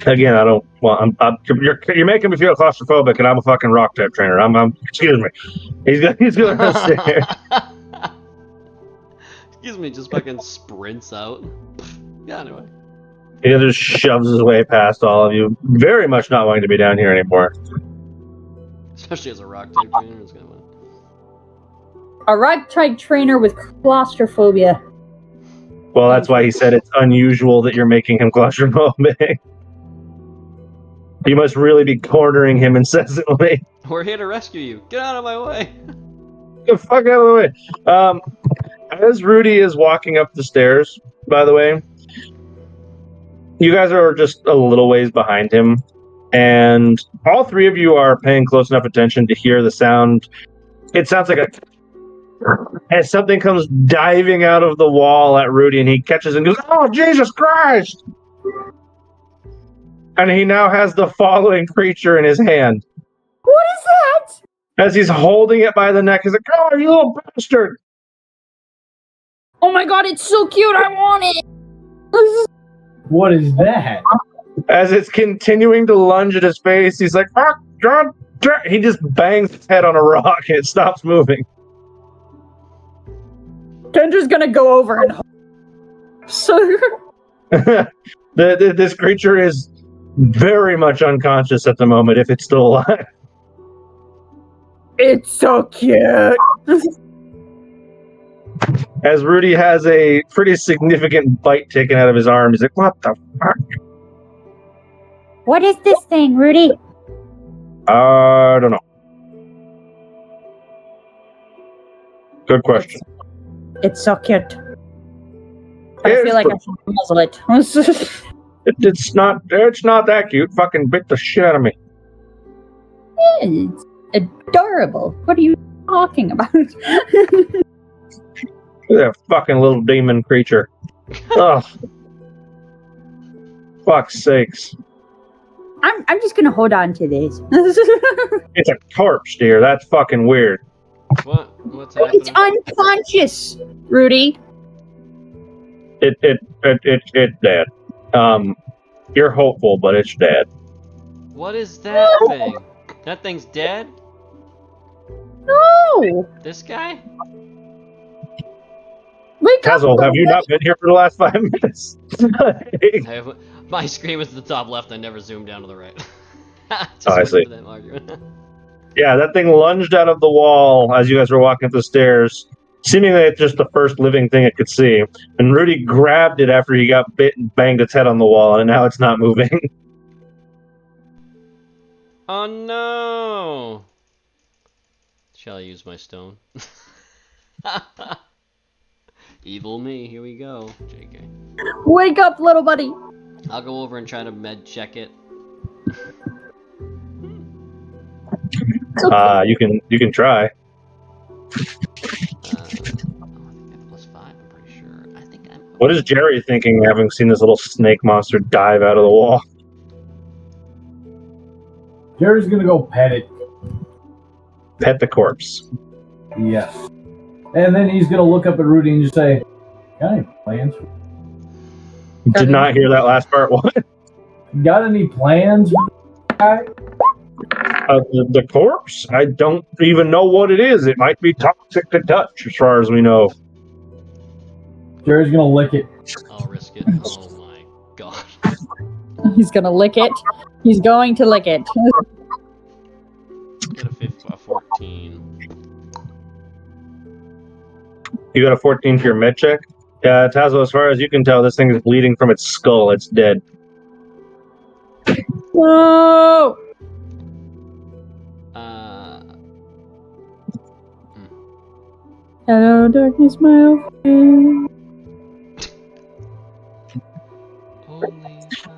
Again, I don't, well, you're making me feel claustrophobic, and I'm a fucking rock type trainer. Excuse me. He's going to sit here. Excuse me, just fucking sprints out. Yeah, anyway. He just shoves his way past all of you, very much not wanting to be down here anymore. Especially as a rock type trainer, it's gonna win. A rock type trainer with claustrophobia. Well, that's why he said it's unusual that you're making him claustrophobic. You must really be cornering him incessantly. We're here to rescue you. Get out of my way. Get the fuck out of the way. As Rudy is walking up the stairs, by the way, you guys are just a little ways behind him, and all three of you are paying close enough attention to hear the sound. It sounds like as something comes diving out of the wall at Rudy, and he catches and goes, "Oh, Jesus Christ!" And he now has the following creature in his hand. What is that? As he's holding it by the neck, he's like, "Oh, you little bastard!" Oh my god, it's so cute, I want it! What is that? As it's continuing to lunge at his face, he's like, "Oh, God!" He just bangs his head on a rock, and it stops moving. Kendra's gonna go over and so This creature is very much unconscious at the moment, if it's still alive. it's so cute. As Rudy has a pretty significant bite taken out of his arm, he's like, "What the fuck?" What is this thing, Rudy? I don't know. Good question. It's so cute. But I feel like I should muzzle it. It's not that cute. Fucking bit the shit out of me. It's adorable. What are you talking about? Look at that fucking little demon creature. Oh, fuck's sakes. I'm just gonna hold on to this. It's a corpse, dear. That's fucking weird. What? What's It's happening? unconscious, Rudy. It's dead. You're hopeful, but it's dead. What is that thing? That thing's dead? No. This guy? Wake up, Hazel, have you not been here for the last 5 minutes? My screen was at the top left. I never zoomed down to the right. Just I waiting see. for them arguing. Yeah, that thing lunged out of the wall as you guys were walking up the stairs, seemingly it's just the first living thing it could see. And Rudy grabbed it after he got bit and banged its head on the wall, and now it's not moving. Oh no! Shall I use my stone? Evil me, here we go. JK. Wake up, little buddy. I'll go over and try to med check it. You can try. I think I have +5, I'm pretty sure. I think I'm... What is Jerry thinking, having seen this little snake monster dive out of the wall? Jerry's gonna go pet it. Pet the corpse. Yes. And then he's gonna look up at Rudy and just say, "Got any plans? Did not hear that last part. What? Got any plans for this guy?" The corpse? I don't even know what it is. It might be toxic to touch, as far as we know. Jerry's gonna lick it. I'll risk it. Oh my god. He's gonna lick it. He's going to lick it. Get a 14. You got a 14 for your med check? Yeah, Tazo, as far as you can tell, this thing is bleeding from its skull. It's dead. Whoa! Hello, darkness, my old friend. Holy shit.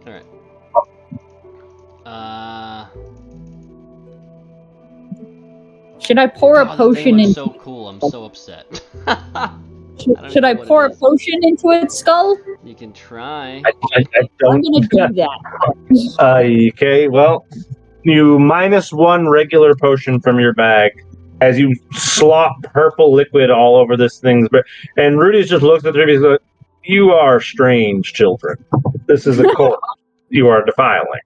Alright. Should I pour a God, that thing potion looks in? so cool, I'm so upset. Should I know what pour it a is. potion into its skull? You can try. I I'm don't. gonna do that. Okay, well, you -1 regular potion from your bag as you slop purple liquid all over this thing's. And Rudy just looks at the baby and goes, "You are strange children. This is a corpse you are defiling."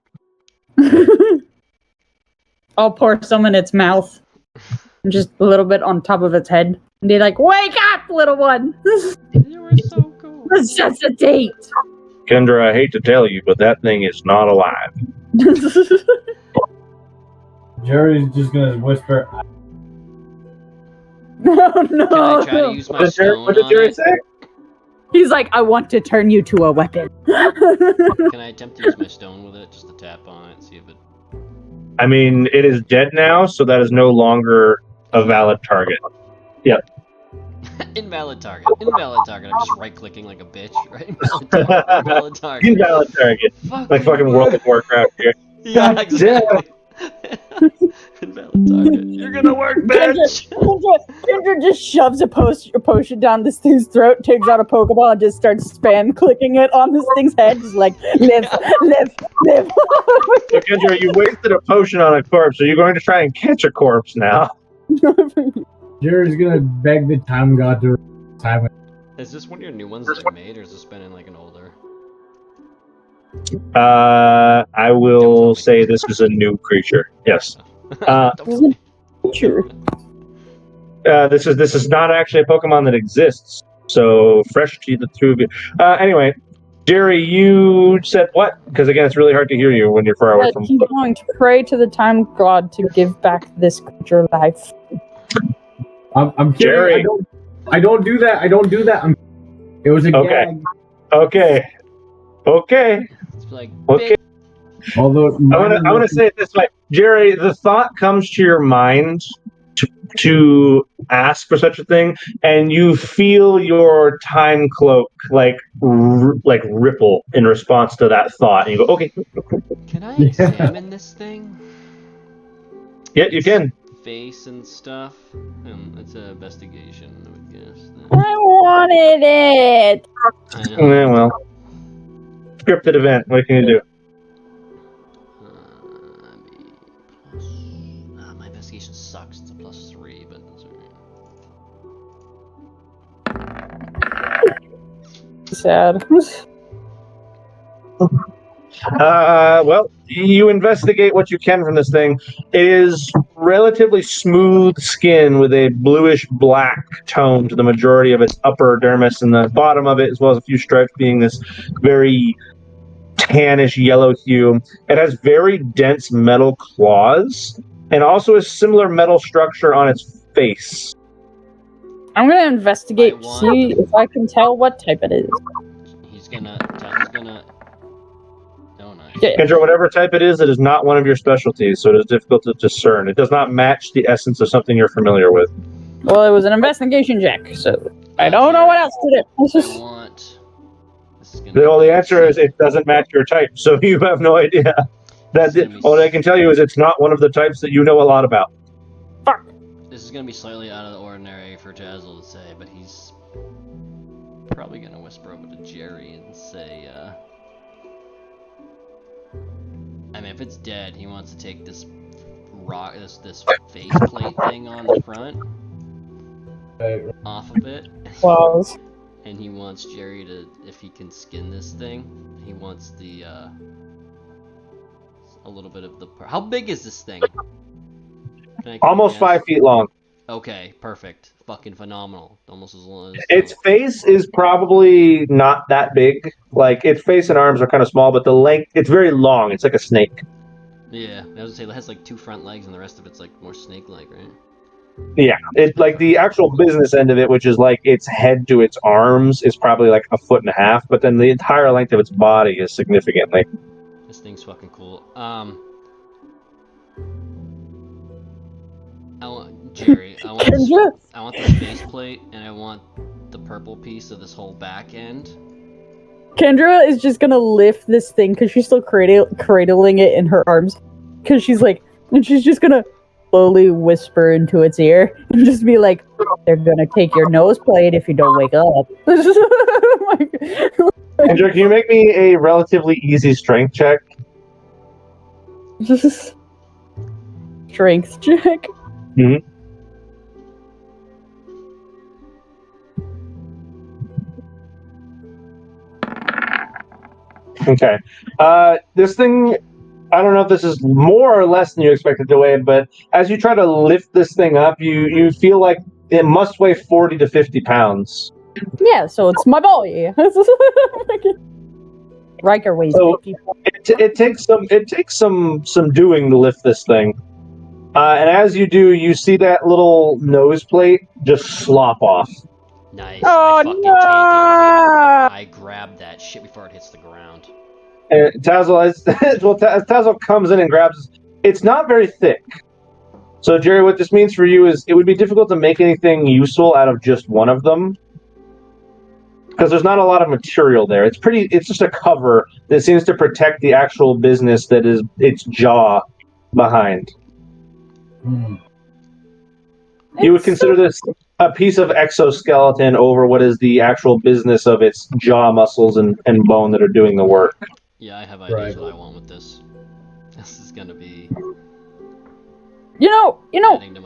I'll pour some in its mouth. Just a little bit on top of its head. And be like, wake up, little one! You were so cool. Resuscitate! Kendra, I hate to tell you, but that thing is not alive. Jerry's just gonna whisper, No, Can I try to no! use my stone What did on Jerry it? say? He's like, I want to turn you to a weapon. Can I attempt to use my stone with it, just to tap on it, see if it... I mean, it is dead now, so that is no longer a valid target. Yep. Invalid target. Invalid target. I'm just right-clicking like a bitch, right? Invalid target. Invalid target. Like fucking World of Warcraft here. Yeah, God exactly. Invalid target. You're gonna work, bitch! Kendra just shoves a potion down this thing's throat, takes out a Pokeball, and just starts spam clicking it on this thing's head. Just like, live, live, live. So, Kendra, you wasted a potion on a corpse. Are you going to try and catch a corpse now? Jerry's gonna beg the time god to time it. Is this one of your new ones that you made, or is this been in like an older? I will say this is a new creature. Yes. Don't tell me. Sure. This is not actually a Pokemon that exists. So fresh to the two of you. Anyway, Jerry, you said what? Because again, it's really hard to hear you when you're far away from. He's going to pray to the time god to give back this creature life. I'm kidding. Jerry. I don't do that. I don't do that. It was a Okay. gag. Okay. It's like, Okay. Although I want to say it this way, Jerry. The thought comes to your mind to ask for such a thing, and you feel your time cloak like ripple in response to that thought, and you go, "Okay." Can I examine this thing? Yeah, you can. Face and stuff. It's an investigation, I would guess. I wanted it. I know. Yeah, well, scripted event. What can you do? My investigation sucks. It's a +3, but that's alright. Sad. Well, you investigate what you can from this thing. It is relatively smooth skin with a bluish black tone to the majority of its upper dermis and the bottom of it, as well as a few stripes being this very tannish yellow hue. It has very dense metal claws and also a similar metal structure on its face. I'm gonna investigate to see if I can tell what type it is. Tyler's gonna. Oh, nice. Yeah. Kendra, whatever type it is not one of your specialties, so it is difficult to discern. It does not match the essence of something you're familiar with. Well, it was an investigation check, so I don't know what else to do. I want. Well, the answer is it doesn't match your type, so you have no idea. All I can tell you is it's not one of the types that you know a lot about. Fuck. This is gonna be slightly out of the ordinary for Tazzle to say, but he's probably gonna whisper over to Jerry and say, I mean, if it's dead, he wants to take this this faceplate thing on the front off of it. Claws. And he wants Jerry to, if he can skin this thing, he wants the a little bit of the. How big is this thing? Almost 5 feet long. Okay, perfect. Fucking phenomenal. Almost as long as. Its face is probably not that big. Like, its face and arms are kind of small, but the length, it's very long. It's like a snake. Yeah, I was gonna say, it has like 2 front legs and the rest of it's like more snake-like, right? Yeah, it like the actual business end of it, which is like its head to its arms, is probably like 1.5 feet, but then the entire length of its body is significantly. This thing's fucking cool. Jerry, I want this faceplate, and I want the purple piece of this whole back end. Kendra is just gonna lift this thing because she's still cradling it in her arms. Because she's like, and she's just gonna slowly whisper into its ear and just be like, "They're gonna take your nose plate if you don't wake up." Kendra, can you make me a relatively easy strength check? Strength check. Mm-hmm. Okay. This thing, I don't know if this is more or less than you expected to weigh, but as you try to lift this thing up, you feel like it must weigh 40 to 50 pounds. Yeah, so it's my boy. Riker weighs 50 pounds. It takes some doing to lift this thing. And as you do, you see that little nose plate just slop off. Nice. Oh, I no! I grabbed that shit before it hits the ground. And Tazzle, as Tazzle comes in and grabs, it's not very thick. So, Jerry, what this means for you is it would be difficult to make anything useful out of just one of them. Because there's not a lot of material there. It's just a cover that seems to protect the actual business that is its jaw behind. You would consider this a piece of exoskeleton over what is the actual business of its jaw muscles and bone that are doing the work. Yeah, I have ideas what I want with this. This is gonna be. You know,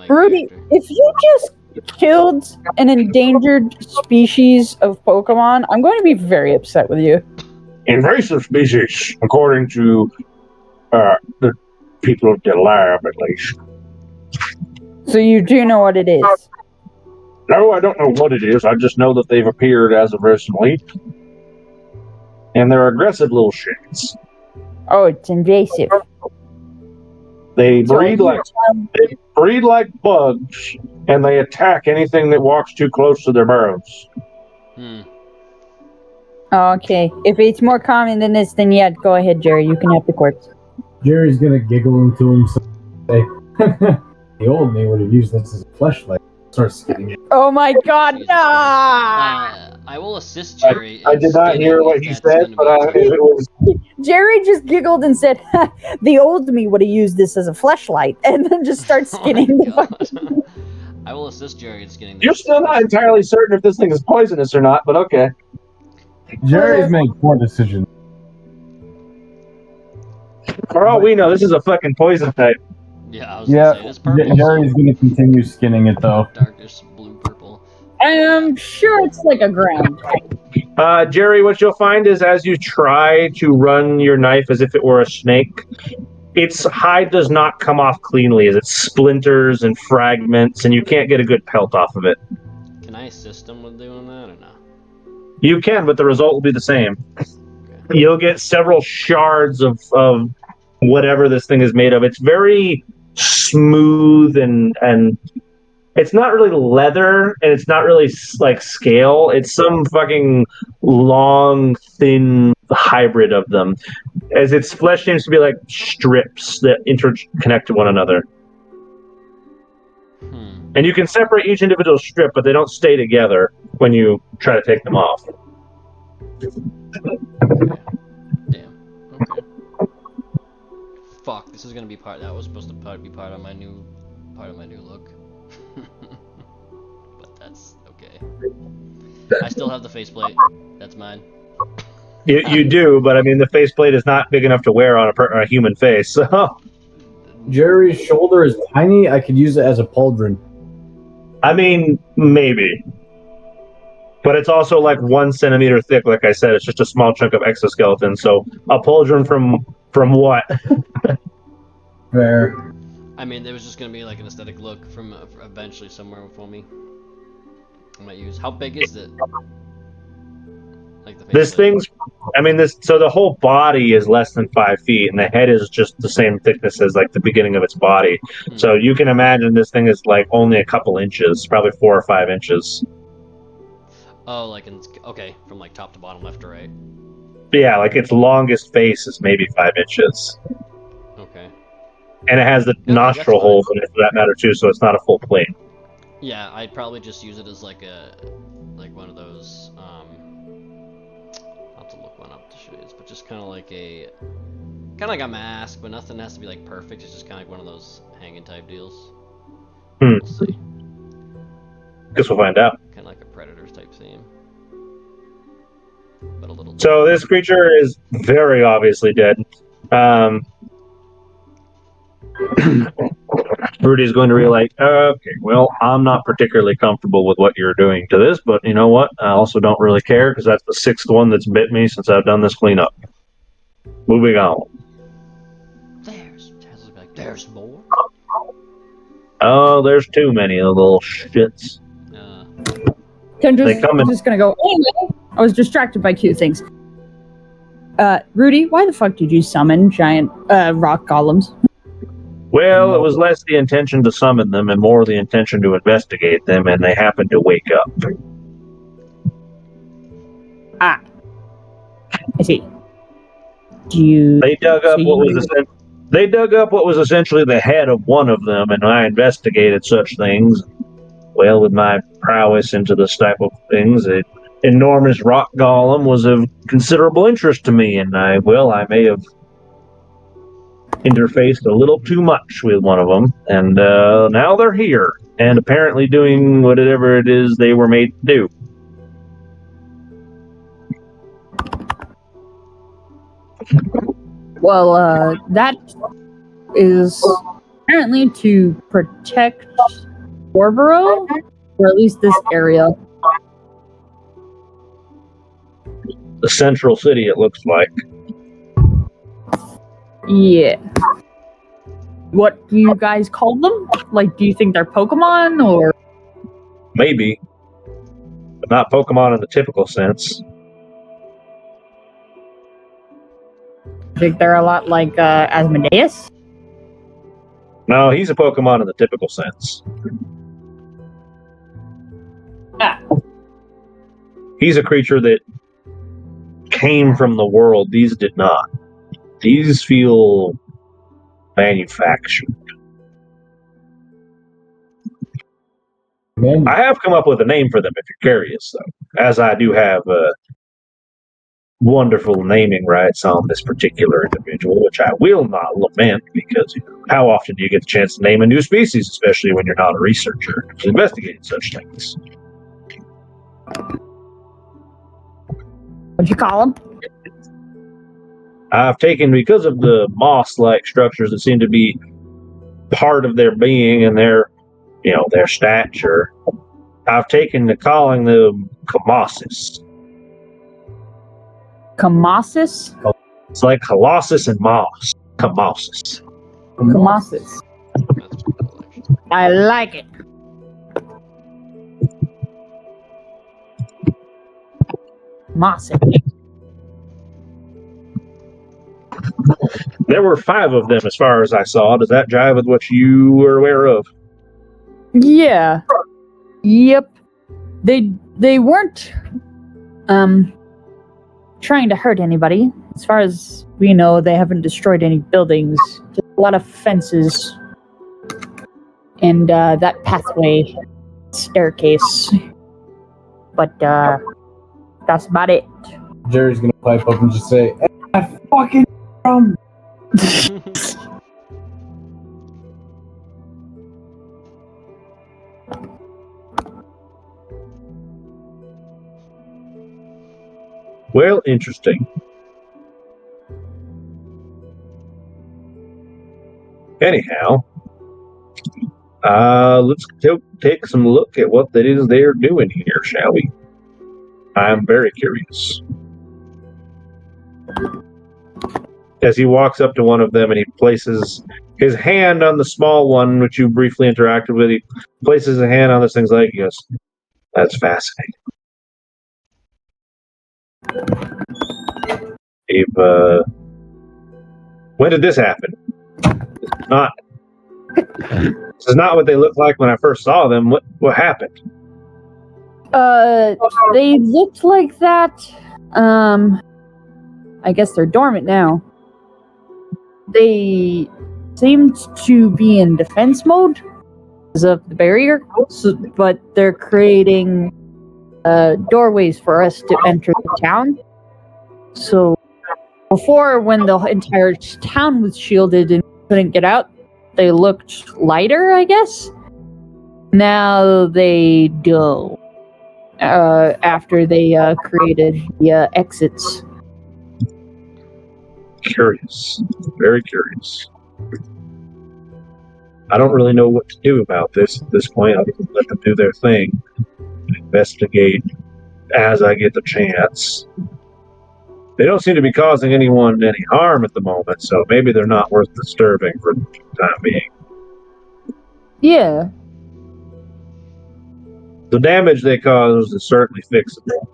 Rudy, if you just killed an endangered species of Pokemon, I'm going to be very upset with you. Invasive species, according to the people of the lab, at least. So you do know what it is? No, I don't know what it is. I just know that they've appeared as of recently. And they're aggressive little shits. Oh, it's invasive. They breed like bugs, and they attack anything that walks too close to their burrows. Okay. If it's more common than this, then yeah, go ahead, Jerry. You can have the corpse. Jerry's gonna giggle into himself and say, the old me would have used this as a fleshlight. Start skinning it. Oh my god, Jesus nah! I will assist Jerry. I in did not hear skinning what if he that's said, gonna but be if it was Jerry just giggled and said, the old me would have used this as a fleshlight, and then just start skinning the fucking... God. I will assist Jerry in skinning this. you're still not entirely certain if this thing is poisonous or not, but okay. Jerry's made poor decisions. For all we know, this is a fucking poison type. Yeah, I was gonna say it's purple. Jerry's gonna continue skinning it though. Darkish blue purple. I'm sure it's like a ground. Jerry, what you'll find is as you try to run your knife as if it were a snake, its hide does not come off cleanly as it splinters and fragments, and you can't get a good pelt off of it. Can I assist him with doing that or no? You can, but the result will be the same. You'll get several shards of whatever this thing is made of. It's very smooth and it's not really leather, and it's not really like scale. It's some fucking long, thin hybrid of them. As its flesh seems to be like strips that interconnect to one another. And you can separate each individual strip, but they don't stay together when you try to take them off. Damn. Okay. Fuck, this is gonna be part. That was supposed to be part of my new look. But that's okay. I still have the faceplate. That's mine. You do, but I mean, the faceplate is not big enough to wear on a human face. So, Jerry's shoulder is tiny. I could use it as a pauldron. I mean, maybe. But it's also like 1 centimeter thick. Like I said, it's just a small chunk of exoskeleton. So a pauldron from what? Fair. I mean, there was just gonna be like an aesthetic look from eventually somewhere for me. I might use. How big is it? Like the This thing's, I mean, so the whole body is less than 5 feet, and the head is just the same thickness as like the beginning of its body. So you can imagine this thing is like only a couple inches, probably 4 or 5 inches. Oh, like okay, from like top to bottom, left to right. Yeah, like its longest face is maybe 5 inches. Okay. And it has the nostril holes in it for that matter too, so it's not a full plate. Yeah, I'd probably just use it as like one of those. I'll have to look one up to show you this, but just kind of like a mask, but nothing has to be like perfect. It's just kind of like one of those hanging type deals. We'll see. Guess we'll find out. Kind of like a Predators type theme, but a little. So this creature is very obviously dead. Rudy's going to relate, okay, well, I'm not particularly comfortable with what you're doing to this, but you know what? I also don't really care, because that's the 6th one that's bit me since I've done this cleanup. Moving on. There's more? Oh, there's too many of the little shits. Kendra's just gonna go, anyway, I was distracted by cute things. Rudy, why the fuck did you summon giant rock golems? Well, it was less the intention to summon them and more the intention to investigate them, and they happened to wake up. Ah. I see. They dug up what was essentially the head of one of them, and I investigated such things. Well, with my prowess into this type of things, an enormous rock golem was of considerable interest to me, and I may have interfaced a little too much with one of them, and now they're here, and apparently doing whatever it is they were made to do. Well, that is apparently to protect Oreborough, or at least this area. The central city, it looks like. Yeah. What do you guys call them? Like, do you think they're Pokemon, or? Maybe. But not Pokemon in the typical sense. I think they're a lot like Asmodeus? No, he's a Pokemon in the typical sense. Ah. He's a creature that came from the world. These did not. These feel manufactured. Man, I have come up with a name for them if you're curious, though, as I do have wonderful naming rights on this particular individual, which I will not lament because how often do you get the chance to name a new species, especially when you're not a researcher who's investigating such things? What'd you call him? I've taken, because of the moss-like structures that seem to be part of their being and their stature, I've taken to calling them Colossus. Colossus? It's like Colossus and moss. Colossus. Colossus. That's pretty cool, actually. I like it. Colossus. There were 5 of them as far as I saw. Does that jive with what you were aware of? Yeah. Yep. They weren't trying to hurt anybody. As far as we know, they haven't destroyed any buildings. Just a lot of fences. And that pathway staircase. But that's about it. Jerry's gonna pipe up and just say, "I fucking Well, interesting. Anyhow, let's take some look at what that is they're doing here, shall we? I'm very curious. As he walks up to one of them and he places his hand on the small one, which you briefly interacted with, he places a hand on this thing's leg. He goes, "That's fascinating. When did this happen? This is not what they looked like when I first saw them. What happened?" They looked like that. I guess they're dormant now. They seemed to be in defense mode because of the barrier, but they're creating doorways for us to enter the town. So before, when the entire town was shielded and couldn't get out, they looked lighter, I guess. Now they don't. After they created the exits. Curious. Very curious. I don't really know what to do about this at this point. I'll just let them do their thing. Investigate as I get the chance. They don't seem to be causing anyone any harm at the moment, so maybe they're not worth disturbing for the time being. Yeah. The damage they cause is certainly fixable.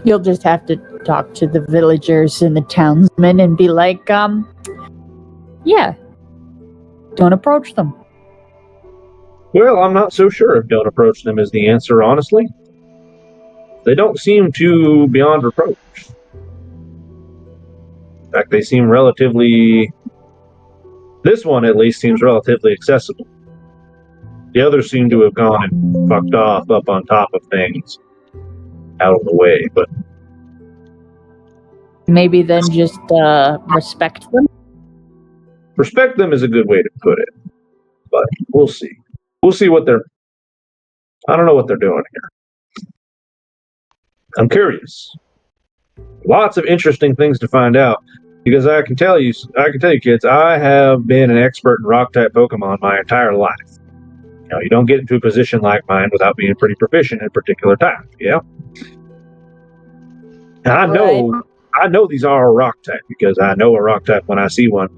You'll just have to talk to the villagers and the townsmen and be like, yeah, don't approach them. Well, I'm not so sure if don't approach them is the answer, honestly. They don't seem too beyond reproach. In fact, they seem relatively... This one, at least, seems relatively accessible. The others seem to have gone and fucked off up on top of things. Out of the way, but... Maybe then just respect them? Respect them is a good way to put it. But we'll see. We'll see what they're... I don't know what they're doing here. I'm curious. Lots of interesting things to find out. Because I can tell you, kids, I have been an expert in rock-type Pokemon my entire life. You know, you don't get into a position like mine without being pretty proficient at particular times, yeah? And I know these are a rock type because I know a rock type when I see one.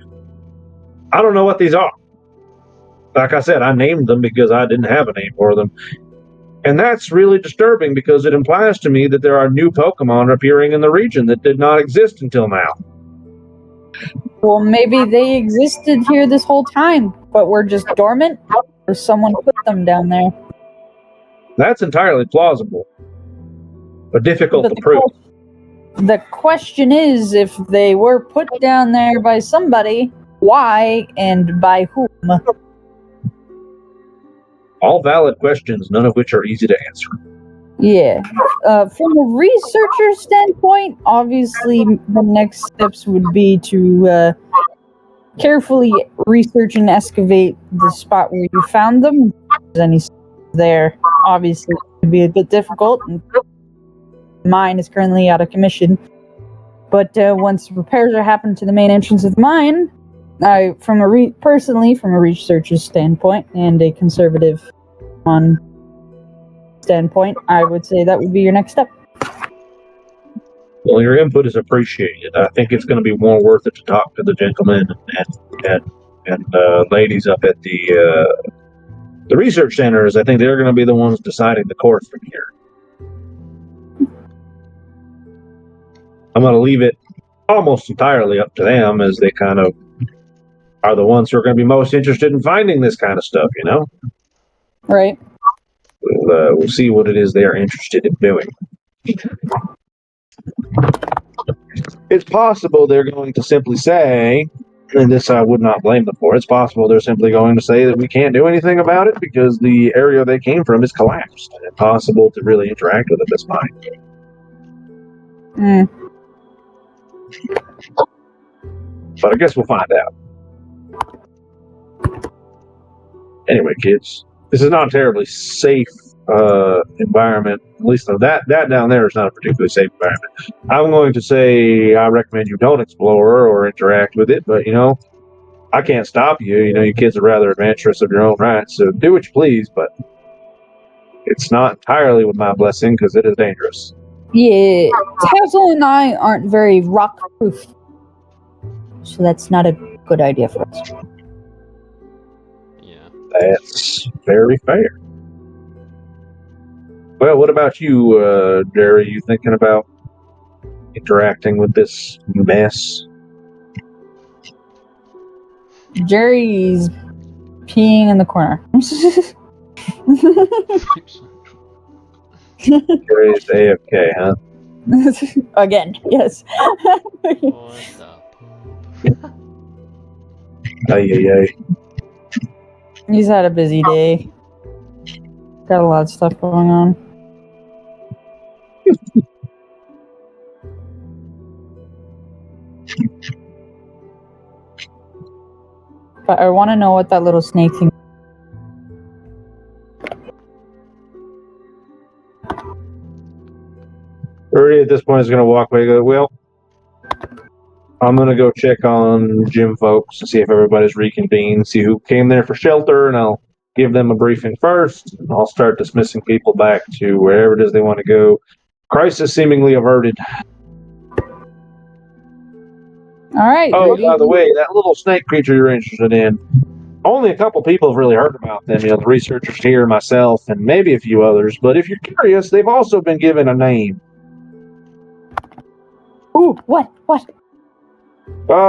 I don't know what these are. Like I said, I named them because I didn't have a name for them. And that's really disturbing because it implies to me that there are new Pokemon appearing in the region that did not exist until now. Well, maybe they existed here this whole time, but were just dormant, or someone put them down there. That's entirely plausible, but difficult to prove. The question is, if they were put down there by somebody, why and by whom? All valid questions, none of which are easy to answer. Yeah. From a researcher standpoint, obviously the next steps would be to carefully research and excavate the spot where you found them. If there's any there, obviously it would be a bit difficult. Mine is currently out of commission. But once repairs are happened to the main entrance of the mine, personally, from a researcher's standpoint and a conservative one standpoint, I would say that would be your next step. Well, your input is appreciated. I think it's going to be more worth it to talk to the gentlemen and ladies up at the research centers. I think they're going to be the ones deciding the course from here. I'm going to leave it almost entirely up to them, as they kind of are the ones who are going to be most interested in finding this kind of stuff, you know? Right. We'll see what it is they're interested in doing. It's possible they're going to simply say, and this I would not blame them for, it's possible they're simply going to say that we can't do anything about it because the area they came from is collapsed and impossible to really interact with at this point. But I guess we'll find out. Anyway, kids, this is not a terribly safe environment. At least that down there is not a particularly safe environment. I'm going to say I recommend you don't explore or interact with it, but, you know, I can't stop you. You know, you kids are rather adventurous of your own right, so do what you please, but it's not entirely with my blessing because it is dangerous. Yeah, Tazzle and I aren't very rock-proof, so that's not a good idea for us. Yeah. That's very fair. Well, what about you, Jerry? You thinking about interacting with this mess? Jerry's peeing in the corner. Jerry's AFK, huh? Again, yes. What the poop? Ay. He's had a busy day. Got a lot of stuff going on. But I want to know what that little snake thing. Rudy at this point is going to walk away and go, well, I'm going to go check on gym folks and see if everybody's reconvened, see who came there for shelter, and I'll give them a briefing first. And I'll start dismissing people back to wherever it is they want to go. Crisis seemingly averted. All right. Oh, Rudy. by the way, that little snake creature you're interested in, only a couple people have really heard about them. You know, the researchers here, myself, and maybe a few others. But if you're curious, they've also been given a name. Ooh, what?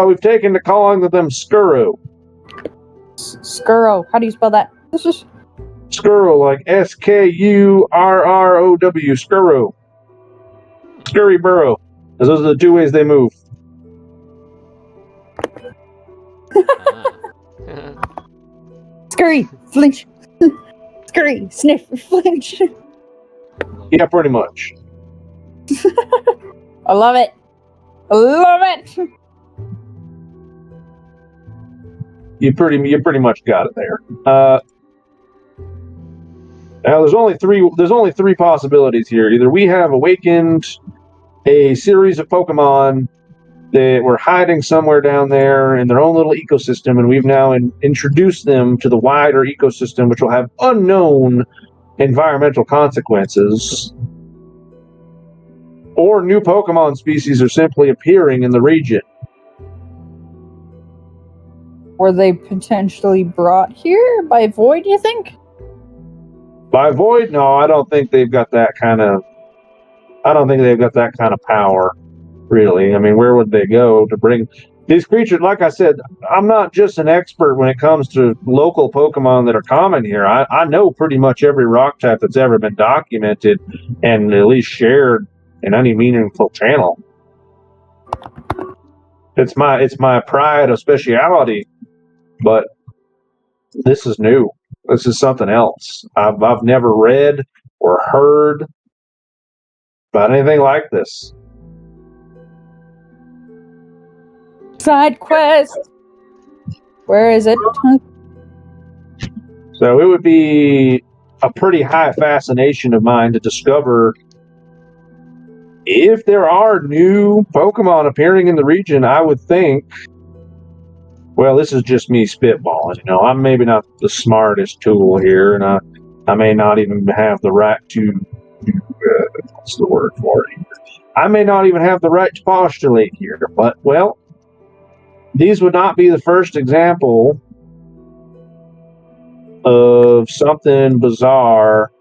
We've taken to calling them Skuru. Skuro. How do you spell that? Skuru, like Skurrow, Skuru. Scurryborough. Those are the two ways they move. Scurry, flinch. Scurry, sniff, flinch. Yeah, pretty much. I love it. You pretty much got it there. Now there's only three possibilities here. Either we have awakened a series of Pokemon that were hiding somewhere down there in their own little ecosystem, and we've now introduced them to the wider ecosystem, which will have unknown environmental consequences. Or new Pokemon species are simply appearing in the region. Were they potentially brought here by Void, you think? By Void? No, I don't think they've got that kind of power, really. I mean, where would they go to bring these creatures? Like I said, I'm not just an expert when it comes to local Pokemon that are common here. I know pretty much every rock type that's ever been documented and at least shared in any meaningful channel. It's my pride of speciality, but this is new. This is something else. I've never read or heard about anything like this. Side quest. Where is it? So it would be a pretty high fascination of mine to discover if there are new Pokemon appearing in the region. I would think, well, this is just me spitballing. I'm maybe not the smartest tool here, and I may not even have the right to what's the word for it? I may not even have the right to postulate here, but, well, these would not be the first example of something bizarre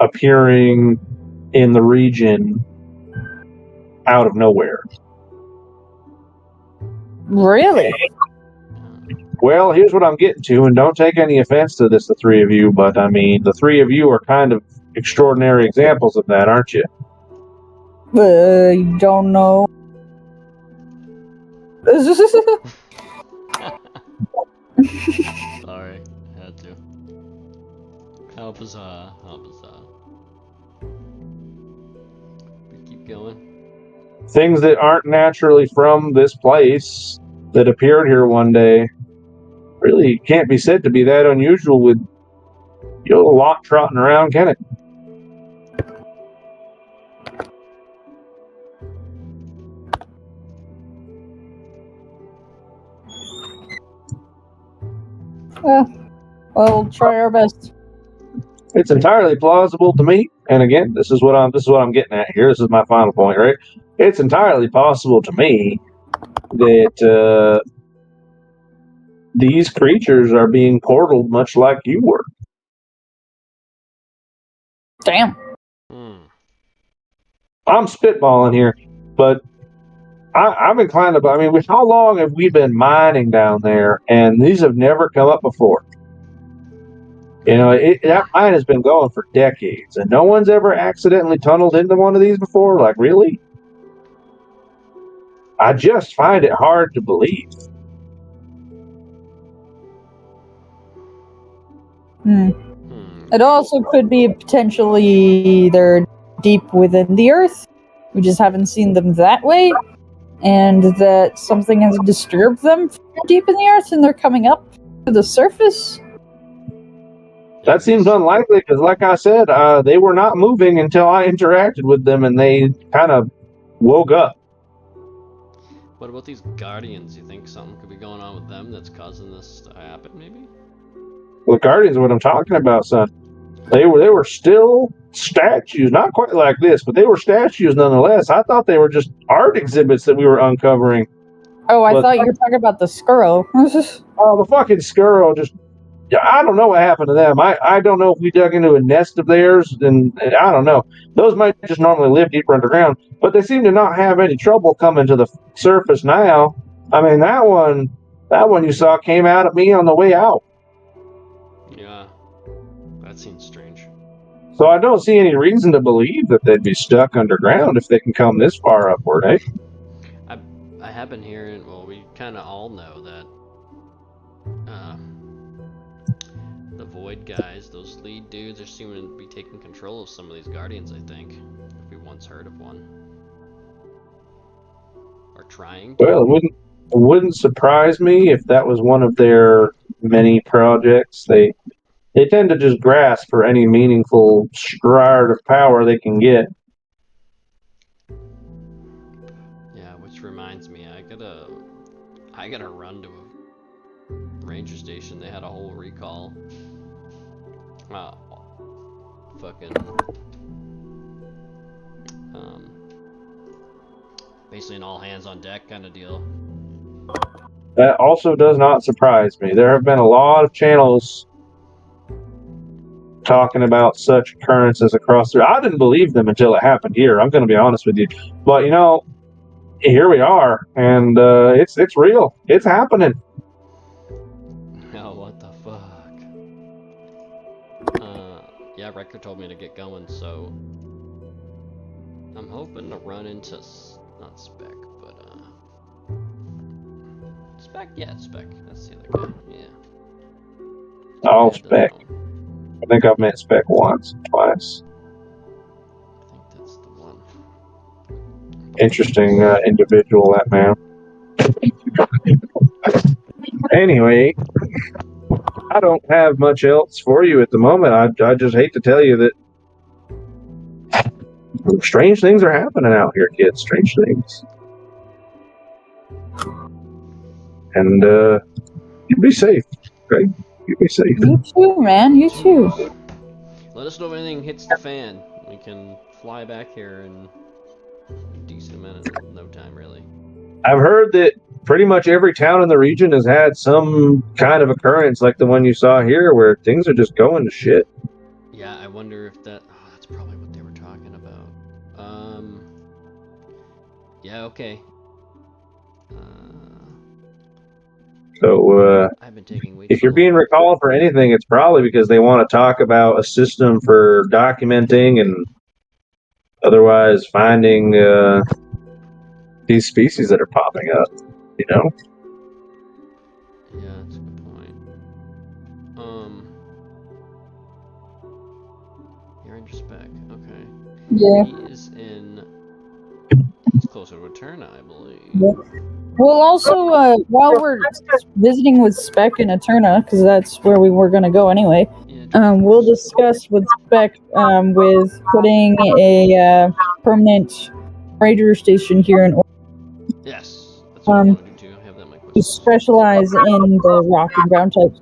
appearing in the region out of nowhere. Really? Well, here's what I'm getting to, and don't take any offense to this, the three of you, but I mean, the three of you are kind of extraordinary examples of that, aren't you? I don't know. Sorry, had to. How bizarre, how bizarre. But keep going. Things that aren't naturally from this place that appeared here one day really can't be said to be that unusual with a lot trotting around, can it? We'll try our best. It's entirely plausible to me, and again, this is what I'm getting at here. This is my final point, right? It's entirely possible to me that these creatures are being portaled much like you were. Damn. I'm spitballing here, but I'm inclined to. I mean, how long have we been mining down there, and these have never come up before? That mine has been going for decades, and no one's ever accidentally tunneled into one of these before. Like, really? I just find it hard to believe. It also could be potentially they're deep within the earth. We just haven't seen them that way. And that something has disturbed them from deep in the earth and they're coming up to the surface. That seems unlikely because, like I said, they were not moving until I interacted with them and they kind of woke up. What about these guardians? You think something could be going on with them that's causing this to happen, maybe? Well, Guardians are what I'm talking about, son. They were still statues, not quite like this, but they were statues nonetheless. I thought they were just art exhibits that we were uncovering. Oh, I thought you were talking about the squirrel. Oh, the fucking squirrel just... I don't know what happened to them. I don't know if we dug into a nest of theirs, and I don't know. Those might just normally live deeper underground, but they seem to not have any trouble coming to the surface now. I mean, that one you saw came out at me on the way out. Yeah, that seems strange. So I don't see any reason to believe that they'd be stuck underground if they can come this far upward, eh? I have been hearing, well, we kind of all know that the Void guys, those lead dudes, are seeming to be taking control of some of these Guardians, I think. If we once heard of one. Or trying to. Well, it wouldn't surprise me if that was one of their many projects. They tend to just grasp for any meaningful stride of power they can get. Yeah, which reminds me, I gotta run to a ranger station. They had a whole recall. Basically an all hands on deck kind of deal. That also does not surprise me. There have been a lot of channels talking about such occurrences across there. I didn't believe them until it happened here. I'm going to be honest with you. But, here we are, and it's real. It's happening. Oh, what the fuck? Yeah, Wrecker told me to get going, so I'm hoping to run into not Spec, but Spec. Yeah, Spec. That's the other guy. Yeah. Oh, Spec. I think I've met Spec once, twice. I think that's the one. Interesting individual, that man. Anyway, I don't have much else for you at the moment. I just hate to tell you that strange things are happening out here, kids. Strange things. And you be safe, okay? You be safe. You too, man. You too. Let us know if anything hits the fan. We can fly back here in a decent amount of no time, really. I've heard that pretty much every town in the region has had some kind of occurrence like the one you saw here where things are just going to shit. Yeah, I wonder if that... Oh, that's probably what they were talking about. Yeah, okay. So, I've been taking way if too you're being long. recalled for anything, it's probably because they want to talk about a system for documenting and otherwise finding these species that are popping up, you know? Yeah, that's a good point. You're in spec, okay. Yeah. He is in... He's closer to Eterna, I believe. We'll also, while we're visiting with Spec and Eterna, because that's where we were going to go anyway, Yeah, we'll discuss with Spec with putting a permanent radio station here in yes, that's what I want to do too. I have that in my to quest. specialize in the rock and ground types.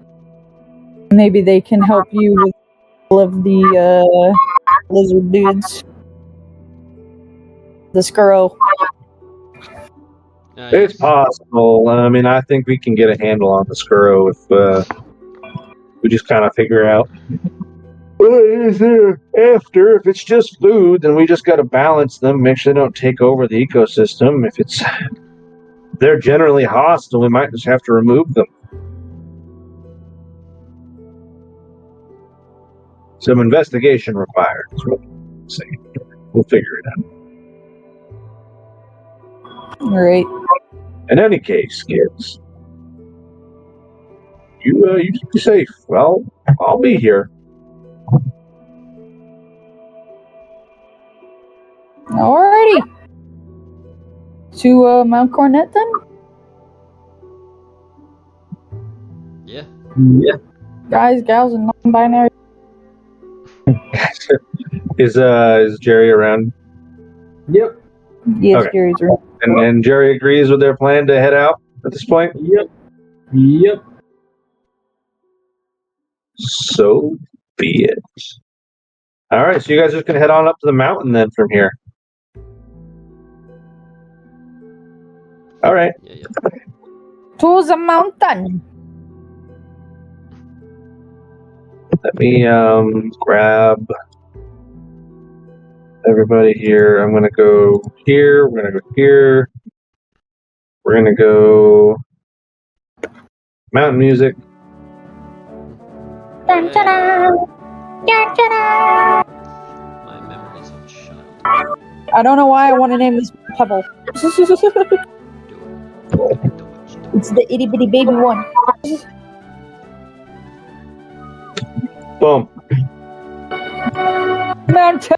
Maybe they can help you with all of the lizard dudes. The Skuro. It's possible. I mean, I think we can get a handle on the Skuro if we just kind of figure out what is there after. If it's just food, then we just got to balance them, make sure they don't take over the ecosystem. If they're generally hostile, we might just have to remove them. Some investigation required. Is what I'm saying. We'll figure it out. All right. In any case, kids, you just be safe. Well, I'll be here. Alrighty. To Mount Cornet then? Yeah. Yeah. Guys, gals, and non-binary. Is Jerry around? Yep. Yes, Okay. Gary's right. And Jerry agrees with their plan to head out at this point? Yep. So be it. All right, so you guys are just going to head on up to the mountain then from here. All right. Yeah. To the mountain. Let me grab everybody here. I'm going to go here. We're going to go here. We're going to go mountain music. Dun, dun, dun, dun. My memories of child. I don't know why I want to name this Pebble. Do it. It's the itty bitty baby one. Boom. Mountain.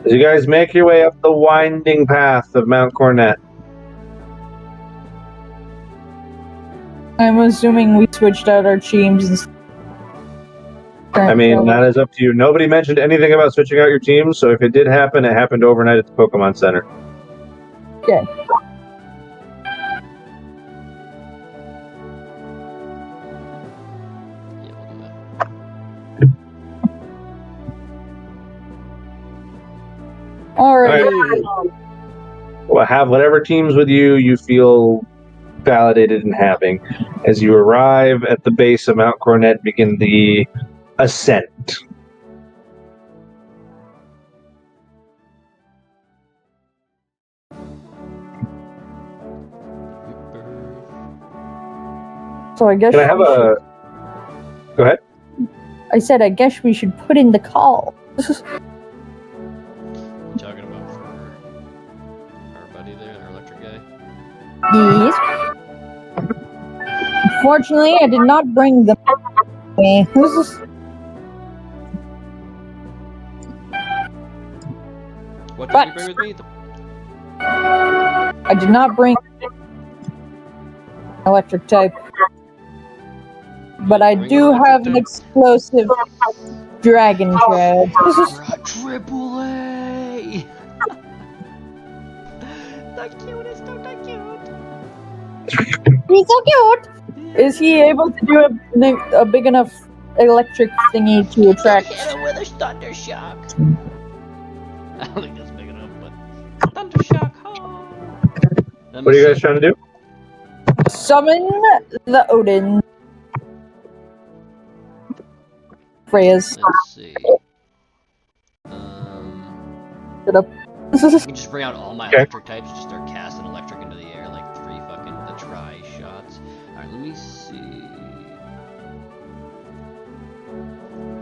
As you guys make your way up the winding path of Mount Cornet, I'm assuming we switched out our teams. I mean, that is up to you. Nobody mentioned anything about switching out your teams, so if it did happen, it happened overnight at the Pokemon Center. Okay. Yeah, we'll do that. Alright. Well, have whatever teams with you feel validated in having. As you arrive at the base of Mount Cornet, begin the ascent. So I guess Can I have a... Go ahead. I said I guess we should put in the call. You talking about for our buddy there, our electric guy? Yes. Unfortunately, I did not bring them. What did you bring with me? I did not bring electric type, but I do have an explosive dragon shroud. Triple A. The cutest, the cute. He's so cute. Is he able to do a big enough electric thingy to attract? Hit him with a thunder shock. I don't think that's big enough, but thunder shock. Oh. What are you guys trying to do? Summon the Odin. Freya's. Let's see. Shut up. I can just bring out all my electric types, just start casting electric into the air, like 3 fucking the try shots. Alright, let me see.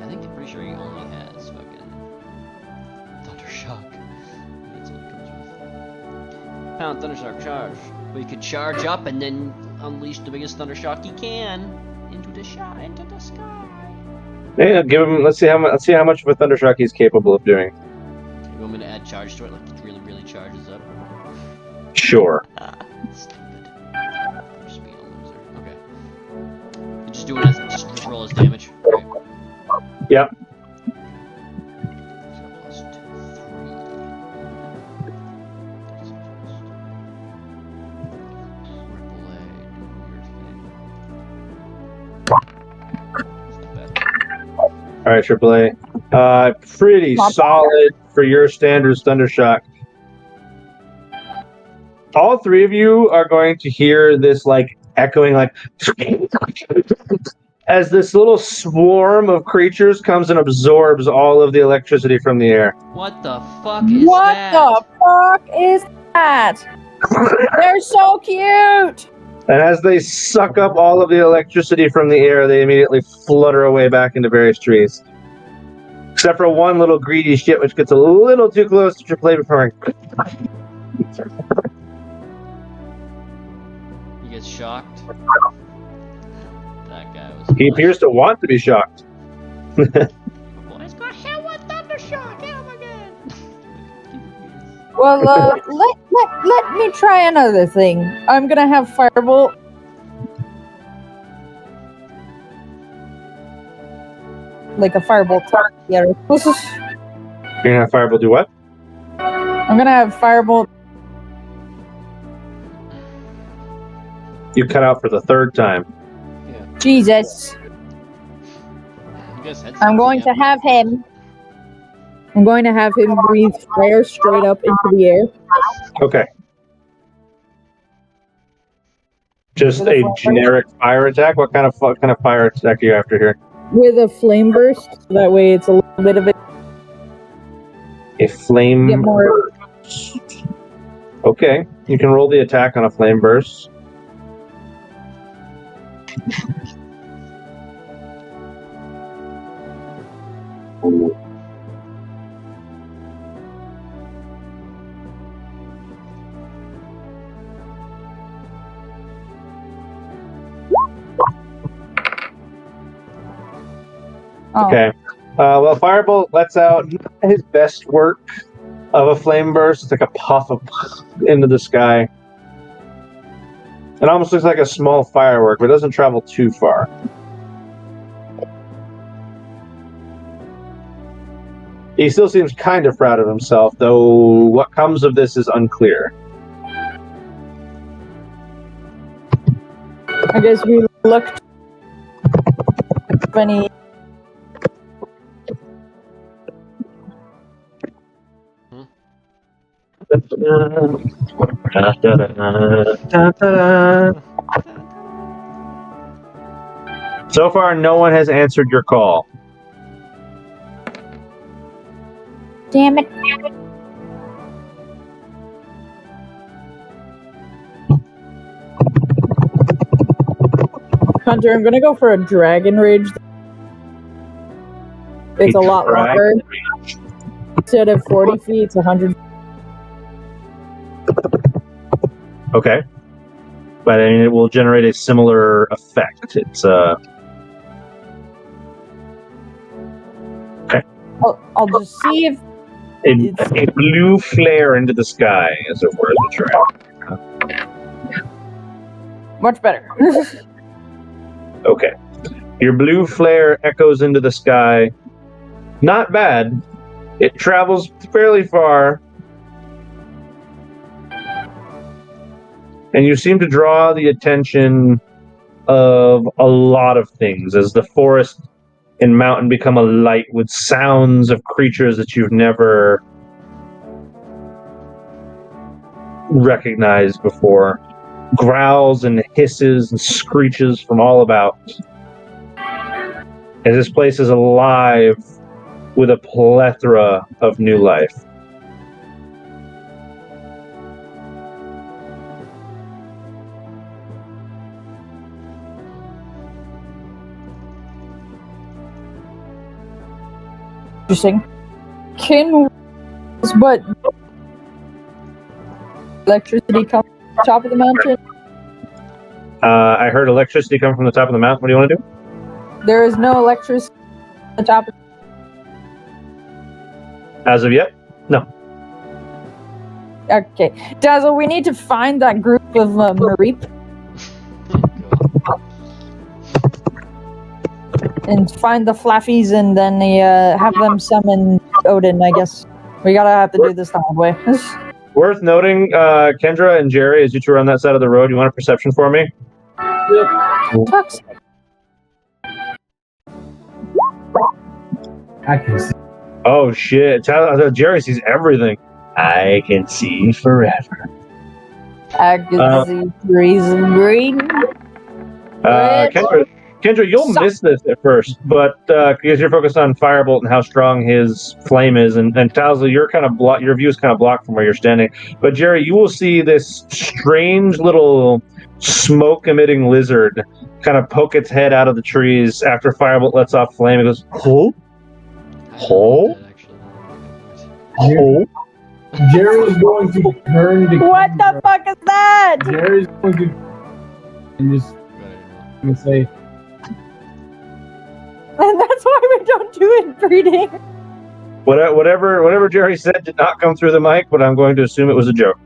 I think I'm pretty sure he only has fucking thunder shock. That's all he comes with. Pound thunder shock charge. Well, you could charge up and then unleash the biggest thunder shock you can into the sky. Yeah, give him. Let's see how much. Let's see how much of a thundershock he's capable of doing. You want me to add charge to it, like it really, really charges up? Sure. Stupid. I'm just being a loser. Okay. You just do it as just roll as damage. Right? Yep. So plus 2, 3. All right, AAA. Pretty solid for your standards, Thundershock. All 3 of you are going to hear this like echoing, like as this little swarm of creatures comes and absorbs all of the electricity from the air. What the fuck is What that? the fuck is that? They're so cute. And as they suck up all of the electricity from the air, they immediately flutter away back into various trees. Except for one little greedy shit which gets a little too close to AAA before You get shocked? That guy was. he appears to want to be shocked. Boys got hit with thunder shock. Oh my god. Well, let me try another thing. I'm gonna have Firebolt. Like a Firebolt target. Yeah. You're gonna have Firebolt do what? I'm gonna have Firebolt. You cut out for the 3rd time. Yeah. Jesus. You guys had I'm going to have him. I'm going to have him breathe fire straight up into the air. Okay. Just a generic fire attack? What kind of fire attack are you after here? With a flame burst, so that way it's a little bit of it. A flame Get more. burst. Okay, you can roll the attack on a flame burst. Oh. Okay. Well, Firebolt lets out his best work of a flame burst. It's like a puff of into the sky. It almost looks like a small firework, but it doesn't travel too far. He still seems kind of proud of himself, though what comes of this is unclear. I guess we looked any. So far, no one has answered your call. Damn it. Hunter, I'm gonna go for a Dragon Rage. It's a lot longer. Instead of 40 feet, it's 100. Okay. But I mean, it will generate a similar effect. It's I'll just see if A blue flare into the sky, as it were, is what you're at. much better. Okay. Your blue flare echoes into the sky. Not bad. It travels fairly far. And you seem to draw the attention of a lot of things as the forest and mountain become alight with sounds of creatures that you've never recognized before. Growls and hisses and screeches from all about. As this place is alive with a plethora of new life. Interesting. But electricity comes from the top of the mountain? I heard electricity come from the top of the mountain. What do you want to do? There is no electricity on the top of As of yet? No. Okay. Dazzle, we need to find that group of Mareep and find the Flaffies and then have them summon Odin, I guess. We gotta have to do this the hard way. Worth noting, Kendra and Jerry, as you two are on that side of the road, you want a perception for me? Toxic. I can see. Oh, shit. Jerry sees everything. I can see forever. I can see trees of green. Kendra, you'll miss this at first, but because you're focused on Firebolt and how strong his flame is, and Towsley, you're kind of your view is kind of blocked from where you're standing. But Jerry, you will see this strange little smoke-emitting lizard kind of poke its head out of the trees after Firebolt lets off flame. It goes, "Oh, oh, oh." Jerry's going to turn to What Kendra. the fuck is that? Jerry's going to and just gonna say, And that's why we don't do inbreeding. Whatever Jerry said did not come through the mic, but I'm going to assume it was a joke.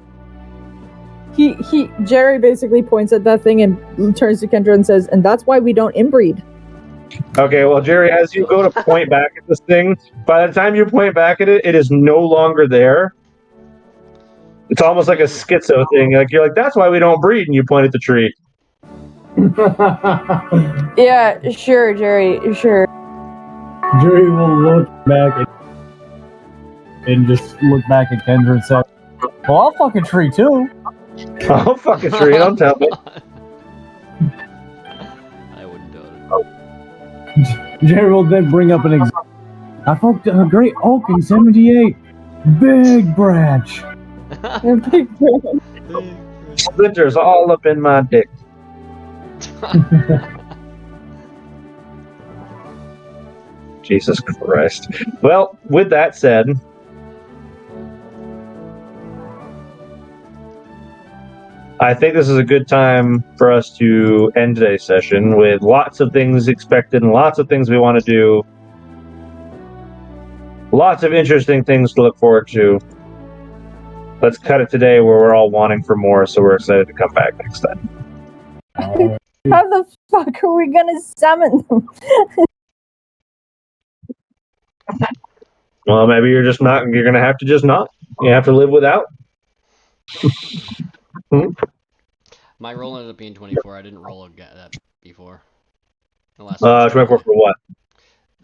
Jerry basically points at that thing and turns to Kendra and says, and that's why we don't inbreed. Okay, well, Jerry, as you go to point back at this thing, by the time you point back at it, it is no longer there. It's almost like a schizo thing. Like you're like, that's why we don't breed, and you point at the tree. Yeah, sure, Jerry, sure. Jerry will look back and just look back at Kendra and say, well, I'll fuck a tree too. Oh, fuck a tree, don't tell me. I wouldn't do it. Jerry will then bring up an example. I fucked a great oak in 78. Big branch. Splinters all up in my dick. Jesus Christ. Well, with that said, I think this is a good time for us to end today's session with lots of things expected and lots of things we want to do. Lots of interesting things to look forward to. Let's cut it today where we're all wanting for more, so we're excited to come back next time. How the fuck are we gonna summon them? Well, maybe you're going to have to just not. You have to live without. My roll ended up being 24. I didn't roll that before. The last 24 for what?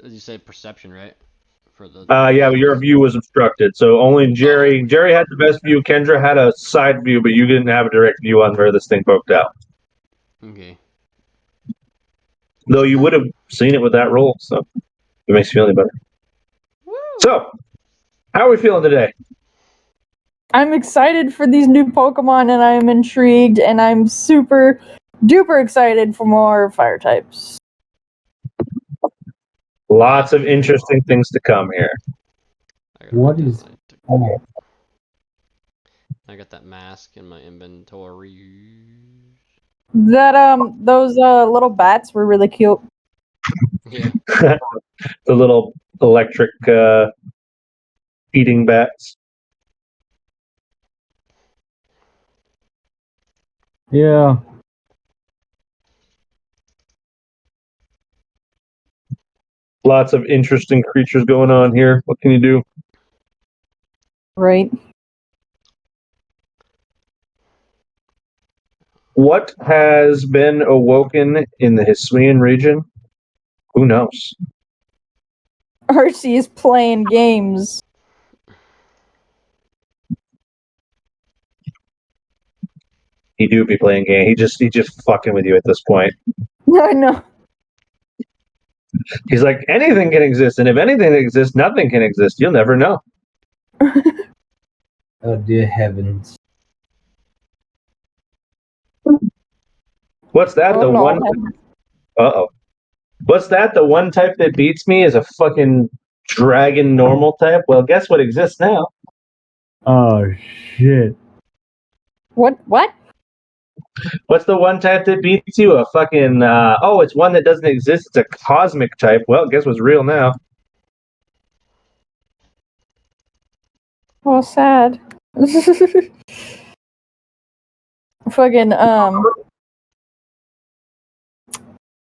As you say, perception, right? For the Yeah, but your view was obstructed, so only Jerry had the best view. Kendra had a side view, but you didn't have a direct view on where this thing poked out. Okay. Though you would have seen it with that roll, so it makes you feel any better. Woo! So, how are we feeling today? I'm excited for these new Pokemon and I'm intrigued and I'm super duper excited for more fire types. Lots of interesting things to come here. What is... Oh, I got that mask in my inventory. That those little bats were really cute. Yeah. The little electric eating bats. Yeah. Lots of interesting creatures going on here. What can you do? Right. What has been awoken in the Hisuian region? Who knows? Archie is playing games. He do be playing game. He just fucking with you at this point. I know. He's like, anything can exist, and if anything exists, nothing can exist. You'll never know. Oh dear heavens. What's that? The one. Uh-oh. What's that? The one type that beats me is a fucking dragon normal type? Well, guess what exists now? Oh shit. What? What's the one type that beats you? A fucking, it's one that doesn't exist. It's a cosmic type. Well, guess what's real now? Oh, sad. Fucking,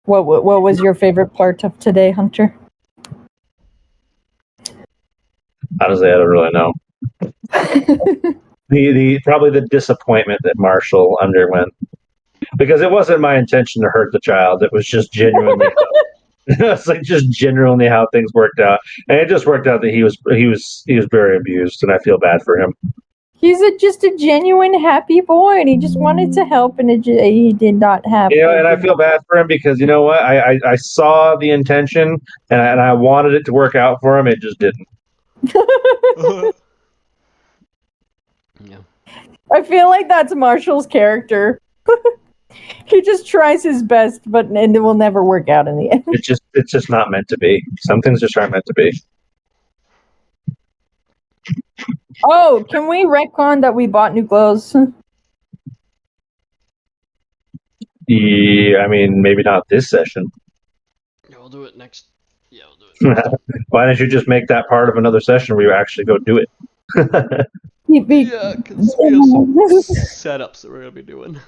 what was your favorite part of today, Hunter? Honestly, I don't really know. The probably the disappointment that Marshall underwent. Because it wasn't my intention to hurt the child. It was just genuinely it's like just genuinely how things worked out. And it just worked out that he was very abused, and I feel bad for him. He's just a genuine happy boy, and he just wanted to help, and he did not have. And I feel bad for him because you know what? I saw the intention, and I wanted it to work out for him. It just didn't. Yeah. I feel like that's Marshall's character. He just tries his best, and it will never work out in the end. It's just not meant to be. Some things just aren't meant to be. Oh, can we retcon that we bought new clothes? Yeah, I mean, maybe not this session. Yeah, we'll do it next. Yeah, we'll do it. Why don't you just make that part of another session where you actually go do it? Yeah, because we have some setups that we're going to be doing.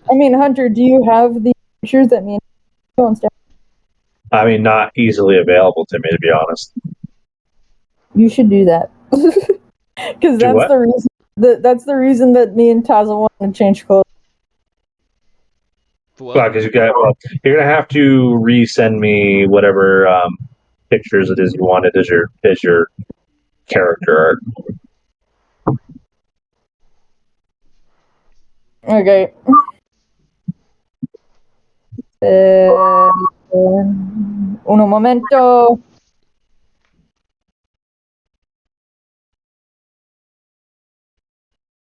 I mean, Hunter, do you have the pictures that me and you stuff? I mean, not easily available to me, to be honest. You should do that. Because that's what? the reason. That's the reason that me and Taza want to change clothes. Well, because you're gonna have to resend me whatever pictures it is you wanted as your character art. Okay. Uno momento.